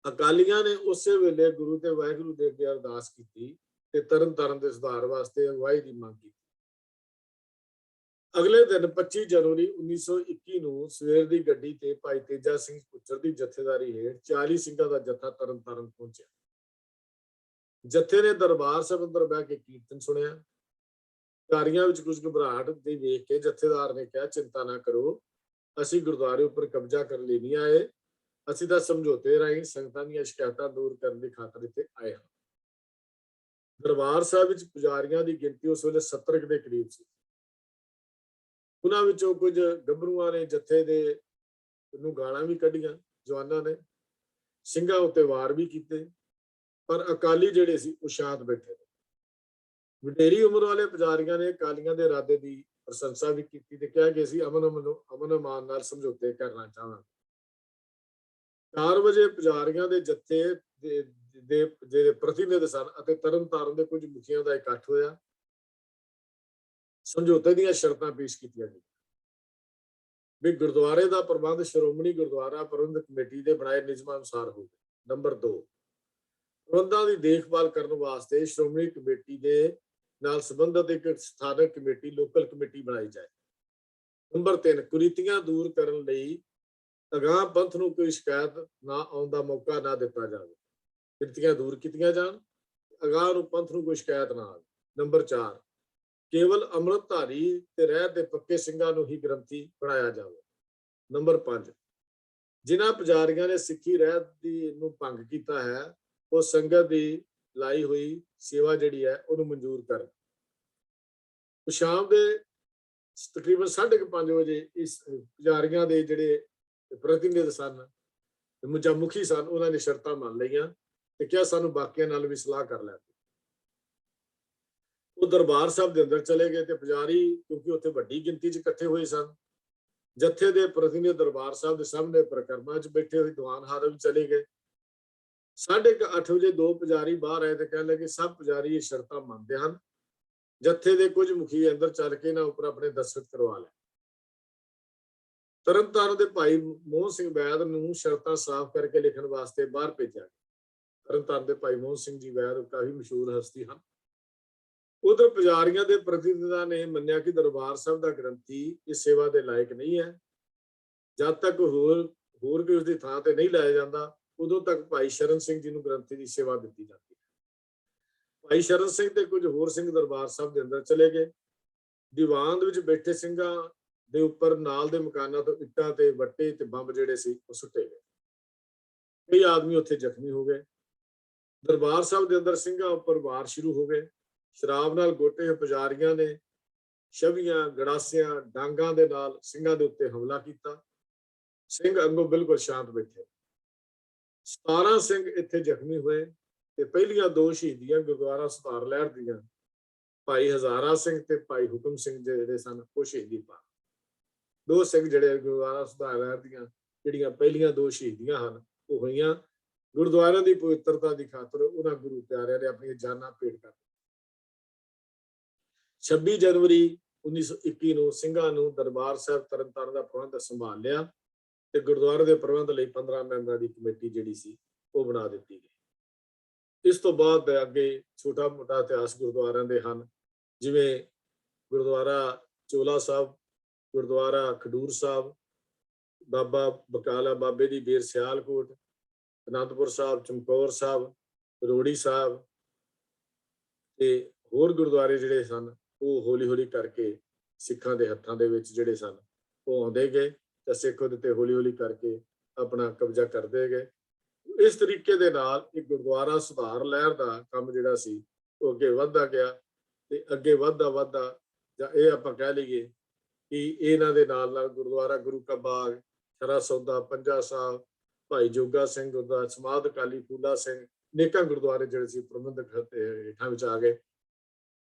ਅਕਾਲੀਆਂ ਨੇ ਉਸੇ ਵੇਲੇ ਗੁਰੂ ਤੇ ਵਾਹਿਗੁਰੂ ਦੇ ਅੱਗੇ ਅਰਦਾਸ ਕੀਤੀ ਤੇ ਤਰਨਤਾਰਨ ਦੇ ਸੁਧਾਰ ਵਾਸਤੇ ਅਗਵਾਈ ਦੀ ਮੰਗ ਕੀਤੀ। ਅਗਲੇ ਦਿਨ 25 ਜਨਵਰੀ 1921 ਨੂੰ ਸਵੇਰ ਦੀ ਗੱਡੀ ਤੇ ਭਾਈ ਤੇਜਾ ਸਿੰਘ ਪੁੱਚਰ ਦੀ ਜਥੇਦਾਰੀ ਹੇਠ 40 ਸਿੰਘਾਂ ਦਾ ਜਥਾ ਤਰਨਤਾਰਨ ਪਹੁੰਚਿਆ। ਜਥੇ ਨੇ ਦਰਬਾਰ ਸਾਹਿਬ ਅੰਦਰ ਬਹਿ ਕੇ ਕੀਰਤਨ ਸੁਣਿਆ। ਕਾਰੀਆਂ ਵਿੱਚ ਕੁਝ ਘਬਰਾਹਟ ਦੇ ਵੇਖ ਕੇ ਜਥੇਦਾਰ ਨੇ ਕਿਹਾ, ਚਿੰਤਾ ਨਾ ਕਰੋ, ਅਸੀਂ ਗੁਰਦੁਆਰੇ ਉੱਪਰ ਕਬਜ਼ਾ ਕਰਨ ਲਈ ਨਹੀਂ ਆਏ, ਅਸੀਂ ਤਾਂ ਸਮਝੌਤੇ ਰਾਹੀਂ ਸੰਗਤਾਂ ਦੀਆਂ ਸ਼ਿਕਾਇਤਾਂ ਦੂਰ ਕਰਨ ਦੀ ਖਾਤਰ ਇੱਥੇ ਆਏ ਹਾਂ। ਦਰਬਾਰ ਸਾਹਿਬ ਵਿੱਚ ਪੁਜਾਰੀਆਂ ਦੀ ਗਿਣਤੀ ਉਸ ਵੇਲੇ 70 ਦੇ ਕਰੀਬ ਸੀ। ਉਹਨਾਂ ਵਿੱਚੋਂ ਕੁਝ ਗੱਭਰੂਆਂ ਨੇ ਜਥੇ ਦੇ ਨੂੰ ਗਾਲਾਂ ਵੀ ਕੱਢੀਆਂ, ਜਵਾਨਾਂ ਨੇ ਸਿੰਘਾਂ ਉੱਤੇ ਵਾਰ ਵੀ ਕੀਤੇ, ਪਰ ਅਕਾਲੀ ਜਿਹੜੇ ਸੀ ਉਹ ਸ਼ਾਂਤ ਬੈਠੇ। ਵਡੇਰੀ ਉਮਰ ਵਾਲੇ ਪੁਜਾਰੀਆਂ ਨੇ ਅਕਾਲੀਆਂ ਦੇ ਇਰਾਦੇ ਦੀ ਪ੍ਰਸ਼ੰਸਾ ਵੀ ਕੀਤੀ ਤੇ ਕਿਹਾ ਕਿ ਅਸੀਂ ਅਮਨ ਅਮਾਨ ਨਾਲ ਸਮਝੌਤੇ ਕਰਨਾ ਚਾਹਾਂਗੇ। 4 ਵਜੇ ਪੁਜਾਰੀਆਂ ਦੇ ਜਥੇ ਦੇ ਜਿਹੜੇ ਪ੍ਰਤੀਨਿਧ ਸਨ ਅਤੇ ਤਰਨਤਾਰਨ ਦੇ ਕੁਝ ਮੁਖੀਆਂ ਦਾ ਇਕੱਠ ਹੋਇਆ। ਸਮਝੌਤੇ ਦੀਆਂ ਸ਼ਰਤਾਂ ਪੇਸ਼ ਕੀਤੀਆਂ ਗਈਆਂ ਵੀ ਗੁਰਦੁਆਰੇ ਦਾ ਪ੍ਰਬੰਧ ਸ਼੍ਰੋਮਣੀ ਗੁਰਦੁਆਰਾ ਪ੍ਰਬੰਧਕ ਕਮੇਟੀ ਦੇ ਬਣਾਏ ਨਿਯਮਾਂ ਅਨੁਸਾਰ ਹੋਵੇ। ਨੰਬਰ 2, ਪ੍ਰਬੰਧਾਂ ਦੀ ਦੇਖਭਾਲ ਕਰਨ ਵਾਸਤੇ ਸ਼੍ਰੋਮਣੀ ਕਮੇਟੀ ਦੇ ਨਾਲ ਸੰਬੰਧਿਤ ਇੱਕ ਸਥਾਨਕ ਕਮੇਟੀ, ਲੋਕਲ ਕਮੇਟੀ ਬਣਾਈ ਜਾਏ। ਨੰਬਰ 3, ਕੁਰੀਤੀਆਂ ਦੂਰ ਕਰਨ ਲਈ ਅਗਾਂਹ ਪੰਥ ਨੂੰ ਕੋਈ ਸ਼ਿਕਾਇਤ ਨਾ ਆਉਣ ਦਾ ਮੌਕਾ ਨਾ ਦਿੱਤਾ ਜਾਵੇ। ਕੁਰੀਤੀਆਂ ਦੂਰ ਕੀਤੀਆਂ ਜਾਣ, ਅਗਾਂਹ ਨੂੰ ਪੰਥ ਨੂੰ ਕੋਈ ਸ਼ਿਕਾਇਤ ਨਾ ਆਵੇ। ਨੰਬਰ 4, ਕੇਵਲ ਅੰਮ੍ਰਿਤਧਾਰੀ ਤੇ ਰਹਿਤ ਦੇ ਪੱਕੇ ਸਿੰਘਾਂ ਨੂੰ ਹੀ ਗ੍ਰੰਥੀ ਬਣਾਇਆ ਜਾਵੇ। ਨੰਬਰ 5, ਜਿਨ੍ਹਾਂ ਪੁਜਾਰੀਆਂ ਨੇ ਸਿੱਖੀ ਰਹਿਤ ਨੂੰ ਭੰਗ ਕੀਤਾ ਹੈ ਉਹ ਸੰਗਤ ਦੀ ਲਾਈ ਹੋਈ ਸੇਵਾ ਜਿਹੜੀ ਹੈ ਉਹਨੂੰ ਮਨਜ਼ੂਰ ਕਰਨ। ਸ਼ਾਮ ਦੇ ਤਕਰੀਬਨ 5:30 ਵਜੇ ਇਸ ਪੁਜਾਰੀਆਂ ਦੇ ਜਿਹੜੇ ਪ੍ਰਤੀਨਿਧ ਸਨ, ਮੁਖੀ ਸਨ, ਉਹਨਾਂ ਨੇ ਸ਼ਰਤਾਂ ਮੰਨ ਲਈਆਂ ਤੇ ਕਿਹਾ ਸਾਨੂੰ ਬਾਕੀਆਂ ਨਾਲ ਵੀ ਸਲਾਹ ਕਰ ਲੈਣ। ਉਹ ਦਰਬਾਰ ਸਾਹਿਬ ਦੇ ਅੰਦਰ ਚਲੇ ਗਏ ਤੇ ਪੁਜਾਰੀ, ਕਿਉਂਕਿ ਉੱਥੇ ਵੱਡੀ ਗਿਣਤੀ 'ਚ ਇਕੱਠੇ ਹੋਏ ਸਨ, ਜਥੇ ਦੇ ਪ੍ਰਤੀਨਿਧ ਦਰਬਾਰ ਸਾਹਿਬ ਦੇ ਸਾਹਮਣੇ ਪਰਿਕਰਮਾ 'ਚ ਬੈਠੇ ਹੋਏ ਦੀਵਾਨ ਹਾਰੇ ਵਿੱਚ ਚਲੇ ਗਏ। 8:30 ਵਜੇ 2 ਪੁਜਾਰੀ ਬਾਹਰ ਆਏ ਤੇ ਕਹਿਣ ਲੱਗੇ ਸਭ ਪੁਜਾਰੀ ਇਹ ਸ਼ਰਤਾਂ ਮੰਨਦੇ ਹਨ, ਜਥੇ ਦੇ ਕੁਝ ਮੁਖੀ ਅੰਦਰ ਚੱਲ ਕੇ ਇਹਨਾਂ ਉੱਪਰ ਆਪਣੇ ਦਸਤਖਤ ਕਰਵਾ ਲੈ। ਤਰਨਤਾਰਨ ਦੇ ਭਾਈ ਮੋਹਨ ਸਿੰਘ ਵੈਦ ਨੂੰ ਸ਼ਰਤਾਂ ਸਾਫ਼ ਕਰਕੇ ਲਿਖਣ ਵਾਸਤੇ ਬਾਹਰ ਭੇਜਿਆ। ਤਰਨਤਾਰਨ ਦੇ ਭਾਈ ਮੋਹਨ ਸਿੰਘ ਜੀ ਵੈਦ ਕਾਫੀ ਮਸ਼ਹੂਰ ਹਸਤੀ ਹਨ। ਉਧਰ ਪੁਜਾਰੀਆਂ ਦੇ ਪ੍ਰਤੀਨਿਧਾਂ ਨੇ ਮੰਨਿਆ ਕਿ ਦਰਬਾਰ ਸਾਹਿਬ ਦਾ ਗ੍ਰੰਥੀ ਇਸ ਸੇਵਾ ਦੇ ਲਾਇਕ ਨਹੀਂ ਹੈ। ਜਦ ਤੱਕ ਹੋਰ ਕੋਈ ਉਸਦੀ ਥਾਂ ਤੇ ਨਹੀਂ ਲਾਇਆ ਜਾਂਦਾ ਉਦੋਂ ਤੱਕ ਭਾਈ ਸ਼ਰਨ ਸਿੰਘ ਜੀ ਨੂੰ ਗ੍ਰੰਥੀ ਦੀ ਸੇਵਾ ਦਿੱਤੀ ਜਾਂਦੀ ਹੈ। ਭਾਈ ਸ਼ਰਨ ਸਿੰਘ ਤੇ ਕੁਝ ਹੋਰ ਸਿੰਘ ਦਰਬਾਰ ਸਾਹਿਬ ਦੇ ਅੰਦਰ ਚਲੇ ਗਏ। ਦੀਵਾਨ ਦੇ ਵਿੱਚ ਬੈਠੇ ਸਿੰਘਾਂ ਦੇ ਉੱਪਰ ਨਾਲ ਦੇ ਮਕਾਨਾਂ ਤੋਂ ਇੱਟਾਂ ਤੇ ਵੱਟੇ ਤੇ ਬੰਬ ਜਿਹੜੇ ਸੀ ਉਹ ਸੁੱਟੇ ਗਏ। ਕਈ ਆਦਮੀ ਉੱਥੇ ਜ਼ਖਮੀ ਹੋ ਗਏ। ਦਰਬਾਰ ਸਾਹਿਬ ਦੇ ਅੰਦਰ ਸਿੰਘਾਂ ਉੱਪਰ ਵਾਰ ਸ਼ੁਰੂ ਹੋ ਗਏ। ਸ਼ਰਾਬ ਨਾਲ ਗੋਟੇ ਪੁਜਾਰੀਆਂ ਨੇ ਛਵੀਆਂ, ਗੜਾਸਿਆਂ, ਡਾਂਗਾਂ ਦੇ ਨਾਲ ਸਿੰਘਾਂ ਦੇ ਉੱਤੇ ਹਮਲਾ ਕੀਤਾ। ਸਿੰਘ ਅੱਗੋਂ ਬਿਲਕੁਲ ਸ਼ਾਂਤ ਬੈਠੇ। 17 ਸਿੰਘ ਇੱਥੇ ਜ਼ਖਮੀ ਹੋਏ ਤੇ ਪਹਿਲੀਆਂ 2 ਸ਼ਹੀਦੀਆਂ ਗੁਰਦੁਆਰਾ ਸੁਧਾਰ ਲਹਿਰ ਦੀਆਂ ਭਾਈ ਹਜ਼ਾਰਾ ਸਿੰਘ ਤੇ ਭਾਈ ਹੁਕਮ ਸਿੰਘ ਜਿਹੜੇ ਸਨ ਉਹ ਸ਼ਹੀਦੀ ਪਾ। 2 ਸਿੰਘ ਜਿਹੜੇ ਗੁਰਦੁਆਰਾ ਸੁਧਾਰ ਲਹਿਰ ਦੀਆਂ ਜਿਹੜੀਆਂ ਪਹਿਲੀਆਂ 2 ਸ਼ਹੀਦੀਆਂ ਹਨ ਉਹ ਹੋਈਆਂ ਗੁਰਦੁਆਰਿਆਂ ਦੀ ਪਵਿੱਤਰਤਾ ਦੀ ਖਾਤਰ ਉਹਨਾਂ ਗੁਰੂ ਪਿਆਰਿਆਂ ਨੇ ਆਪਣੀਆਂ ਜਾਨਾਂ ਭੇਟ ਕਰ 26 ਜਨਵਰੀ 1921 ਨੂੰ ਸਿੰਘਾਂ ਨੂੰ ਦਰਬਾਰ ਸਾਹਿਬ ਤਰਨਤਾਰਨ ਦਾ ਪ੍ਰਬੰਧ ਸੰਭਾਲ ਲਿਆ ਤੇ ਗੁਰਦੁਆਰੇ ਦੇ ਪ੍ਰਬੰਧ ਲਈ 15 ਮੈਂਬਰਾਂ ਦੀ ਕਮੇਟੀ ਜਿਹੜੀ ਸੀ ਉਹ ਬਣਾ ਦਿੱਤੀ ਗਈ। ਇਸ ਤੋਂ ਬਾਅਦ ਅੱਗੇ ਛੋਟਾ ਮੋਟਾ ਇਤਿਹਾਸ ਗੁਰਦੁਆਰਿਆਂ ਦੇ ਹਨ, ਜਿਵੇਂ ਗੁਰਦੁਆਰਾ ਚੋਲਾ ਸਾਹਿਬ, ਗੁਰਦੁਆਰਾ ਖਡੂਰ ਸਾਹਿਬ, ਬਾਬਾ ਬਕਾਲਾ ਬਾਬੇ ਦੀ ਬੇਰ ਸਿਆਲਕੋਟ, ਅਨੰਦਪੁਰ ਸਾਹਿਬ, ਚਮਕੌਰ ਸਾਹਿਬ, ਰੋੜੀ ਸਾਹਿਬ ਤੇ ਹੋਰ ਗੁਰਦੁਆਰੇ ਜਿਹੜੇ ਸਨ ਉਹ ਹੌਲੀ ਹੌਲੀ ਕਰਕੇ ਸਿੱਖਾਂ ਦੇ ਹੱਥਾਂ ਦੇ ਵਿੱਚ ਜਿਹੜੇ ਸਨ ਉਹ ਆਉਂਦੇ ਗਏ ਤੇ ਸਿੱਖ ਉਹਦੇ ਤੇ ਹੌਲੀ ਹੌਲੀ ਕਰਕੇ ਆਪਣਾ ਕਬਜ਼ਾ ਕਰਦੇ ਗਏ। ਇਸ ਤਰੀਕੇ ਦੇ ਨਾਲ ਇੱਕ ਗੁਰਦੁਆਰਾ ਸੁਧਾਰ ਲਹਿਰ ਦਾ ਕੰਮ ਜਿਹੜਾ ਸੀ ਉਹ ਅੱਗੇ ਵੱਧਦਾ ਗਿਆ ਤੇ ਅੱਗੇ ਵੱਧਦਾ ਜਾਂ ਇਹ ਆਪਾਂ ਕਹਿ ਲਈਏ ਕਿ ਇਹਨਾਂ ਦੇ ਨਾਲ ਗੁਰਦੁਆਰਾ ਗੁਰੂ ਕਾ ਬਾਗ, ਖਰਾ ਸੌਦਾ, ਪੰਜਾ ਸਾਹਿਬ, ਭਾਈ ਜੋਗਾ ਸਿੰਘ ਗੁਰਦੁਆਰਾ, ਸਮਾਧ ਅਕਾਲੀ ਫੂਲਾ ਸਿੰਘ, ਨੇਕਾਂ ਗੁਰਦੁਆਰੇ ਜਿਹੜੇ ਸੀ ਪ੍ਰਬੰਧਕ ਹੇਠਾਂ ਵਿੱਚ ਆ ਗਏ।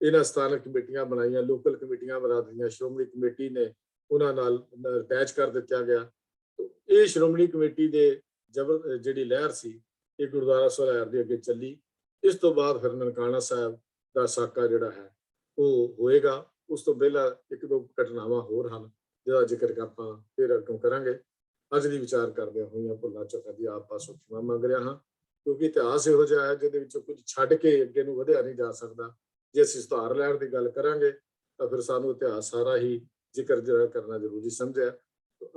ਇਹਨਾਂ ਸਥਾਨਕ ਕਮੇਟੀਆਂ ਬਣਾਈਆਂ, ਲੋਕਲ ਕਮੇਟੀਆਂ ਬਣਾ ਦਿੱਤੀਆਂ, ਸ਼੍ਰੋਮਣੀ ਕਮੇਟੀ ਨੇ ਉਹਨਾਂ ਨਾਲ ਅਟੈਚ ਕਰ ਦਿੱਤਾ ਗਿਆ। ਇਹ ਸ਼੍ਰੋਮਣੀ ਕਮੇਟੀ ਦੇ ਜਿਹੜੀ ਲਹਿਰ ਸੀ ਇਹ ਗੁਰਦੁਆਰਾ ਸੋਹਰਾਰ ਦੇ ਅੱਗੇ ਚੱਲੀ। ਇਸ ਤੋਂ ਬਾਅਦ ਫਿਰ ਨਨਕਾਣਾ ਸਾਹਿਬ ਦਾ ਸਾਕਾ ਜਿਹੜਾ ਹੈ ਉਹ ਹੋਏਗਾ। ਉਸ ਤੋਂ ਪਹਿਲਾਂ ਇੱਕ ਦੋ ਘਟਨਾਵਾਂ ਹੋਰ ਹਨ ਜਿਹਦਾ ਜ਼ਿਕਰ ਆਪਾਂ ਫਿਰ ਅੱਗੋਂ ਕਰਾਂਗੇ। ਅੱਜ ਦੀ ਵਿਚਾਰ ਕਰਦਿਆਂ ਹੋਈਆਂ ਭੁੱਲਾਂ ਚੁੱਕਾਂ ਦੀ ਆਪ ਪਾਸੋਂ ਖਿਮਾ ਮੰਗ ਰਿਹਾ ਹਾਂ, ਕਿਉਂਕਿ ਇਤਿਹਾਸ ਇਹੋ ਜਿਹਾ ਹੈ ਜਿਹਦੇ ਵਿੱਚੋਂ ਕੁਝ ਛੱਡ ਕੇ ਅੱਗੇ ਨੂੰ ਵਧਿਆ ਨਹੀਂ ਜਾ ਸਕਦਾ। ਜੇ ਅਸੀਂ ਸੁਧਾਰ ਲਹਿਰ ਦੀ ਗੱਲ ਕਰਾਂਗੇ ਤਾਂ ਫਿਰ ਸਾਨੂੰ ਇਤਿਹਾਸ ਸਾਰਾ ਹੀ ਜ਼ਿਕਰ ਜਿਹੜਾ ਕਰਨਾ ਜ਼ਰੂਰੀ ਸਮਝਿਆ।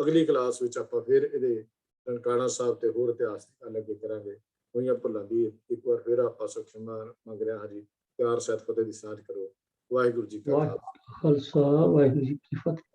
ਅਗਲੀ ਕਲਾਸ ਵਿੱਚ ਆਪਾਂ ਫਿਰ ਇਹਦੇ ਨਨਕਾਣਾ ਸਾਹਿਬ ਤੇ ਹੋਰ ਇਤਿਹਾਸ ਦੀ ਗੱਲ ਅੱਗੇ ਕਰਾਂਗੇ। ਹੋਈਆਂ ਭੁੱਲਾਂ ਦੀ ਇੱਕ ਵਾਰ ਫਿਰ ਆਪਾਂ ਪਾਸੋਂ ਖਿਮਾ ਮੰਗ ਰਿਹਾ ਹਾਂ ਜੀ। ਪਿਆਰ ਸਹਿਤ ਫਤਿਹ ਦੀ ਸਾਂਝ ਕਰੋ। ਵਾਹਿਗੁਰੂ ਜੀ ਕਾ ਖਾਲਸਾ, ਵਾਹਿਗੁਰੂ ਜੀ ਕੀ ਫਤਿਹ।